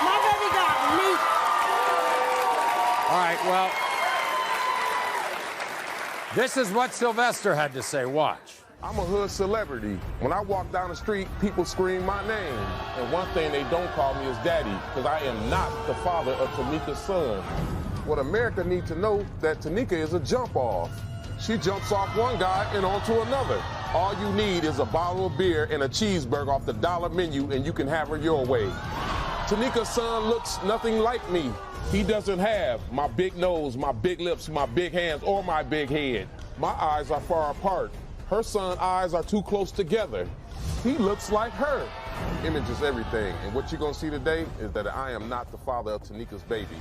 My baby got me. All right, well, this is what Sylvester had to say. Watch. I'm a hood celebrity. When I walk down the street, people scream my name. And one thing they don't call me is daddy, because I am not the father of Tanika's son. What America needs to know that Tanika is a jump off. She jumps off one guy and onto another. All you need is a bottle of beer and a cheeseburger off the dollar menu, and you can have her your way. Tanika's son looks nothing like me. He doesn't have my big nose, my big lips, my big hands, or my big head. My eyes are far apart. Her son's eyes are too close together. He looks like her. Image is everything, and what you're gonna see today is that I am not the father of Tanika's baby.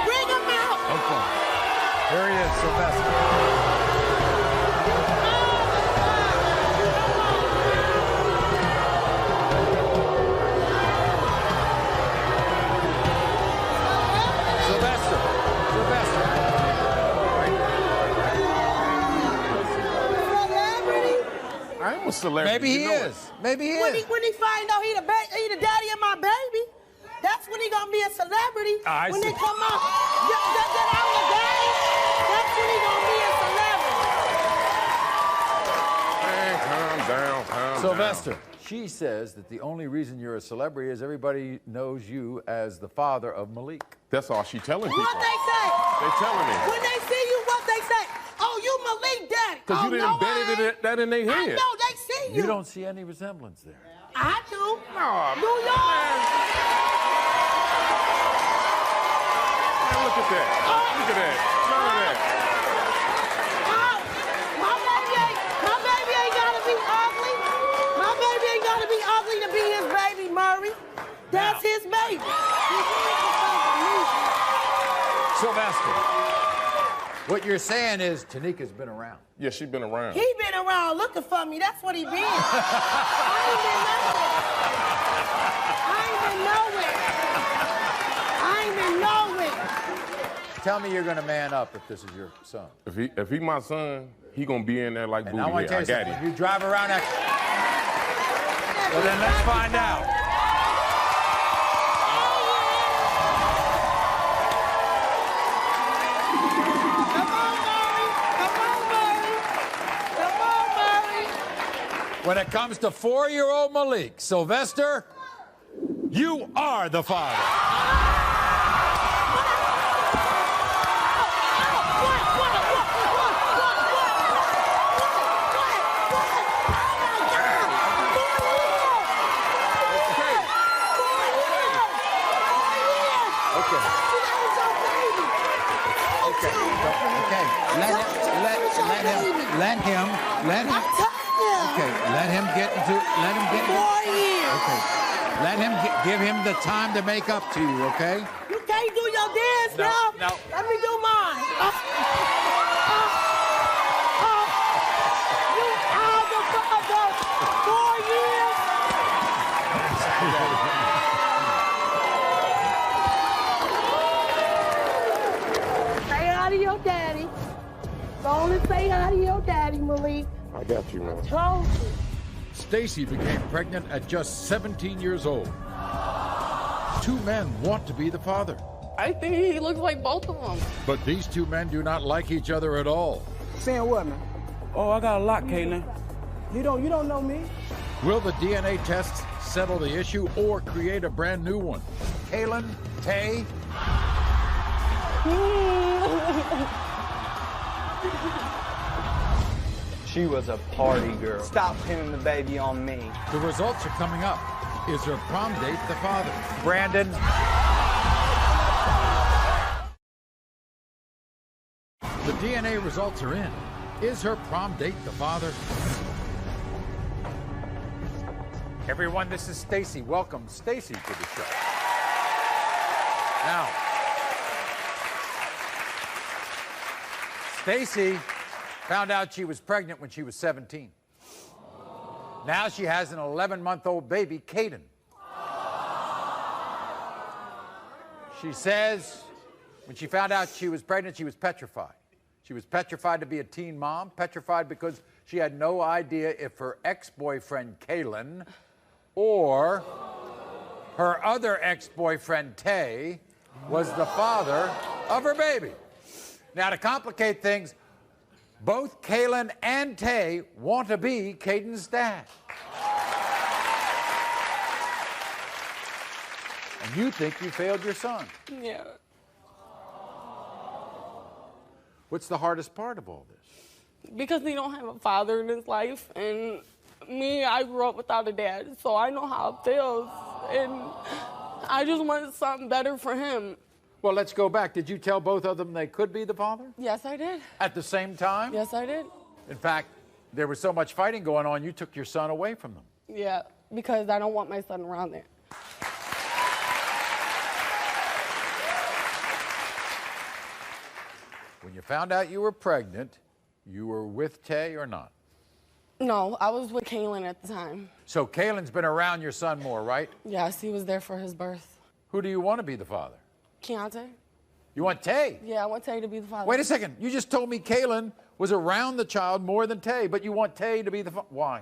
Bring him out! Okay. Here he is, Sylvester. I am a celebrity. Maybe he is. Maybe he is. When he find out he the daddy of my baby, that's when he gonna be a celebrity. I when see. they come out, that out of the game, that's when he gonna be a celebrity. Hey, calm down, calm Sylvester. down. She says that the only reason you're a celebrity is everybody knows you as the father of Malik. That's all she telling people. What they say? They telling me. When they see you, what they say? Oh, you Malik daddy. Because you didn't no, embedded that in their I head. know, they see you. You don't see any resemblance there. I do. Aw, New York. Man, look at that. Look at that. None of that. My baby ain't gotta be ugly. My baby ain't gotta be ugly to be his baby, Maury. That's his baby. Sylvester, what you're saying is Tanika's been around. Yeah, she's been around. He been around looking for me. That's what he been. I ain't been nowhere. Tell me you're going to man up if this is your son. If he my son, he gonna be in there like And booty. I want to tell you got something. him. When you drive around that... Well, then let's find out. When it comes to 4-year-old Malik, Sylvester, you are the father. Give him the time to make up to you, okay? You can't do your dance now. No. Let me do mine. You are the father. 4 years. Say hi to your daddy. Go on and say hi to your daddy, Malik. I got you, man. Told you. Stacy became pregnant at just 17 years old. 2 men want to be the father. I think he looks like both of them. But these 2 men do not like each other at all. Saying what, man? Oh, I got a lot, Caitlin. You don't know me. Will the DNA tests settle the issue or create a brand new one? Kaylin, Tay. She was a party girl. Stop pinning the baby on me. The results are coming up. Is her prom date the father? Brandon. The DNA results are in. Is her prom date the father? Everyone, this is Stacy. Welcome Stacy to the show. Now, Stacy found out she was pregnant when she was 17. Now she has an 11-month-old baby, Caden. She says when she found out she was pregnant, she was petrified. She was petrified to be a teen mom, petrified because she had no idea if her ex-boyfriend, Kaylin, or her other ex-boyfriend, Tay, was the father of her baby. Now, to complicate things, both Kaylin and Tay want to be Caden's dad. And you think you failed your son. Yeah. What's the hardest part of all this? Because he don't have a father in his life, and me, I grew up without a dad, so I know how it feels, and I just wanted something better for him. Well, let's go back. Did you tell both of them they could be the father? Yes, I did. At the same time? Yes, I did. In fact, there was so much fighting going on, you took your son away from them. Yeah, because I don't want my son around there. When you found out you were pregnant, you were with Tay or not? No, I was with Kaylin at the time. So Kaylin's been around your son more, right? Yes, he was there for his birth. Who do you want to be the father? Keontae. You want Tay? Yeah, I want Tay to be the father. Wait a second. You just told me Kaylin was around the child more than Tay, but you want Tay to be the father. Why?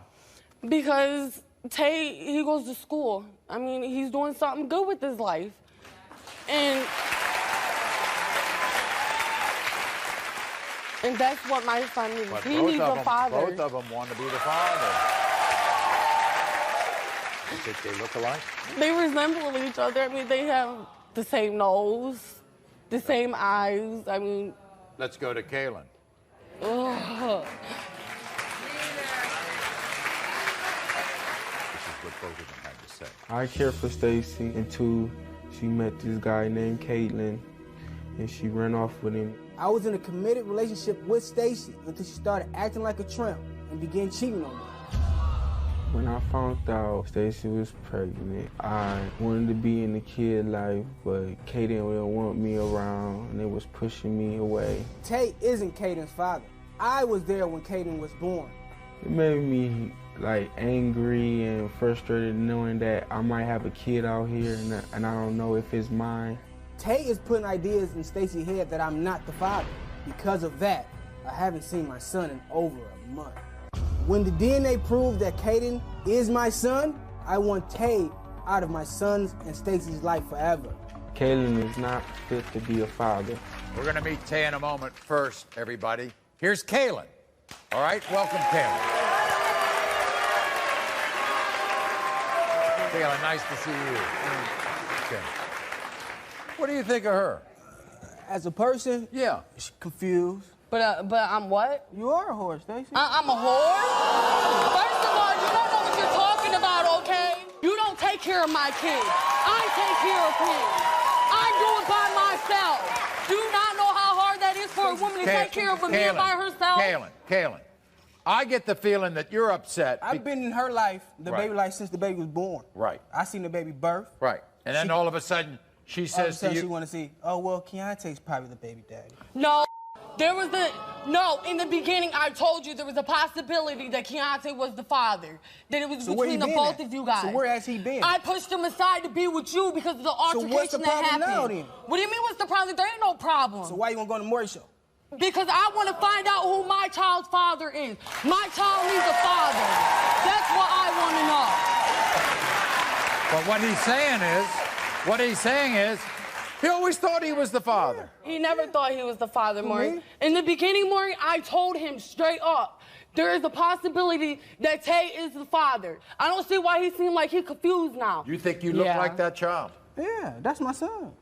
Because Tay, he goes to school. I mean, he's doing something good with his life. And that's what my son needs. But He needs a father. Both of them want to be the father. You think they look alike? They resemble each other. I mean, they have the same nose, the same eyes. I mean... Let's go to Kaylin. Ugh. This is what both of them had to say. I care for Stacy until she met this guy named Caitlin, and she ran off with him. I was in a committed relationship with Stacy until she started acting like a tramp and began cheating on me. When I found out Stacy was pregnant, I wanted to be in the kid life, but Kaden didn't want me around, and it was pushing me away. Tay isn't Caden's father. I was there when Caden was born. It made me angry and frustrated knowing that I might have a kid out here and I don't know if it's mine. Tay is putting ideas in Stacy's head that I'm not the father. Because of that, I haven't seen my son in over a month. When the DNA proves that Caden is my son, I want Tay out of my son's and Stacy's life forever. Kaylin is not fit to be a father. We're going to meet Tay in a moment. First, everybody, here's Kaylin. All right, welcome, Kaylin. Kaylin, nice to see you. Okay. What do you think of her? As a person? Yeah. She's confused. But I'm what? You are a whore, Stacy. I'm a whore? First of all, you don't know what you're talking about, okay? You don't take care of my kid. I take care of him. I do it by myself. Do you not know how hard that is for a woman to take care of a man by herself? Kaylin, I get the feeling that you're upset. I've been in her life, the baby life, since the baby was born. Right. I seen the baby birth. Right. And then all of a sudden, she says to you... she want to see, oh, well, Keontae's probably the baby daddy. No. In the beginning, I told you there was a possibility that Keontae was the father. That it was between the both of you guys. So where has he been? I pushed him aside to be with you because of the altercation so what's the problem that happened. Now, then? What do you mean what's the problem? There ain't no problem. So why you want to go on the Maury show? Because I want to find out who my child's father is. My child needs a father. That's what I want to know. But what he's saying is, he always thought he was the father. He never thought he was the father, Maury. In the beginning, Maury, I told him straight up, there is a possibility that Tay is the father. I don't see why he seemed like he's confused now. You think you look like that child? Yeah, that's my son.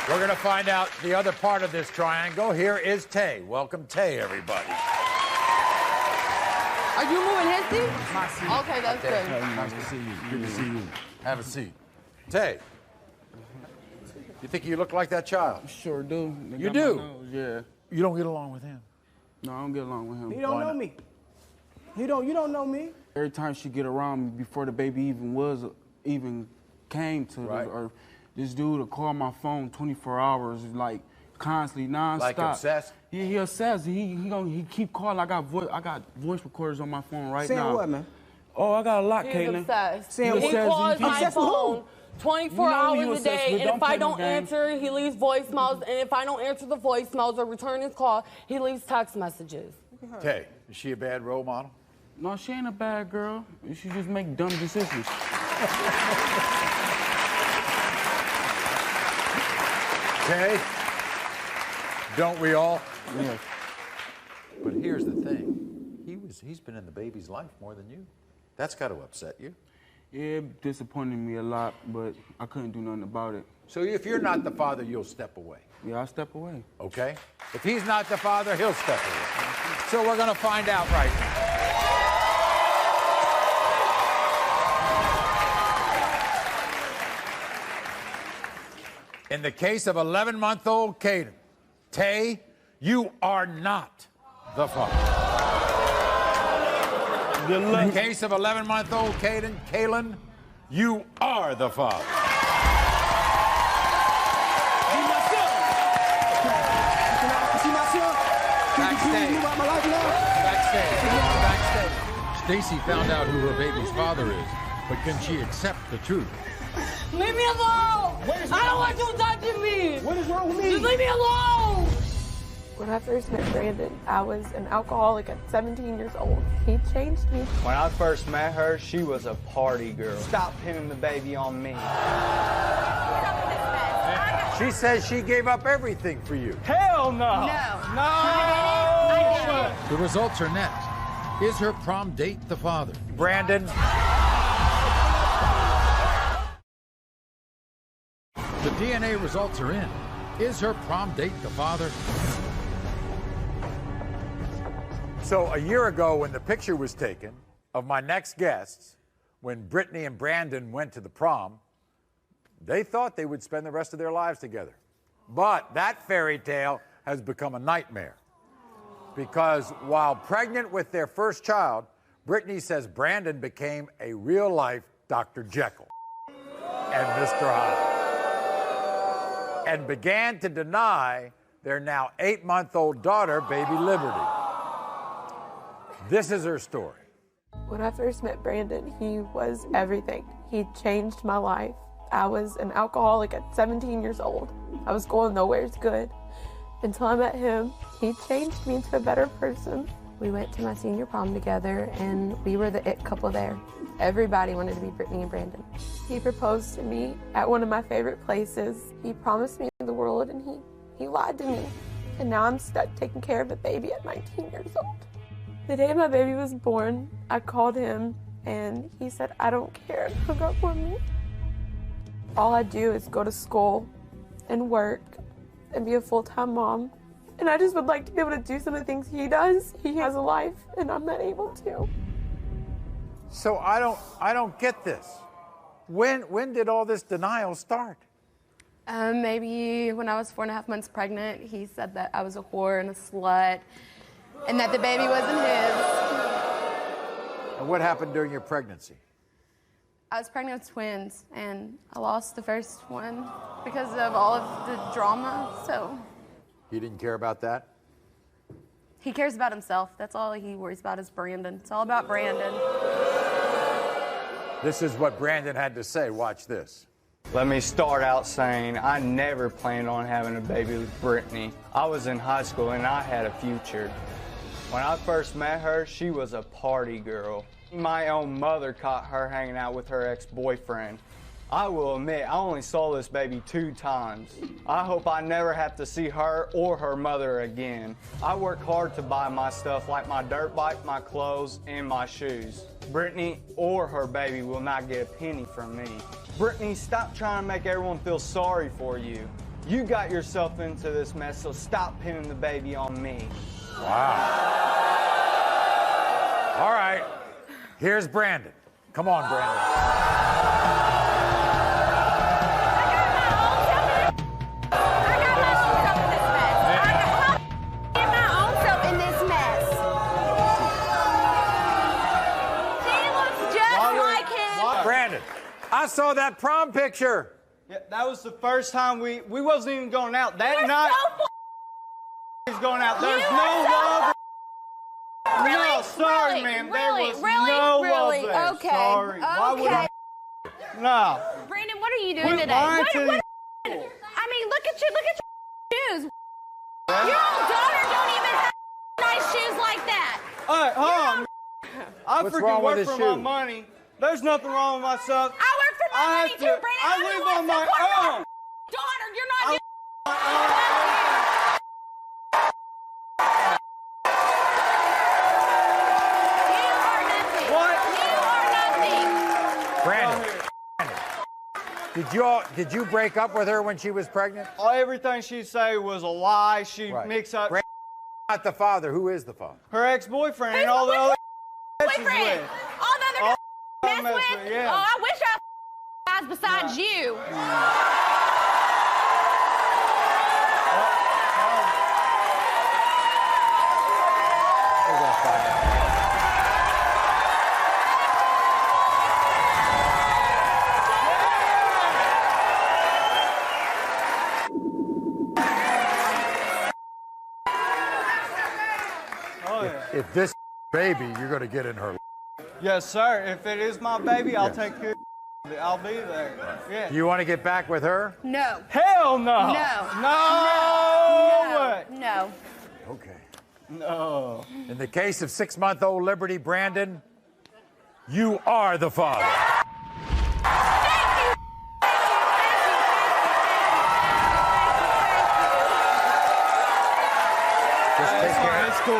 We're going to find out the other part of this triangle. Here is Tay. Welcome, Tay, everybody. Are you moving his seat? My seat. Okay, that's good. Nice to see you. Good to see you. Have a seat. Tay, you think you look like that child? Sure do. You do? Yeah. You don't get along with him? No, I don't get along with him. You don't know me. You don't know me. Every time she get around me, before the baby even came to the earth, this dude will call my phone 24 hours, like constantly, nonstop. Like obsessed? Yeah, he obsessed. He keep calling. I got voice recorders on my phone right now. Saying what, man? Oh, I got a lot, He's Caitlin. obsessed. Saying He calls my obsessed with phone 24 hours a day, and if I don't games. answer, he leaves voicemails, and if I don't answer the voicemails or return his call, he leaves text messages. Tay, is she a bad role model? No, she ain't a bad girl. She just make dumb decisions. Tay, don't we all? Yes. But here's the thing. He's been in the baby's life more than you. That's got to upset you. It disappointed me a lot, but I couldn't do nothing about it. So if you're not the father, you'll step away. Yeah, I'll step away. Okay? If he's not the father, he'll step away. So we're going to find out right now. In the case of 11-month-old Caden, Tay, you are not the father. In the case of 11-month-old Caden, Kaylin, you are the father. Backstage. Stacy found out who her baby's father is, but can she accept the truth? Leave me alone! I don't want you touching me! What is wrong with me? Just leave me alone! When I first met Brandon, I was an alcoholic at 17 years old. He changed me. When I first met her, she was a party girl. Stop pinning the baby on me. She says she gave up everything for you. Hell no! No. No! The results are next. Is her prom date the father? Brandon. The DNA results are in. Is her prom date the father? So a year ago, when the picture was taken of my next guests, when Brittany and Brandon went to the prom, they thought they would spend the rest of their lives together. But that fairy tale has become a nightmare. Because while pregnant with their first child, Brittany says Brandon became a real-life Dr. Jekyll and Mr. Hyde, and began to deny their now 8-month-old daughter, baby Liberty. This is her story. When I first met Brandon, he was everything. He changed my life. I was an alcoholic at 17 years old. I was going nowhere good. Until I met him, he changed me into a better person. We went to my senior prom together, and we were the it couple there. Everybody wanted to be Brittany and Brandon. He proposed to me at one of my favorite places. He promised me the world, and he lied to me. And now I'm stuck taking care of a baby at 19 years old. The day my baby was born, I called him, and he said, "I don't care," and hung up on me. All I do is go to school and work and be a full-time mom. And I just would like to be able to do some of the things he does. He has a life, and I'm not able to. So I don't get this. When did all this denial start? Maybe when I was 4.5 months pregnant, he said that I was a whore and a slut, and that the baby wasn't his. And what happened during your pregnancy? I was pregnant with twins, and I lost the first one because of all of the drama, so. He didn't care about that? He cares about himself. That's all he worries about is Brandon. It's all about Brandon. This is what Brandon had to say. Watch this. Let me start out saying I never planned on having a baby with Brittany. I was in high school and I had a future. When I first met her, she was a party girl. My own mother caught her hanging out with her ex-boyfriend. I will admit, I only saw this baby 2 times. I hope I never have to see her or her mother again. I work hard to buy my stuff like my dirt bike, my clothes, and my shoes. Brittany or her baby will not get a penny from me. Brittany, stop trying to make everyone feel sorry for you. You got yourself into this mess, so stop pinning the baby on me. Wow. All right, here's Brandon. Come on, Brandon. Brandon, I saw that prom picture. Yeah, that was the first time we wasn't even going out. That night, was going out. There's no love. Really? No, sorry, Really? ma'am. Really? There was Really? no Really? love there. Okay. Sorry. Why would I? No. Brandon, what are you doing Quit today? lying What, to what, these I mean, look at your shoes. Your own daughter don't even have nice shoes like that. Hey, hold on. I What's freaking wrong with work his for shoes? my money. There's nothing wrong with my stuff. I work for my money have too, to- Brandon. I I'm live the one on my supporting my own. daughter. You're not getting What? You are nothing. Brandon. Did you break up with her when she was pregnant? Everything she said was a lie. She mixed up. Not the father. Who is the father? Her ex-boyfriend and all the other she's with. All the other All mess with? yeah. Oh, I wish I guys besides you. We're gonna find out. If this baby, you're going to get in her. Yes, sir. If it is my baby, I'll take care of it. I'll be there. Yeah. You want to get back with her? No. Hell no. No. No. No. Okay. No. In the case of 6-month-old Liberty Brandon, you are the father.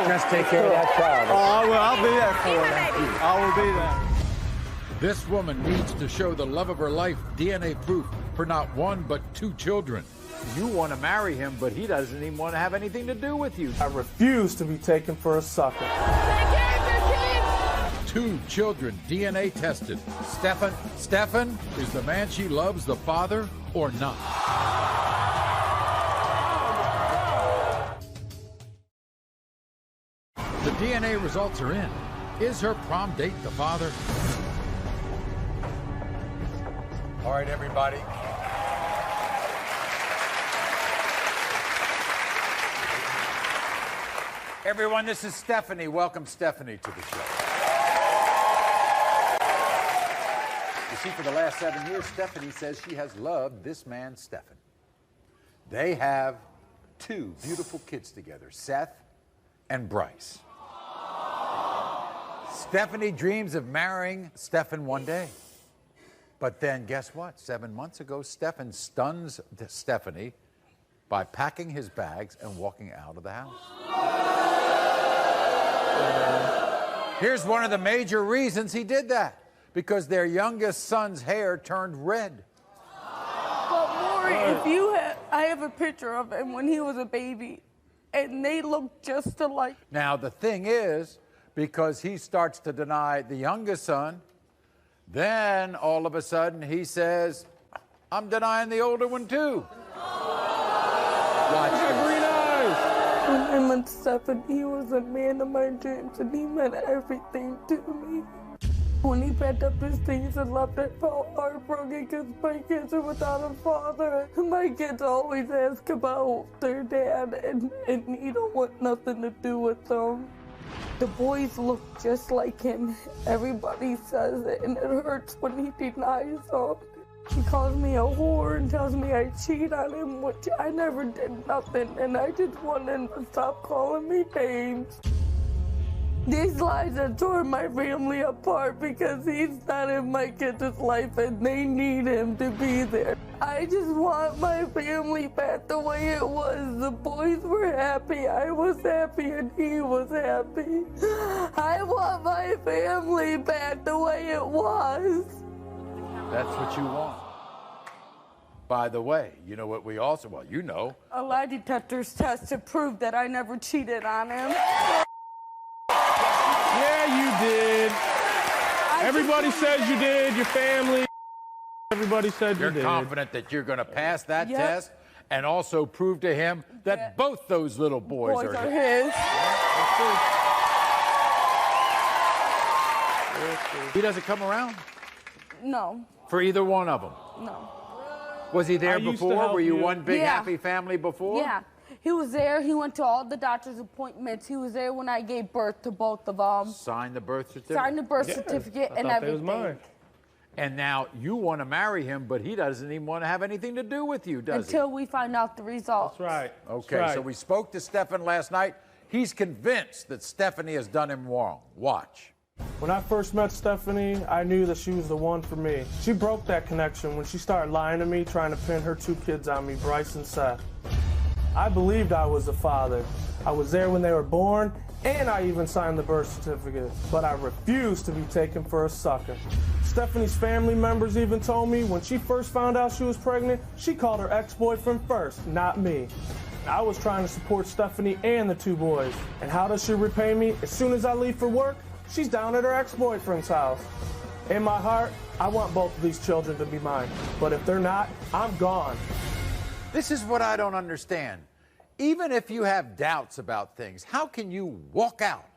Just take care of that child. Oh, well, I'll be there for her. I will be there. This woman needs to show the love of her life DNA proof for not 1 but 2 children. You want to marry him, but he doesn't even want to have anything to do with you. I refuse to be taken for a sucker. 2 children DNA tested. Stefan, is the man she loves the father or not? The DNA results are in. Is her prom date the father? All right, everybody. Everyone, this is Stephanie. Welcome Stephanie to the show. You see, for the last 7 years, Stephanie says she has loved this man, Stefan. They have 2 beautiful kids together, Seth and Bryce. Stephanie dreams of marrying Stefan one day. But then guess what? 7 months ago, Stefan stuns Stephanie by packing his bags and walking out of the house. Here's one of the major reasons he did that. Because their youngest son's hair turned red. But Maury, I have a picture of him when he was a baby, and they look just alike. Now, the thing is, because he starts to deny the youngest son, then all of a sudden he says, I'm denying the older one too. Watch this. Green eyes. When I met Stefan, he was a man of my dreams, and he meant everything to me. When he packed up his things and left, I felt heartbroken because my kids are without a father. My kids always ask about their dad, and he don't want nothing to do with them. The boys look just like him. Everybody says it, and it hurts when he denies them. He calls me a whore and tells me I cheat on him, which I never did nothing, and I just want him to stop calling me names. These lies have torn my family apart because he's not in my kids' life and they need him to be there. I just want my family back the way it was. The boys were happy, I was happy, and he was happy. I want my family back the way it was. That's what you want. By the way, you know what we also, well, you know. A lie detector's test to prove that I never cheated on him. Yeah, you did. Everybody says you did, your family. Everybody said you did. You're confident that you're going to pass that test and also prove to him that both those little boys are his. He doesn't come around? No. For either one of them? No. Was he there I used to before? help Were you you. one big Yeah. happy family before? Yeah. He was there. He went to all the doctor's appointments. He was there when I gave birth to both of them. Signed the birth certificate? Signed the birth certificate and everything. And now you want to marry him, but he doesn't even want to have anything to do with you, does Until we find out the results. That's right. Okay, so we spoke to Stefan last night. He's convinced that Stephanie has done him wrong. Watch. When I first met Stephanie, I knew that she was the one for me. She broke that connection when she started lying to me, trying to pin her 2 kids on me, Bryce and Seth. I believed I was a father. I was there when they were born, and I even signed the birth certificate. But I refused to be taken for a sucker. Stephanie's family members even told me when she first found out she was pregnant, she called her ex-boyfriend first, not me. I was trying to support Stephanie and the two boys. And how does she repay me? As soon as I leave for work, she's down at her ex-boyfriend's house. In my heart, I want both of these children to be mine. But if they're not, I'm gone. This is what I don't understand. Even if you have doubts about things, how can you walk out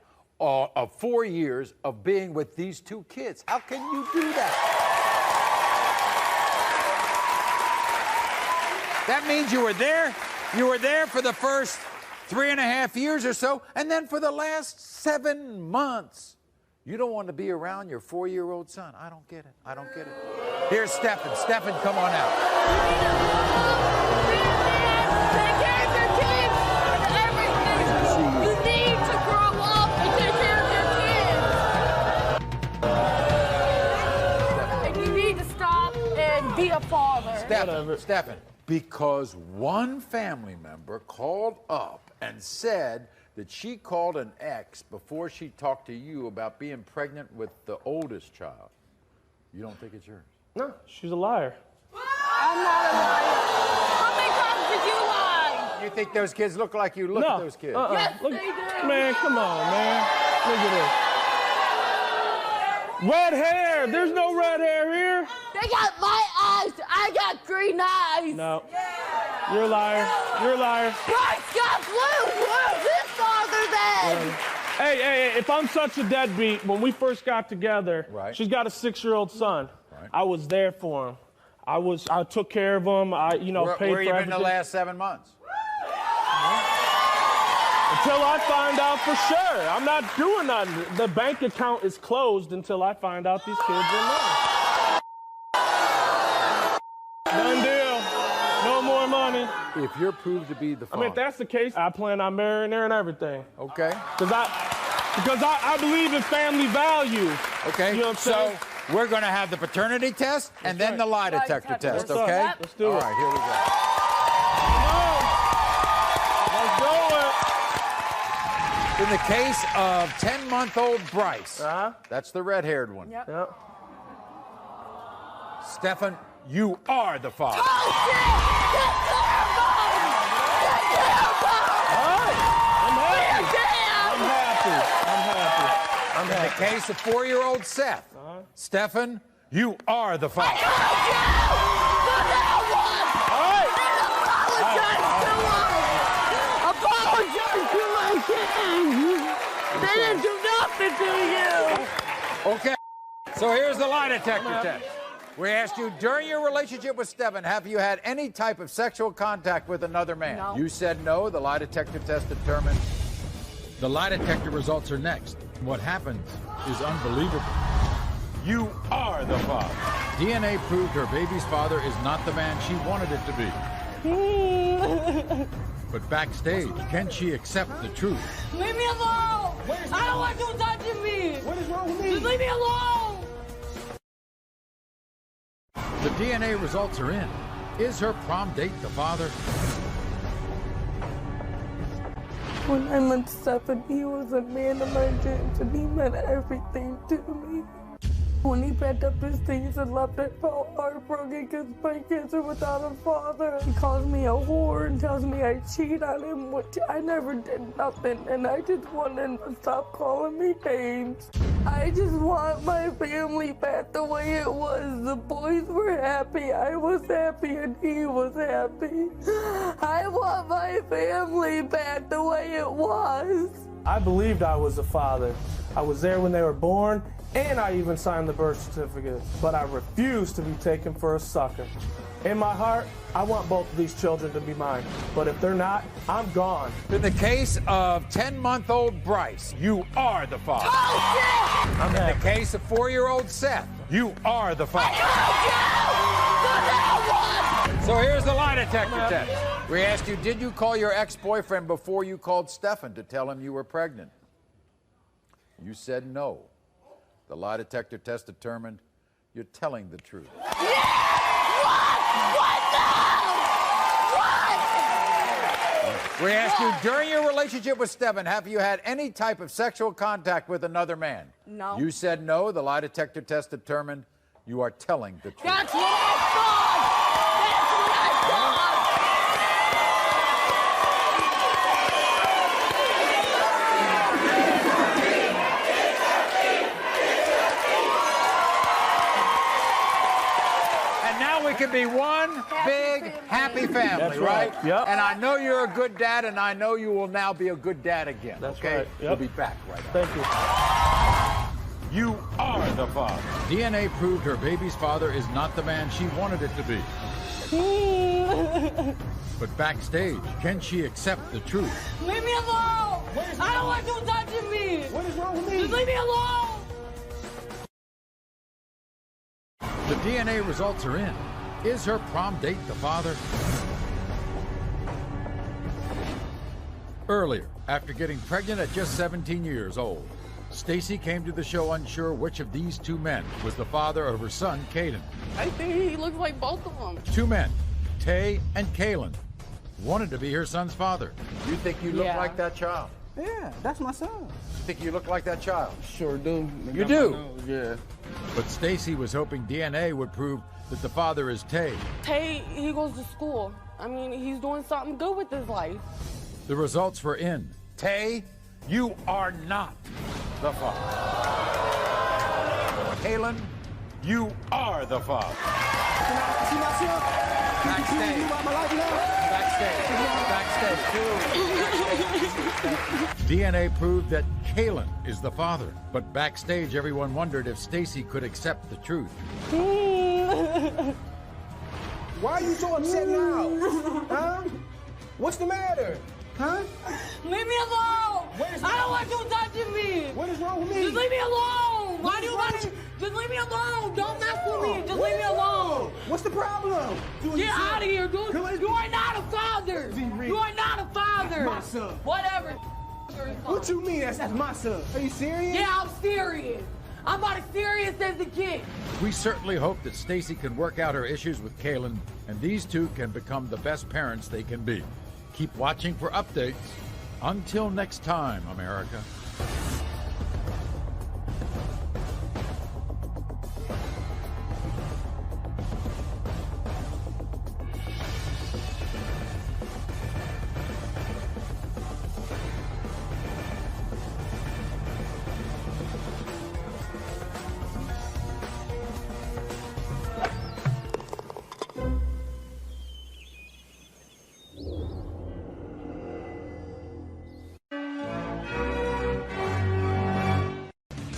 of 4 years of being with these two kids? How can you do that? That means you were there. You were there for the first 3.5 years or so, and then for the last 7 months, you don't want to be around your 4-year-old son. I don't get it. I don't get it. Here's Stephen. Stephen, come on out. Take care of your kids and everything. You need to grow up and take care of your kids. And you need to stop and be a father. Stephen, because one family member called up and said that she called an ex before she talked to you about being pregnant with the oldest child. You don't think it's yours? No, she's a liar. I'm not a liar. How many times did you lie? You think those kids look like you? Look at those kids. Yes, Look, they do. man, come on, man. Look at this. Red hair. There's no red hair here. They got my eyes. I got green eyes. No. You're a liar. You're a liar. Bryce got blue. Where's his father then? Hey, if I'm such a deadbeat, when we first got together, she's got a 6-year-old son. I was there for him. I took care of him. Paid for everything. Where you been the last 7 months? Until I find out for sure. I'm not doing nothing. The bank account is closed until I find out these kids are mine. Done deal. No more money. If you're proved to be the father. I mean, if that's the case, I plan on marrying her and everything. Okay. Because I believe in family value. Okay. You know what I'm saying? So we're going to have the paternity test and then the lie detector test, Let's okay? Let's do it. All right, here we go. Let's do it. In the case of 10-month-old Bryce, that's the red-haired one. Yep. Stephen, you are the father. In the case of 4-year-old Seth, Stephen, you are the father. Apologize to my kids. They didn't do nothing to you. Okay, so here's the lie detector test. We asked you, during your relationship with Stephen, have you had any type of sexual contact with another man? No. You said no. The lie detector test determined. The lie detector results are next. What happens is unbelievable. You are the father. DNA proved her baby's father is not the man she wanted it to be. But backstage, can she accept the truth? Leave me alone. I don't want you touching me. What is wrong with me? Just leave me alone. The DNA results are in. Is her prom date the father? When I met Stephen, he was a man of my dreams and he meant everything to me. When he packed up his things and left, I felt heartbroken because my kids are without a father. He calls me a whore and tells me I cheat on him, which I never did nothing, and I just want him to stop calling me names. I just want my family back the way it was. The boys were happy, I was happy, and he was happy. I want my family back the way it was. I believed I was a father. I was there when they were born, and I even signed the birth certificate. But I refused to be taken for a sucker. In my heart, I want both of these children to be mine. But if they're not, I'm gone. In the case of 10-month-old Bryce, you are the father. In the case of 4-year-old Seth, you are the father. So here's the lie detector test. We asked you, did you call your ex-boyfriend before you called Stephen to tell him you were pregnant? You said no. The lie detector test determined you're telling the truth. We asked you, during your relationship with Steven, have you had any type of sexual contact with another man? No. You said no. The lie detector test determined you are telling the truth. That's what I thought! That's what I thought! And now we can be one big, happy family, That's right? right. Yep. And I know you're a good dad, and I know you will now be a good dad again. That's okay? right. Yep. We'll be back right now. Thank you. You are the father. DNA proved her baby's father is not the man she wanted it to be. But backstage, can she accept the truth? Leave me alone! I don't want you touching me! What is wrong with me? Just leave me alone! The DNA results are in. Is her prom date the father? Earlier, after getting pregnant at just 17 years old, Stacy came to the show unsure which of these two men was the father of her son, Caden. I think he looks like both of them. Two men, Tay and Kalen, wanted to be her son's father. You think you look Yeah. like that child? Yeah, that's my son. You think you look like that child? Sure do. You do? Yeah. But Stacy was hoping DNA would prove that the father is Tay. Tay, he goes to school. I mean, he's doing something good with his life. The results were in. Tay, you are not the father. Kalen, you are the father. See my son? Backstage. You about my life now? Backstage. DNA proved that Kalen is the father, but backstage everyone wondered if Stacy could accept the truth. Why are you so upset now? Huh? What's the matter? Huh? Leave me alone! Where's I don't want you touching me! What is wrong with me? Just leave me alone! Why What do is you wrong? want to... Just leave me alone! Don't mess with me! Just What leave me is alone! wrong? What's the problem? Get out of here, dude! You are not a father! You are not a father! My son. Whatever. What you mean? That's my son. Are you serious? Yeah, I'm serious. I'm about as serious as the kid. We certainly hope that Stacy can work out her issues with Kalen, and these two can become the best parents they can be. Keep watching for updates. Until next time, America.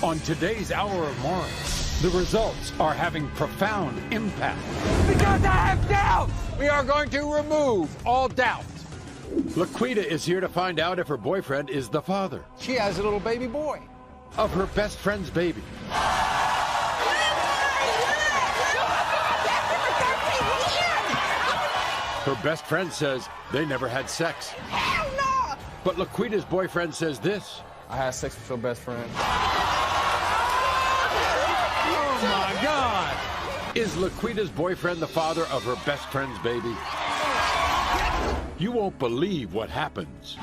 On today's Hour of Maury, the results are having profound impact. Because I have doubt! We are going to remove all doubt. Laquita is here to find out if her boyfriend is the father. She has a little baby boy. Of her best friend's baby. Her best friend says they never had sex. Hell no! But Laquita's boyfriend says this. I had sex with your best friend. Oh my God! Is Laquita's boyfriend the father of her best friend's baby? You won't believe what happens.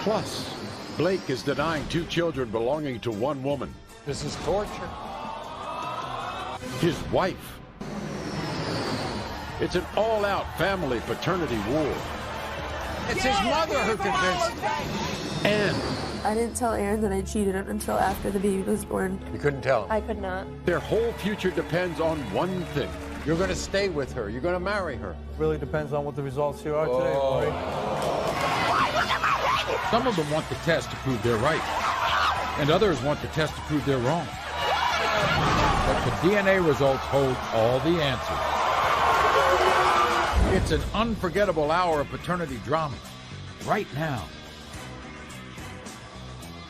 Plus, Blake is denying two children belonging to one woman. This is torture. His wife. It's an all-out family paternity war. It's his mother who convinced him. And I didn't tell Aaron that I cheated until after the baby was born. you couldn't tell him. I could not. Their whole future depends on one thing. You're going to stay with her. You're going to marry her. Really depends on what the results here are today, Maury. Some of them want the test to prove they're right, and others want the test to prove they're wrong. But the DNA results hold all the answers. It's an unforgettable hour of paternity drama right now.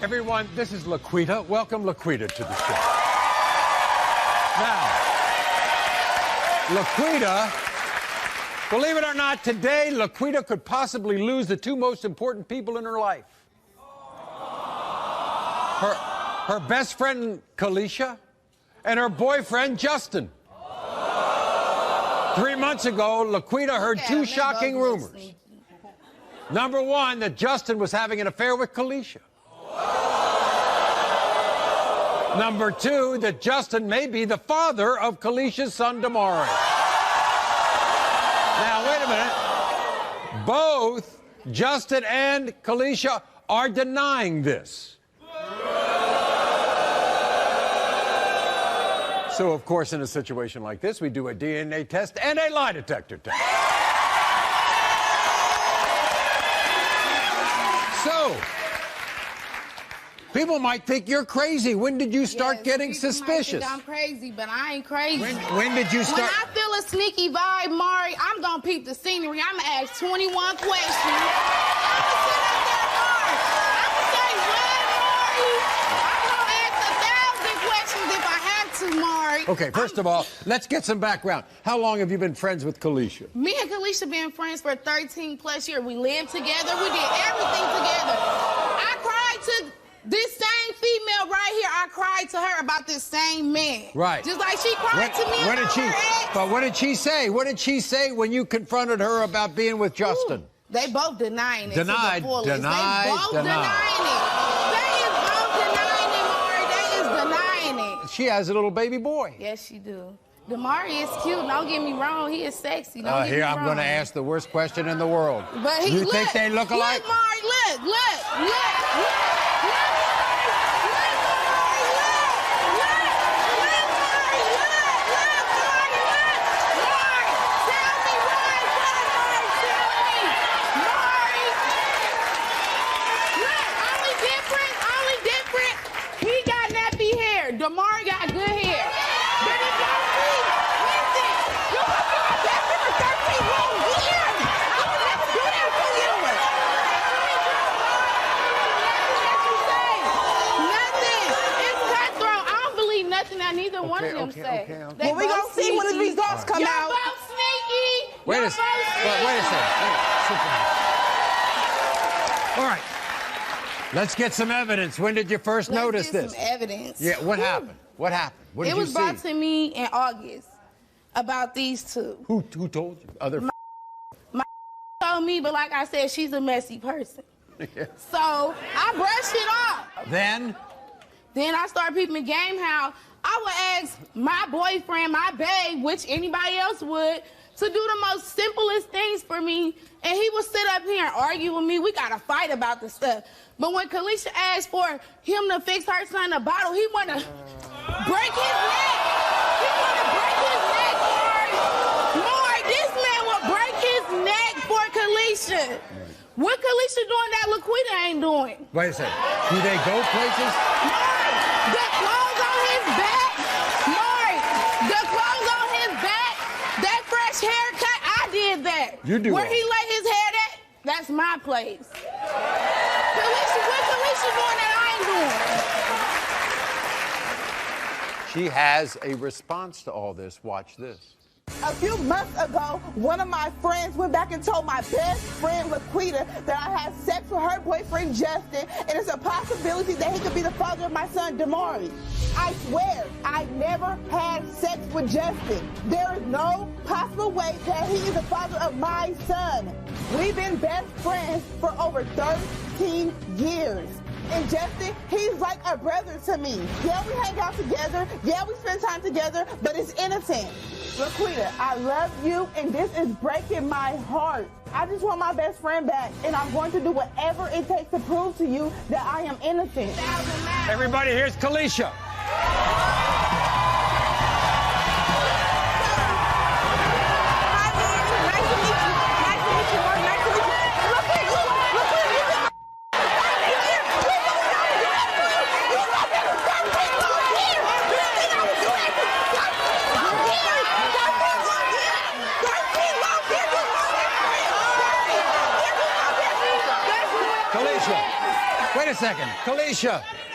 Everyone, this is Laquita. Welcome Laquita to the show. Now, Laquita, believe it or not, today Laquita could possibly lose the two most important people in her life. Her best friend, Kalisha, and her boyfriend, Justin. 3 months ago, Laquita heard two shocking rumors. Number one, that Justin was having an affair with Kalisha. Number two, that Justin may be the father of Kalisha's son, Damari. Now, wait a minute. Both Justin and Kalisha are denying this. So, of course, in a situation like this, we do a DNA test and a lie detector test. So, people might think you're crazy. When did you start getting suspicious? I'm crazy, but I ain't crazy. When did you start? When I feel a sneaky vibe, Maury, I'm gonna peep the scenery. I'm gonna ask 21 questions. I'm gonna sit up there, Maury. I'm gonna say, what, Maury? I'm gonna ask 1,000 questions if I have to, Maury. Okay, first of all, let's get some background. How long have you been friends with Kalisha? Me and Kalisha been friends for 13 plus years. We lived together. We did everything together. I cried to this same female right here. I cried to her about this same man. Right. Just like she cried to me about her ex. But what did she say? What did she say when you confronted her about being with Justin? They both denying it. Denied, to the fullest. denied, They both denied. denying it. They is both denying it, Maury. They is denying it. She has a little baby boy. Yes, she do. Damari is cute. Don't get me wrong. He is sexy. Don't get me Here, wrong. I'm going to ask the worst question in the world. But he, you think they look alike? Look, Maury, look. Damari got good hair. But if y'all see, listen, you look at my best friend for 13 long years. I would never do that for you. Nothing. It's cutthroat. I don't believe nothing that neither one of them say. Well, we gonna see when the results come out. Y'all both sneaky. Wait a second. All right. Let's get some evidence. When did you first notice this? Some evidence. Yeah, what happened? What happened? What did it you was see? brought to me in August about these two. Who told you? Other My told me, but like I said, she's a messy person. Yeah. So I brushed it off. Then I started peeping game how I would ask my boyfriend, my babe, which anybody else would, to do the most simplest things for me, and he would sit up here and argue with me. We got to fight about the stuff. But when Kalisha asked for him to fix her son a bottle, he want to break his neck. He want to break his neck, Maury. Maury, this man will break his neck for Kalisha. What Kalisha doing that Laquita ain't doing? Wait a second. Do they go places? Maury, the clothes on his back. Maury, the clothes on his back. That fresh haircut, I did that. You do Where it. he lay his head at, that's my place. What Kalisha doing that I ain't doing? She has a response to all this. Watch this. A few months ago, one of my friends went back and told my best friend, Laquita, that I had sex with her boyfriend, Justin, and it's a possibility that he could be the father of my son, Damari. I swear, I never had sex with Justin. There is no possible way that he is the father of my son. We've been best friends for over 13 years. And Justin, he's like a brother to me. Yeah, we hang out together. Yeah, we spend time together, but it's innocent. Laquita, I love you, and this is breaking my heart. I just want my best friend back, and I'm going to do whatever it takes to prove to you that I am innocent. Everybody, here's Kalisha. Wait a second.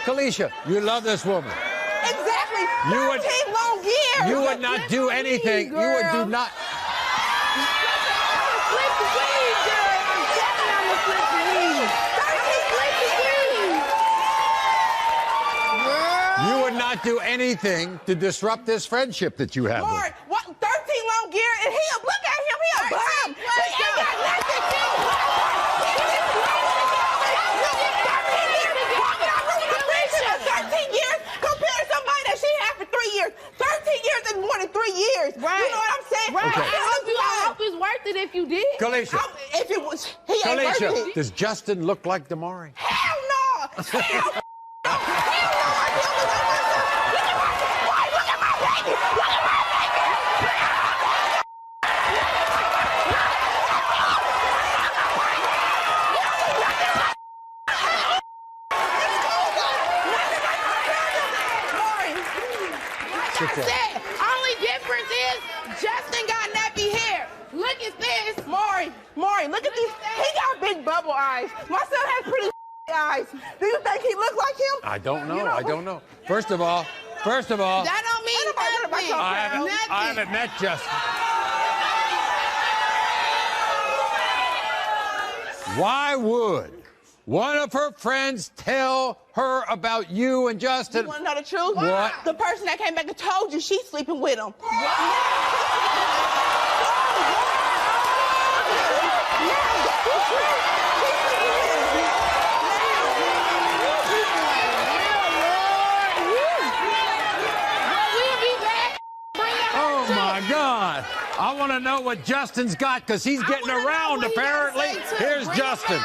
Kalisha, you love this woman. Exactly. You would, 13 long years. you would not do anything. You would do not. You would not do anything to disrupt this friendship that you have. Lord, what, 13 long years, and he if you did. Kalisha. If it was, he ain't worth Kalisha, it. does Justin look like Damari? Hell no! Hell no! Look at my baby! Look at my baby! Like I said, only difference is Justin got nappy hair. Look at this. Maury, look at these. He got big bubble eyes. My son has pretty eyes. Do you think he look like him? I don't know. I don't know. First of all, that don't mean nothing. I haven't met Justin. Why would one of her friends tell her about you and Justin? You want to know the truth? What? The person that came back and told you she's sleeping with him. Oh my God. I want to know what Justin's got because he's getting around apparently. Here's Justin.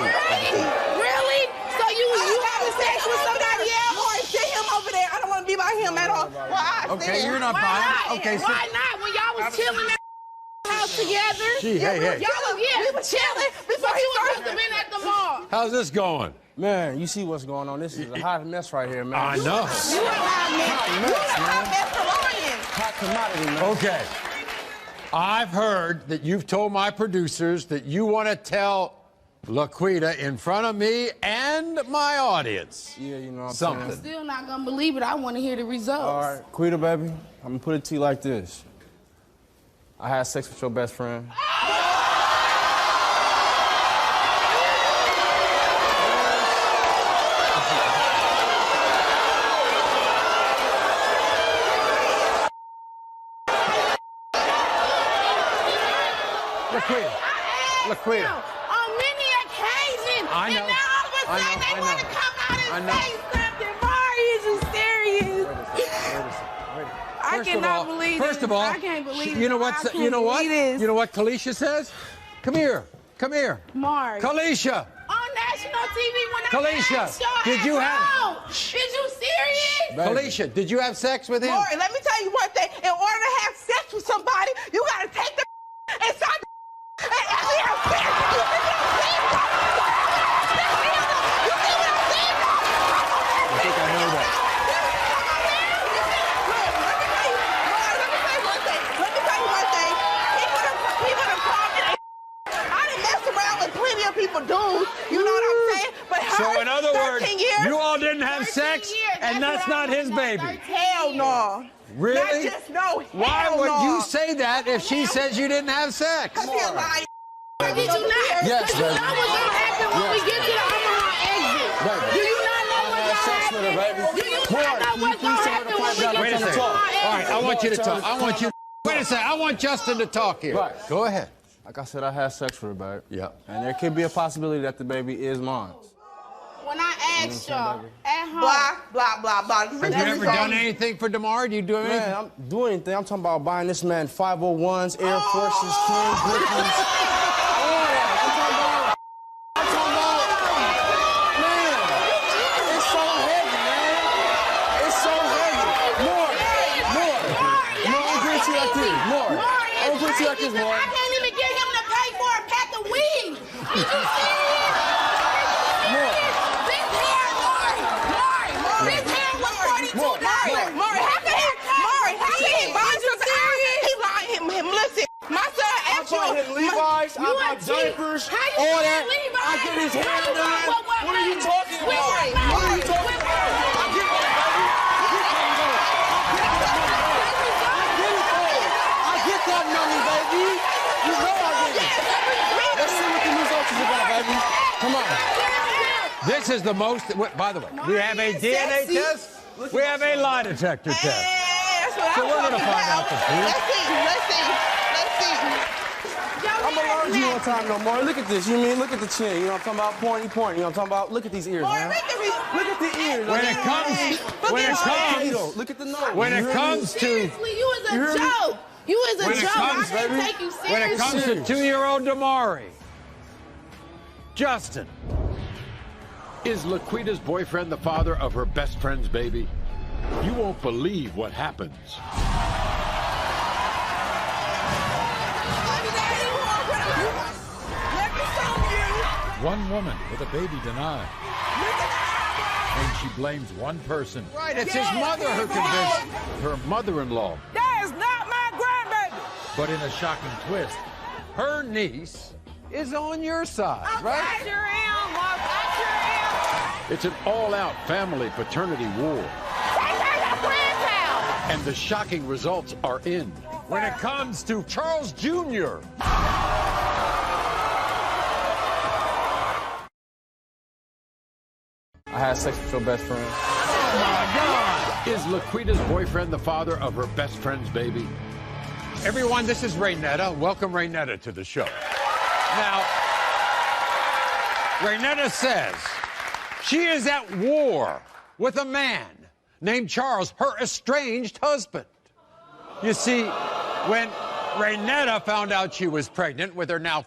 Really? So you having sex with somebody else? Or sit him over there. I don't want to be by him at all. Okay, you're not buying it. Okay, so Why not? When y'all was chilling at the house together. Gee, hey. We were chilling before you must have been at the mall. How's this going? Man, you see what's going on. This is a hot mess right here, man. I know. You a hot mess for lying. Hot commodity, man. Okay. I've heard that you've told my producers that you want to tell Laquita in front of me and my audience. Yeah, you know what I'm something. saying? Still not gonna believe it. I want to hear the results. All right, Quita, baby, I'm gonna put it to you like this. I had sex with your best friend. Laquita. On many occasions. I know. And now all of a sudden they want to come out and say something. Maury is serious. I cannot believe First of all, I can't believe you know it. what? I can't You know what? believe this. You know what Kalisha says? Come here. Maury. Kalisha. On national TV when Kalisha, I asked y'all did you at have- home. Did you serious? Kalisha, did you have sex with him? Maury, let me tell you one thing. In order to have sex with somebody, you got to take the inside the and actually have sex. You see what I'm saying? I think I know that. Let me tell you one thing. People done called me. I done messed around with plenty of people, dudes. You know what I'm saying? But her, So in other words, 13 years, you all didn't have sex, and that's not his baby. Hell no. Really? Not just no. Why hell would no. you say that if she says you didn't have sex? Cause he a liar. Did you not? Yes, you know what's gonna happen when we get to the Omaha exit? Do you not know what's gonna happen? Do you not know what's gonna happen when we get Wait a to the second. Omaha exit? All right, I want you to talk. Wait a second. I want Justin to talk here. Right. Go ahead. Like I said, I had sex with her, babe. Yeah. And there could be a possibility that the baby is mine. When I asked y'all at home. Blah, blah, blah, blah. Have you ever done anything for DeMar? Do you do anything? Man, I'm doing anything. I'm talking about buying this man 501s, Air Forces, King Griffins. I can't even get him to pay for a pack of weed. Did you see it? This hair, Maury. This hair was $42. Maury, how can he buy you serious? He lying. Listen, my son asked you. I bought him Levi's, I bought diapers, all that. I get his hair done. What are you talking about? What are you talking about? I get it, baby. I get that money, baby. You know I get it. Let's see what the results is about, baby. Come on. This is the most. By the way, we have a DNA test. We have a lie detector test. So we're going to find out the truth. Let's see. I'm gonna learn you one time, no more. Look at this. You mean, look at the chin. You know what I'm talking about? Pointy. You know what I'm talking about? Look at these ears, man. Look at the ears. When it comes, look at the nose. When it comes to, Seriously, you is a joke. You is a joke. I can't take you seriously. when it comes to 2-year-old Maury, Justin, is Laquita's boyfriend the father of her best friend's baby? You won't believe what happens. One woman with a baby denied. And she blames one person. Right, it's his mother who convinced her mother-in-law. That is not my grandbaby. But in a shocking twist, her niece is on your side, right? I sure am, Mark. I sure am. It's an all-out family paternity war. And the shocking results are in. When it comes to Charles Jr. I had sex with your best friend. Oh my God! Is Laquita's boyfriend the father of her best friend's baby? Everyone, this is Raynetta. Welcome Raynetta to the show. Now, Raynetta says she is at war with a man named Charles, her estranged husband. You see, when Raynetta found out she was pregnant with her now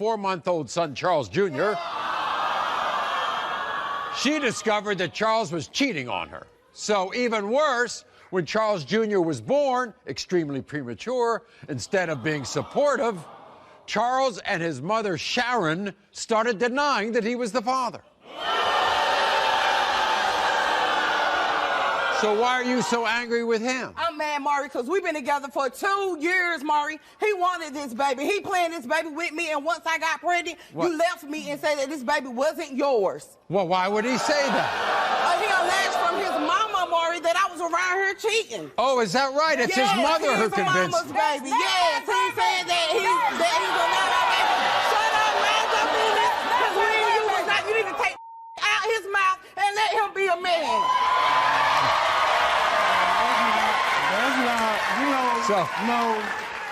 4-month-old son, Charles Jr., she discovered that Charles was cheating on her. So even worse, when Charles Jr. was born, extremely premature, instead of being supportive, Charles and his mother, Sharon, started denying that he was the father. So why are you so angry with him? I'm mad, Maury, because we've been together for 2 years, Maury. He wanted this baby. He planned this baby with me, and once I got pregnant, you left me and said that this baby wasn't yours. Well, why would he say that? He alleged from his mama, Maury, that I was around here cheating. Oh, is that right? It's his mother who convinced mama's baby. Yes, he said that he's allowed our baby. Shut up, man, don't do this. Because when you was not, you need to take out his mouth and let him be a man.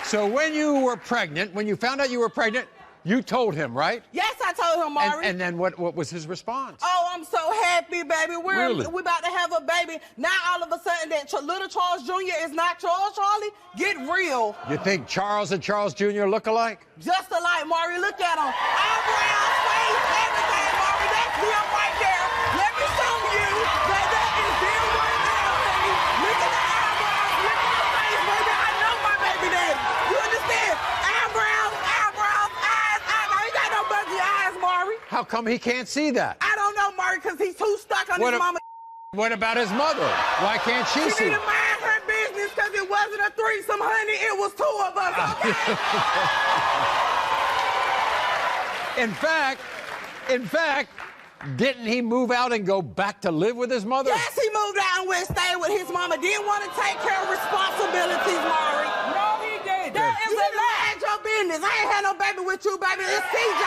So when you were pregnant, when you found out you were pregnant, you told him, right? Yes, I told him, Maury. And then what was his response? Oh, I'm so happy, baby. We're about to have a baby. Now all of a sudden that little Charles Jr. is not yours, Charlie? Get real. You think Charles and Charles Jr. look alike? Just alike, Maury. Look at him. Eyebrows, face, everything, Maury. That's them right there. Let me show you that is them right there, baby. Look at the eyebrows. Look at the face, baby. I know my baby daddy. You understand? Eyebrows, eyes. He got no buggy eyes, Maury. How come he can't see that? I don't know, Maury, because he's too stuck on his mama. What about his mother? Why can't she see? She need to mind her business because it wasn't a threesome, honey. It was 2 of us, okay? In fact, didn't he move out and go back to live with his mother? Yes, he moved out and went and stayed with his mama. Didn't want to take care of responsibilities, Maury. No, he didn't. That is a lie at your business. I ain't had no baby with you, baby. It's CJ.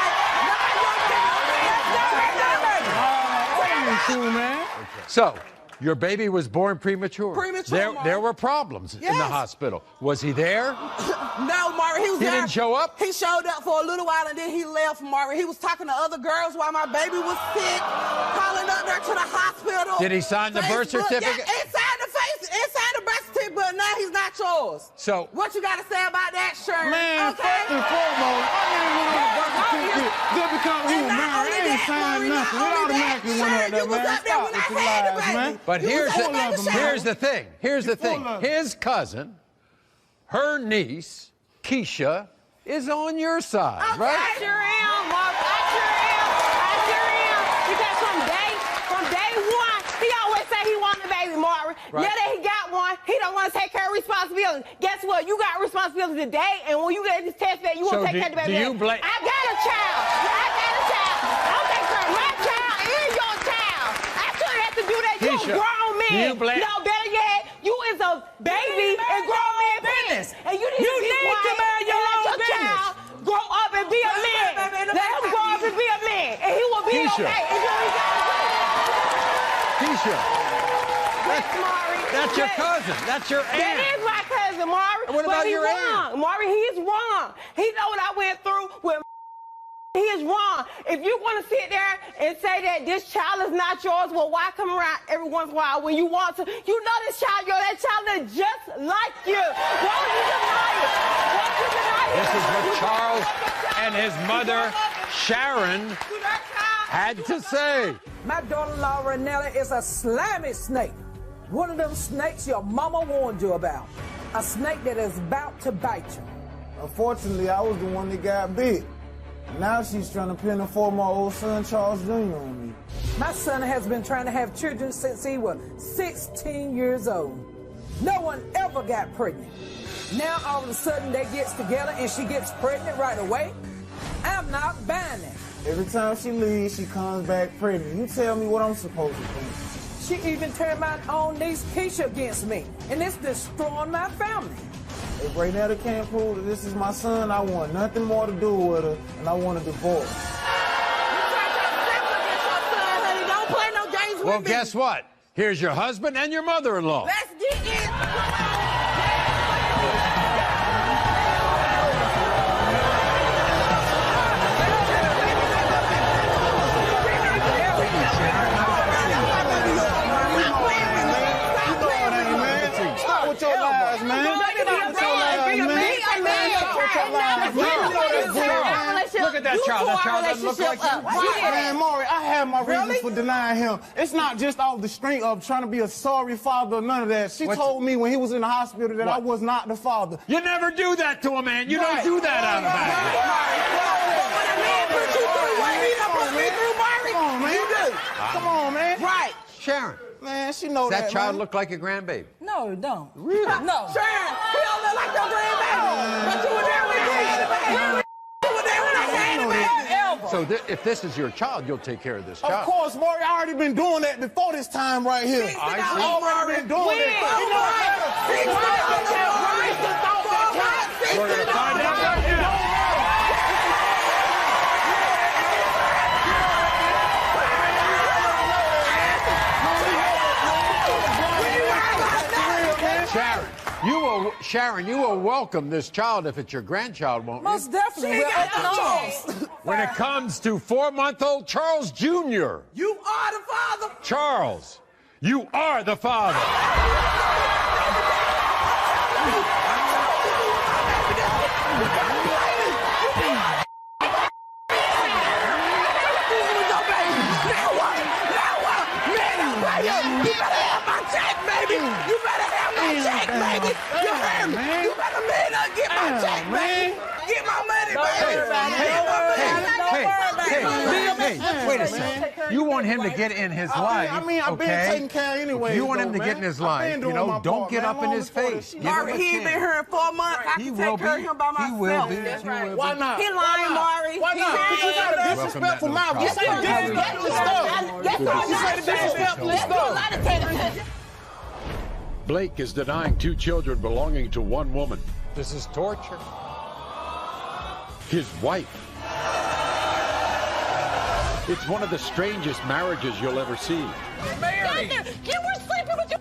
So, your baby was born premature. Premature, There were problems in the hospital. Was he there? No, Maury, he was there. He didn't show up? He showed up for a little while and then he left, Maury. He was talking to other girls while my baby was sick, calling up there to the hospital. Did he sign the birth certificate? Yeah, inside the birth certificate, but now he's not yours. So, what you got to say about that, Sharon? Man, okay? first and foremost, I didn't want the birth certificate just because he was married. I ain't signed nothing. It automatically went out there, man. Stop with your lies, man. But here's the thing. Here's the thing. His cousin, her niece, Keisha, is on your side, right? I sure am, Mark. I sure am. Because from day one, he always say he wanted a baby, Maury. Right. Now that he got one, he don't want to take care of responsibility. Guess what? You got responsibility today, and when you get this test back, you won't take care of the baby. Do you blame? I got a child. I'll take care of my child and your child. I shouldn't have to do that. You a grown man. You blame? No, better yet, you is a baby and grown man business. And you need to marry your own business. Child grow up and be a man. Let him grow up and be a man, and he will be okay. Keisha. Maury. That's your cousin. That's your aunt. That is my cousin, Maury. What about your aunt? Maury, he is wrong. He know what I went through with. He is wrong. If you want to sit there and say that this child is not yours, well, why come around every once in a while when you want to? You know this child, that child is just like you. Why would you deny it? Why would you deny it? This is what Charles and his mother, Sharon, had to say. My daughter-in-law, Renella, is a slimy snake. One of them snakes your mama warned you about. A snake that is about to bite you. Unfortunately, I was the one that got bit. Now she's trying to pin a 4-month-old son, Charles Jr. on me. My son has been trying to have children since he was 16 years old. No one ever got pregnant. Now all of a sudden they gets together and she gets pregnant right away. I'm not buying it. Every time she leaves, she comes back pregnant. You tell me what I'm supposed to think. She even turned my own niece Keisha against me, and it's destroying my family. If Renetta can't prove that this is my son, I want nothing more to do with her, and I want a divorce. Don't play no games with me. Well, guess what? Here's your husband and your mother-in-law. Let's get it. Stop with your lies, lies, man. Look at that child. That child doesn't look like you. Man, Maury, I have my reasons for denying him. It's not just off the strength of trying to be a sorry father or none of that. She told me when he was in the hospital that I was not the father. You never do that to a man. You don't do that out of that. Come on, man. You do. Come on, man. Right. Sharon. Man, she know that, That child man. look like your grandbaby? No, it don't. Really? No. Sharon, he don't look like your grandbaby. But you were there when he had it. You were there when I had it. So if this is your child, you'll take care of this child. Of course, Maury, I already been doing that before this time right here. I see. already been doing that. We're going to find out right now. Sharon, you will welcome this child if it's your grandchild, won't you? Most definitely. We're open arms. When it comes to 4-month-old Charles Jr., You are the father. Charles, you are the father. You better have my check, baby. You better have my check, baby. You hear me? You better man up, get my check, baby. Get my money, baby. Hey, wait a second. You want him to get in his life, I've been okay? taking care anyway. You want him to get in his life, you know, don't get up in his face. Give him a Maury, he ain't been chance. here in 4 months. I can take care of him by myself. He will be. That's right. Why not? He lying, Maury. Why not? Because you got a disrespectful mouth. You say the disrespectful stuff. You say the disrespectful stuff. Blake is denying 2 children belonging to one woman. This is torture. His wife. It's one of the strangest marriages you'll ever see. Mary. You were sleeping with your...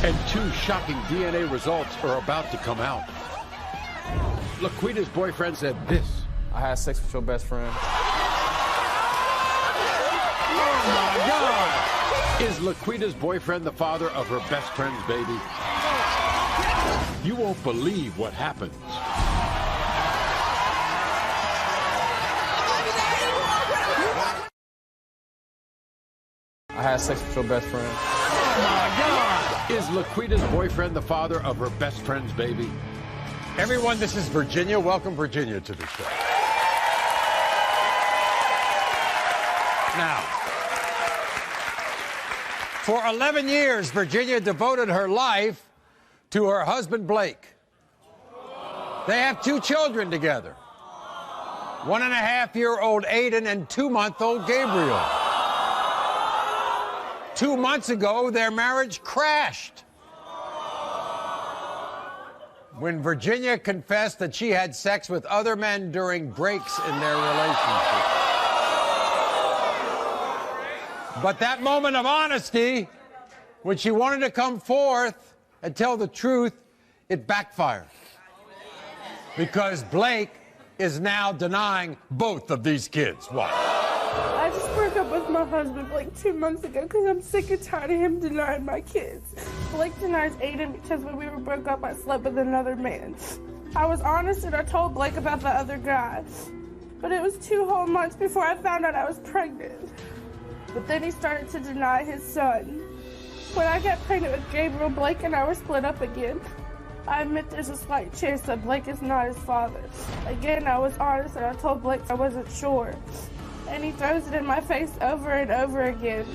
And 2 shocking DNA results are about to come out. Laquita's boyfriend said this. I had sex with your best friend. Oh my God! Is Laquita's boyfriend the father of her best friend's baby? You won't believe what happens. I had sex with your best friend. Oh my God! Is Laquita's boyfriend the father of her best friend's baby? Everyone, this is Virginia. Welcome, Virginia, to the show. Now, for 11 years, Virginia devoted her life to her husband, Blake. They have 2 children together. 1.5-year-old Aiden and 2-month-old Gabriel. 2 months ago, their marriage crashed when Virginia confessed that she had sex with other men during breaks in their relationship. But that moment of honesty, when she wanted to come forth and tell the truth, it backfired. Because Blake is now denying both of these kids. Why? I just broke up with my husband like 2 months ago because I'm sick and tired of him denying my kids. Blake denies Aiden because when we were broke up, I slept with another man. I was honest and I told Blake about the other guy. But it was 2 whole months before I found out I was pregnant. But then he started to deny his son. When I got pregnant with Gabriel, Blake and I were split up again. I admit there's a slight chance that Blake is not his father. Again, I was honest and I told Blake I wasn't sure. And he throws it in my face over and over again.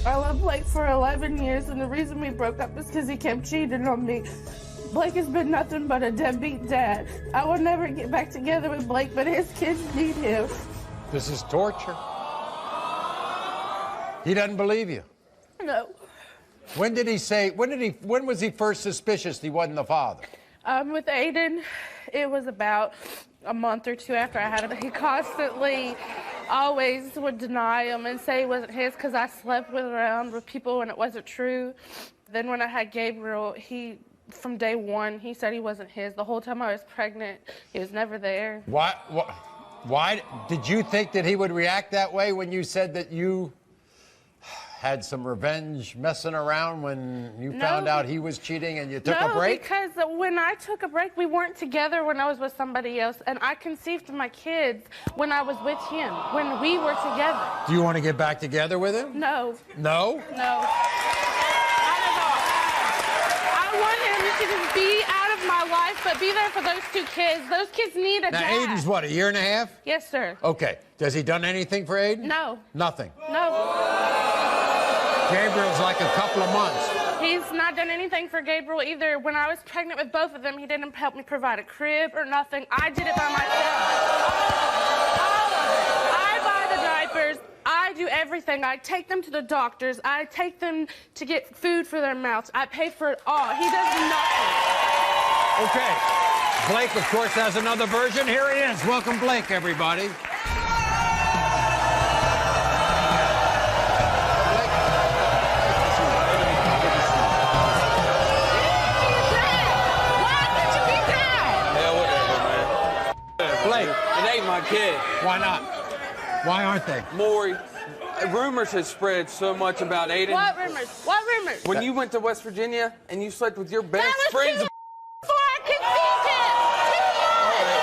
I loved Blake for 11 years, and the reason we broke up is because he kept cheating on me. Blake has been nothing but a deadbeat dad. I will never get back together with Blake, but his kids need him. This is torture. He doesn't believe you. No. When did he say, when was he first suspicious he wasn't the father? With Aiden, it was about a month or 2 after I had him. He constantly always would deny him and say it wasn't his because I slept around with people and it wasn't true. Then when I had Gabriel, from day one, he said he wasn't his. The whole time I was pregnant, he was never there. Why did you think that he would react that way when you said that you had some revenge messing around when you found out he was cheating and you took a No, break? because when I took a break, we weren't together when I was with somebody else, and I conceived my kids when I was with him, when we were together. Do you want to get back together with him? No. No? No. I want him to just be out of my life, but be there for those 2 kids. Those kids need a Now, dad. Aiden's what, a year and a half? Yes, sir. Okay. Has he done anything for Aiden? No. Nothing. No. Gabriel's like a couple of months. He's not done anything for Gabriel either. When I was pregnant with both of them, he didn't help me provide a crib or nothing. I did it by myself. All of it. I buy the diapers. I do everything. I take them to the doctors. I take them to get food for their mouths. I pay for it all. He does nothing. Okay. Blake, of course, has another version. Here he is. Welcome, Blake, everybody. Blake, it ain't my kid. Why not? Why aren't they? Maury, rumors have spread so much about Aiden. What rumors? What rumors? When you went to West Virginia and you slept with your best friend's... Before I conceived him. 2 months.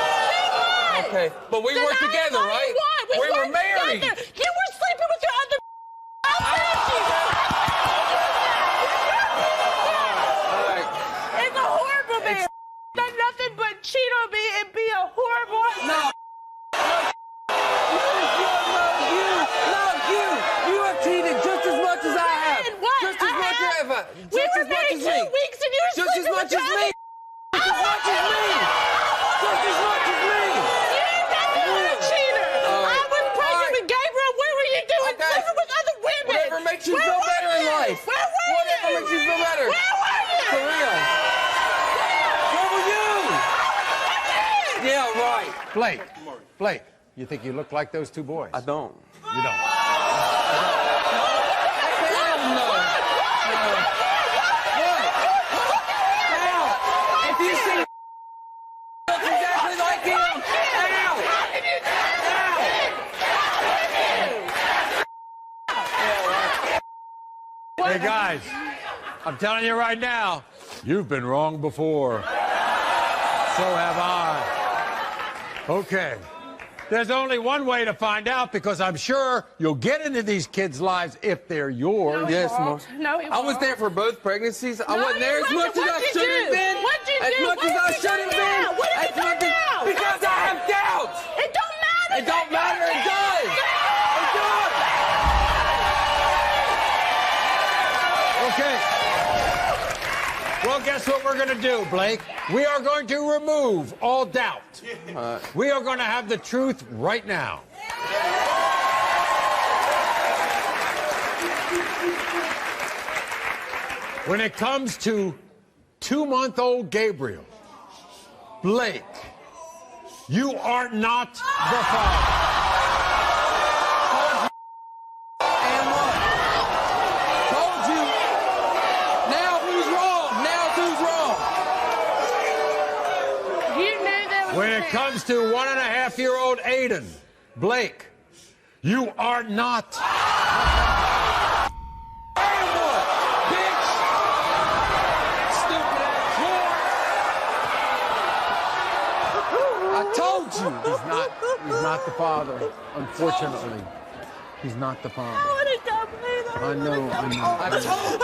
2 months. Okay, but we were together, right? We were married. Together. You were sleeping with your other... It's a horrible man. Done nothing but cheat on me and be a horrible... No. You have cheated just as much as I have. Just as much as ever. Just as much as me. 2 weeks and you were just as much as me. Just as much as me. Just as much as me. You're a cheater. I was pregnant with Gabriel. What were you doing? Sleeping with other women. Whatever makes you feel better in life. Where were you? Whatever makes you feel better. Where were you? For real. Where were you? Yeah, right. Blake, you think you look like those 2 boys? I don't. You don't? If you see looks exactly like him, Hey, guys, I'm telling you right now, you've been wrong before. So have I. Okay. There's only one way to find out, because I'm sure you'll get into these kids' lives if they're yours. Yes, Mom. No, I was there for both pregnancies. I wasn't there as much as I should have been. What'd you do? As much as I should have been. What did you do now? Because I have doubts. It don't matter. It don't matter. It does. It does. Okay. Well, guess what we're going to do, Blake? We are going to remove all doubt. We are going to have the truth right now. When it comes to 2-month-old Gabriel, Blake, you are not the father. And what? Told you. Now who's wrong? Now who's wrong? You knew there was When it comes to 1.5-year-old Aiden, Blake, you are not. I told you. He's not the father, unfortunately. He's not the father. I know. I told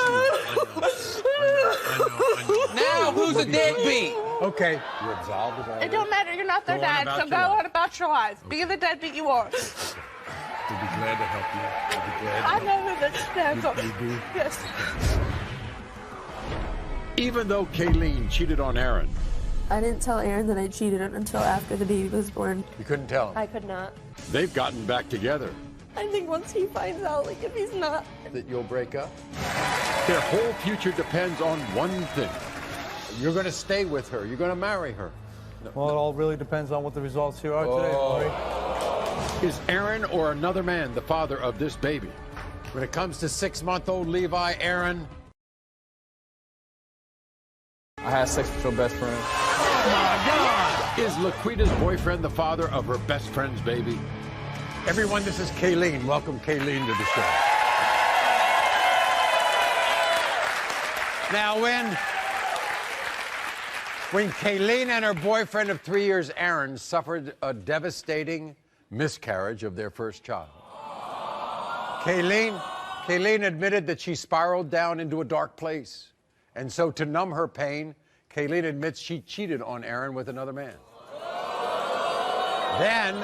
you. Now who's a deadbeat? Okay. You absolved of all It don't matter. You're not their Go on dad, about so your go life. on about your life. Be the deadbeat you are. We'll be glad to help you. We'll be glad to I help know who the dad's are. You do? Yes. Even though Kayleen cheated on Aaron, I didn't tell Aaron that I cheated until after the baby was born. You couldn't tell him. I could not. they've gotten back together. I think once he finds out, like, if he's not. That you'll break up? Their whole future depends on one thing. You're going to stay with her. You're going to marry her. Well, it all really depends on what the results here are today, Maury. Is Aaron or another man the father of this baby? When it comes to 6-month-old Levi, Aaron. I had sex with your best friend. Oh my God! Is Laquita's boyfriend the father of her best friend's baby? Everyone, this is Kayleen. Welcome, Kayleen, to the show. Now, when Kayleen and her boyfriend of 3 years, Aaron, suffered a devastating miscarriage of their first child, Kayleen admitted that she spiraled down into a dark place. And so to numb her pain, Kayleen admits she cheated on Aaron with another man. Then,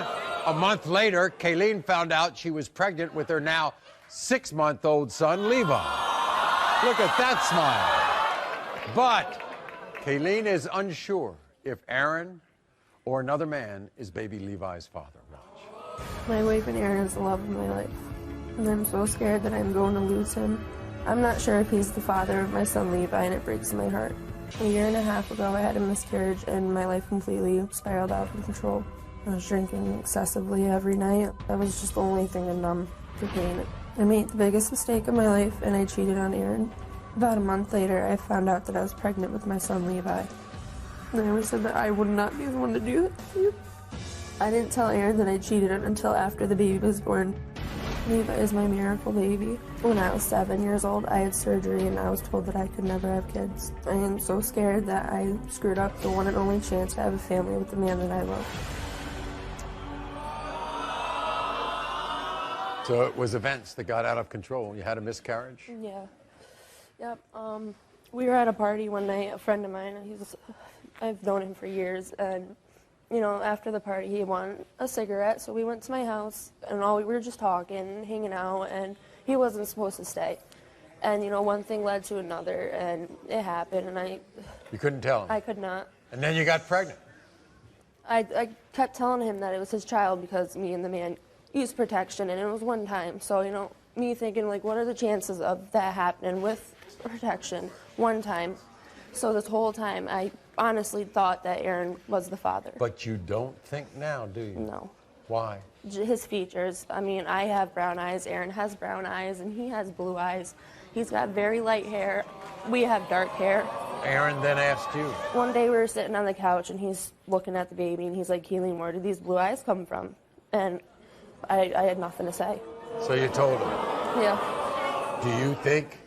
a month later, Kayleen found out she was pregnant with her now 6-month-old son, Levi. Look at that smile. But Kayleen is unsure if Aaron or another man is baby Levi's father. Watch. My boyfriend Aaron is the love of my life, and I'm so scared that I'm going to lose him. I'm not sure if he's the father of my son Levi, and it breaks my heart. A year and a half ago, I had a miscarriage, and my life completely spiraled out of control. I was drinking excessively every night. That was just the only thing to numb the pain. I made the biggest mistake of my life, and I cheated on Aaron. About a month later, I found out that I was pregnant with my son Levi. And I always said that I would not be the one to do it. I didn't tell Aaron that I cheated until after the baby was born. Levi is my miracle baby. When I was 7 years old, I had surgery and I was told that I could never have kids. I am so scared that I screwed up the one and only chance to have a family with the man that I love. So it was events that got out of control. You had a miscarriage? Yeah. Yep. We were at a party one night, a friend of mine, I've known him for years, and you know, after the party, he wanted a cigarette, so we went to my house, and we were just talking, hanging out, and he wasn't supposed to stay. And, you know, one thing led to another, and it happened, and You couldn't tell him? I could not. And then you got pregnant? I kept telling him that it was his child because me and the man used protection, and it was one time. So, you know, me thinking, like, what are the chances of that happening with protection one time? So this whole time, I honestly thought that Aaron was the father. But you don't think now, do you? No. Why? His features. I mean, I have brown eyes, Aaron has brown eyes, and he has blue eyes. He's got very light hair. We have dark hair. Aaron then asked you. One day we were sitting on the couch, and he's looking at the baby, and he's like, Keeleen, where did these blue eyes come from? And I had nothing to say. So you told him? Yeah. Do you think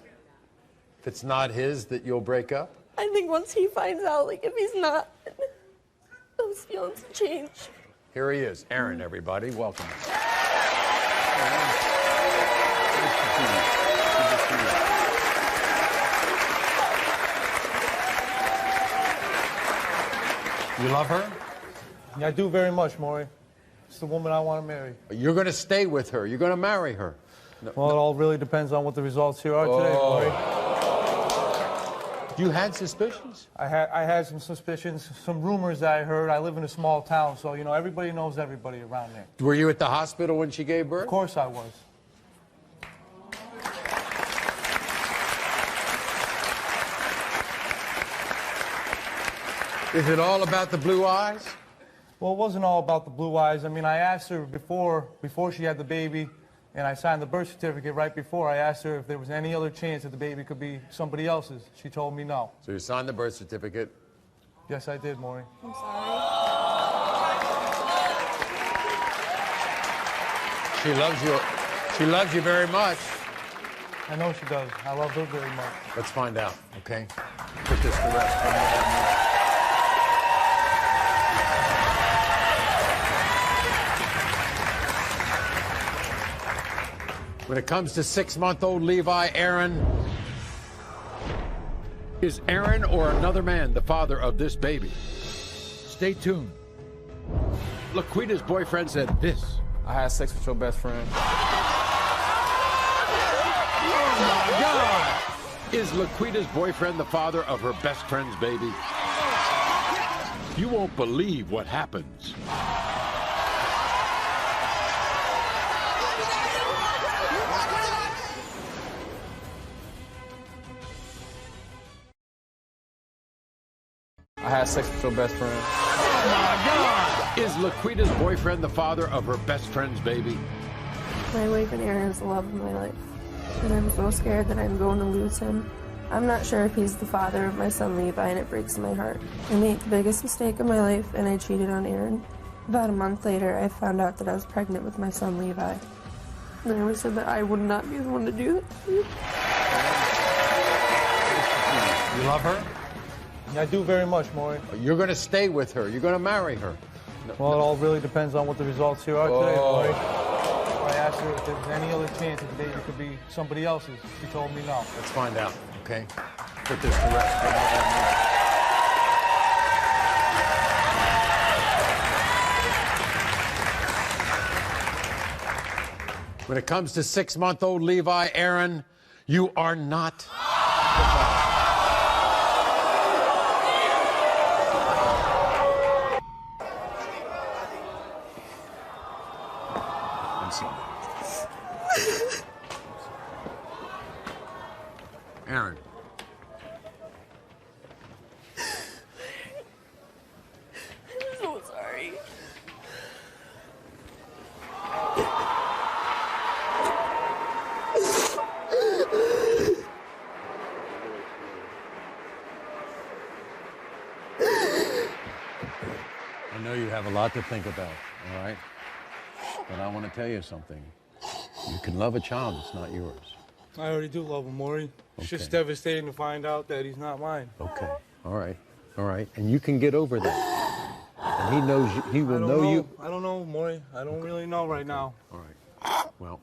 if it's not his that you'll break up? I think once he finds out, like, if he's not, those feelings change. Here he is. Aaron, everybody. Welcome. You love her? Yeah, I do very much, Maury. It's the woman I want to marry. You're going to stay with her. You're going to marry her. No, well, it all really depends on what the results here are today, Maury. You had suspicions? I had some suspicions, some rumors that I heard. I live in a small town, so, you know, everybody knows everybody around there. Were you at the hospital when she gave birth? Of course I was. Is it all about the blue eyes? Well, it wasn't all about the blue eyes. I mean, I asked her before she had the baby, and I signed the birth certificate right before. I asked her if there was any other chance that the baby could be somebody else's. She told me no. So you signed the birth certificate? Yes, I did, Maury. I'm sorry. She loves you. She loves you very much. I know she does. I love her very much. Let's find out, okay? Put this to rest. When it comes to 6-month-old Levi, Aaron, is Aaron or another man the father of this baby? Stay tuned. Laquita's boyfriend said this. I had sex with your best friend. Oh my God! Is Laquita's boyfriend the father of her best friend's baby? You won't believe what happens. I had sex with your best friend. Oh my God! Is Laquita's boyfriend the father of her best friend's baby? My boyfriend Aaron is the love of my life, and I'm so scared that I'm going to lose him. I'm not sure if he's the father of my son Levi, and it breaks my heart. I made the biggest mistake of my life, and I cheated on Aaron. About a month later, I found out that I was pregnant with my son Levi. And I always said that I would not be the one to do it. love her? I do very much, Maury. You're going to stay with her. You're going to marry her. Well, it all really depends on what the results here are today, Maury. I asked her if there was any other chance that the baby could be somebody else's. She told me no. Let's find out, okay? Put this to rest. When it comes to 6-month-old Levi, Aaron, you are not the father. I'm sorry. Aaron. I'm so sorry. I know you have a lot to think about, all right? But I want to tell you something. You can love a child that's not yours. I already do love him, Maury. It's just Okay. devastating to find out that he's not mine. Okay, all right. And you can get over that. And he knows you, he will know you. I don't know, Maury. I don't really know right now. All right. Well,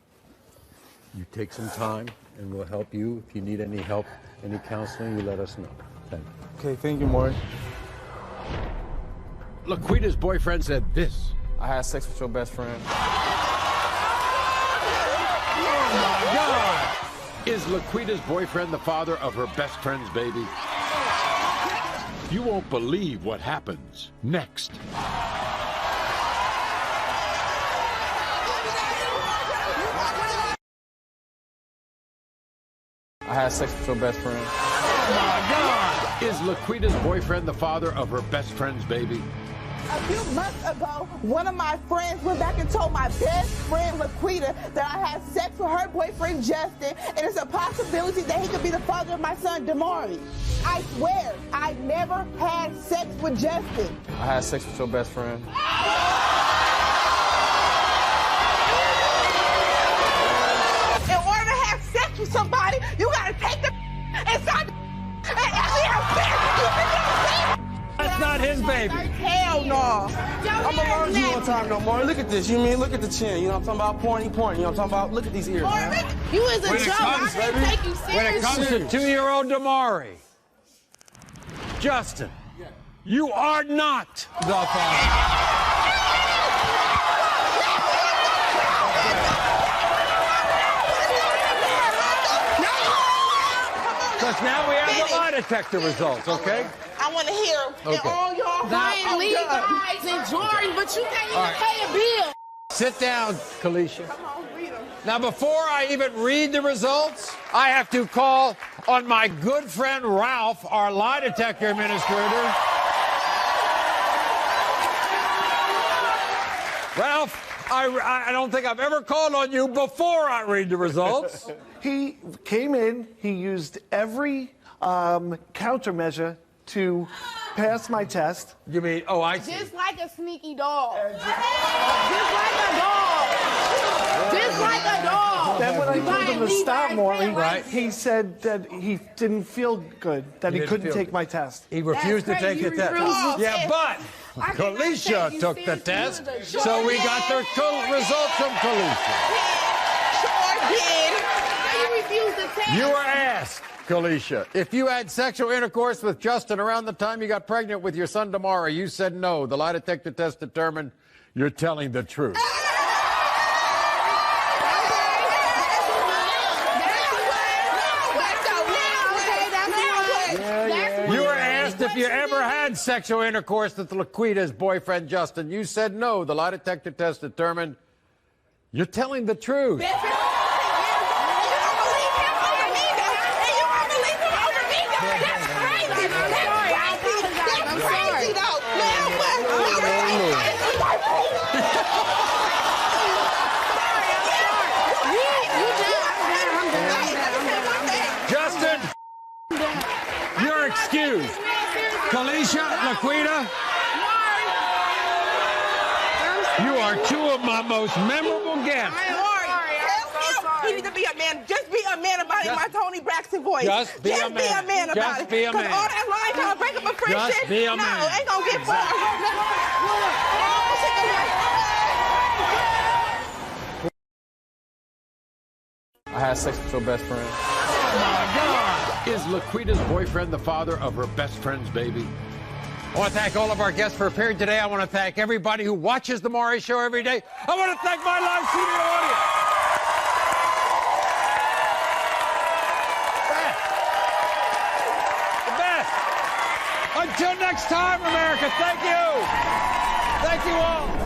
you take some time, and we'll help you. If you need any help, any counseling, you let us know. Thank you. Okay, thank you, Maury. Laquita's boyfriend said this. I had sex with your best friend. Oh, my God! Is Laquita's boyfriend the father of her best friend's baby? You won't believe what happens next. I had sex with your best friend. Oh, my God! Is Laquita's boyfriend the father of her best friend's baby? A few months ago, one of my friends went back and told my best friend, Laquita, that I had sex with her boyfriend, Justin, and it's a possibility that he could be the father of my son, Maury. I swear, I never had sex with Justin. I had sex with your best friend. In order to have sex with somebody, you gotta take the inside and actually have sex. That's not his baby. Hell no. I'm gonna learn you one time, no more. Look at this. You mean look at the chin. You know what I'm talking about? Pointy. You know what I'm talking about? Look at these ears. Man. You is a joke. I can't take you seriously. When it comes to 2-year-old Maury, Justin, you are not the father. Because now we have the lie detector results, okay? I want to hear them. Okay. And all y'all Brian, Levi's and Jordan, but you can't even All right. pay a bill. Sit down, Kalisha. Now, before I even read the results, I have to call on my good friend Ralph, our lie detector administrator. Ralph, I don't think I've ever called on you before I read the results. He came in, he used every countermeasure to pass my test. You mean, oh, I see. Just like a sneaky dog. Just like a dog. Just like a dog. Then when I told him to stop, Maury, Right. he said that he didn't feel good, that he didn't couldn't feel take good. my test. He refused to That's take the crazy. You test. refused the Yeah, test. but I cannot Kalisha take you took the seriously. test, You was a so we got the results from Kalisha. Sure did. You refused the test. You were asked, Kalisha, if you had sexual intercourse with Justin around the time you got pregnant with your son Maury. You said no. The lie detector test determined you're telling the truth. You were asked if you ever had sexual intercourse with Laquita's boyfriend, Justin. You said no. The lie detector test determined you're telling the truth. Justin, you're excused. Kalisha, Laquita, you are two of my most memorable guests. He needs to be a man. Just be a man about it in my Tony Braxton voice. Just be a man. Be a man about it. Just be a man. Because all that lying trying to break up a friendship, Just be a man. no, ain't gonna get far. I had sex with your best friend. Is Laquita's boyfriend the father of her best friend's baby? I want to thank all of our guests for appearing today. I want to thank everybody who watches The Maury Show every day. I want to thank my live studio audience. The best. Until next time, America, thank you. Thank you all.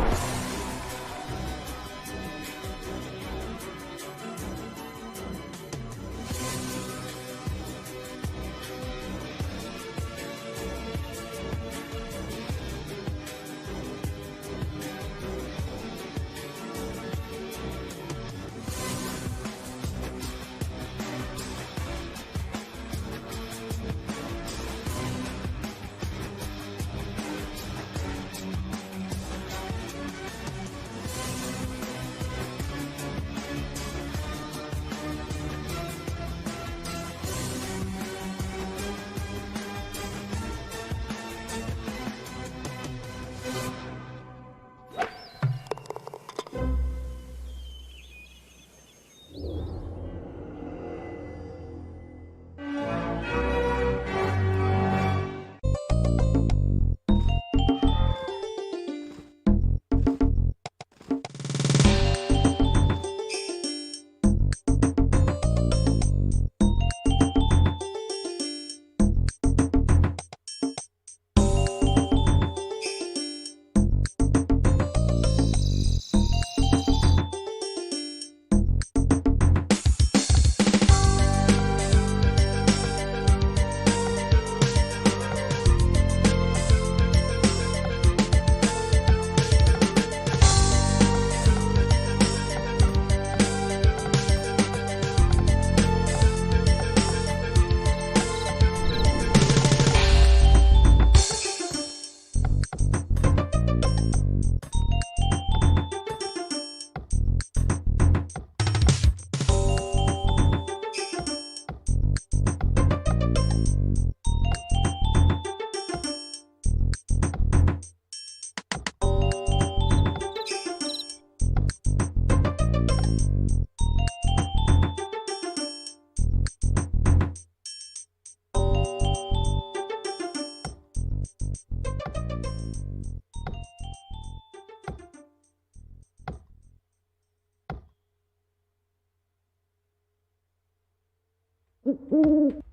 Mm-hmm.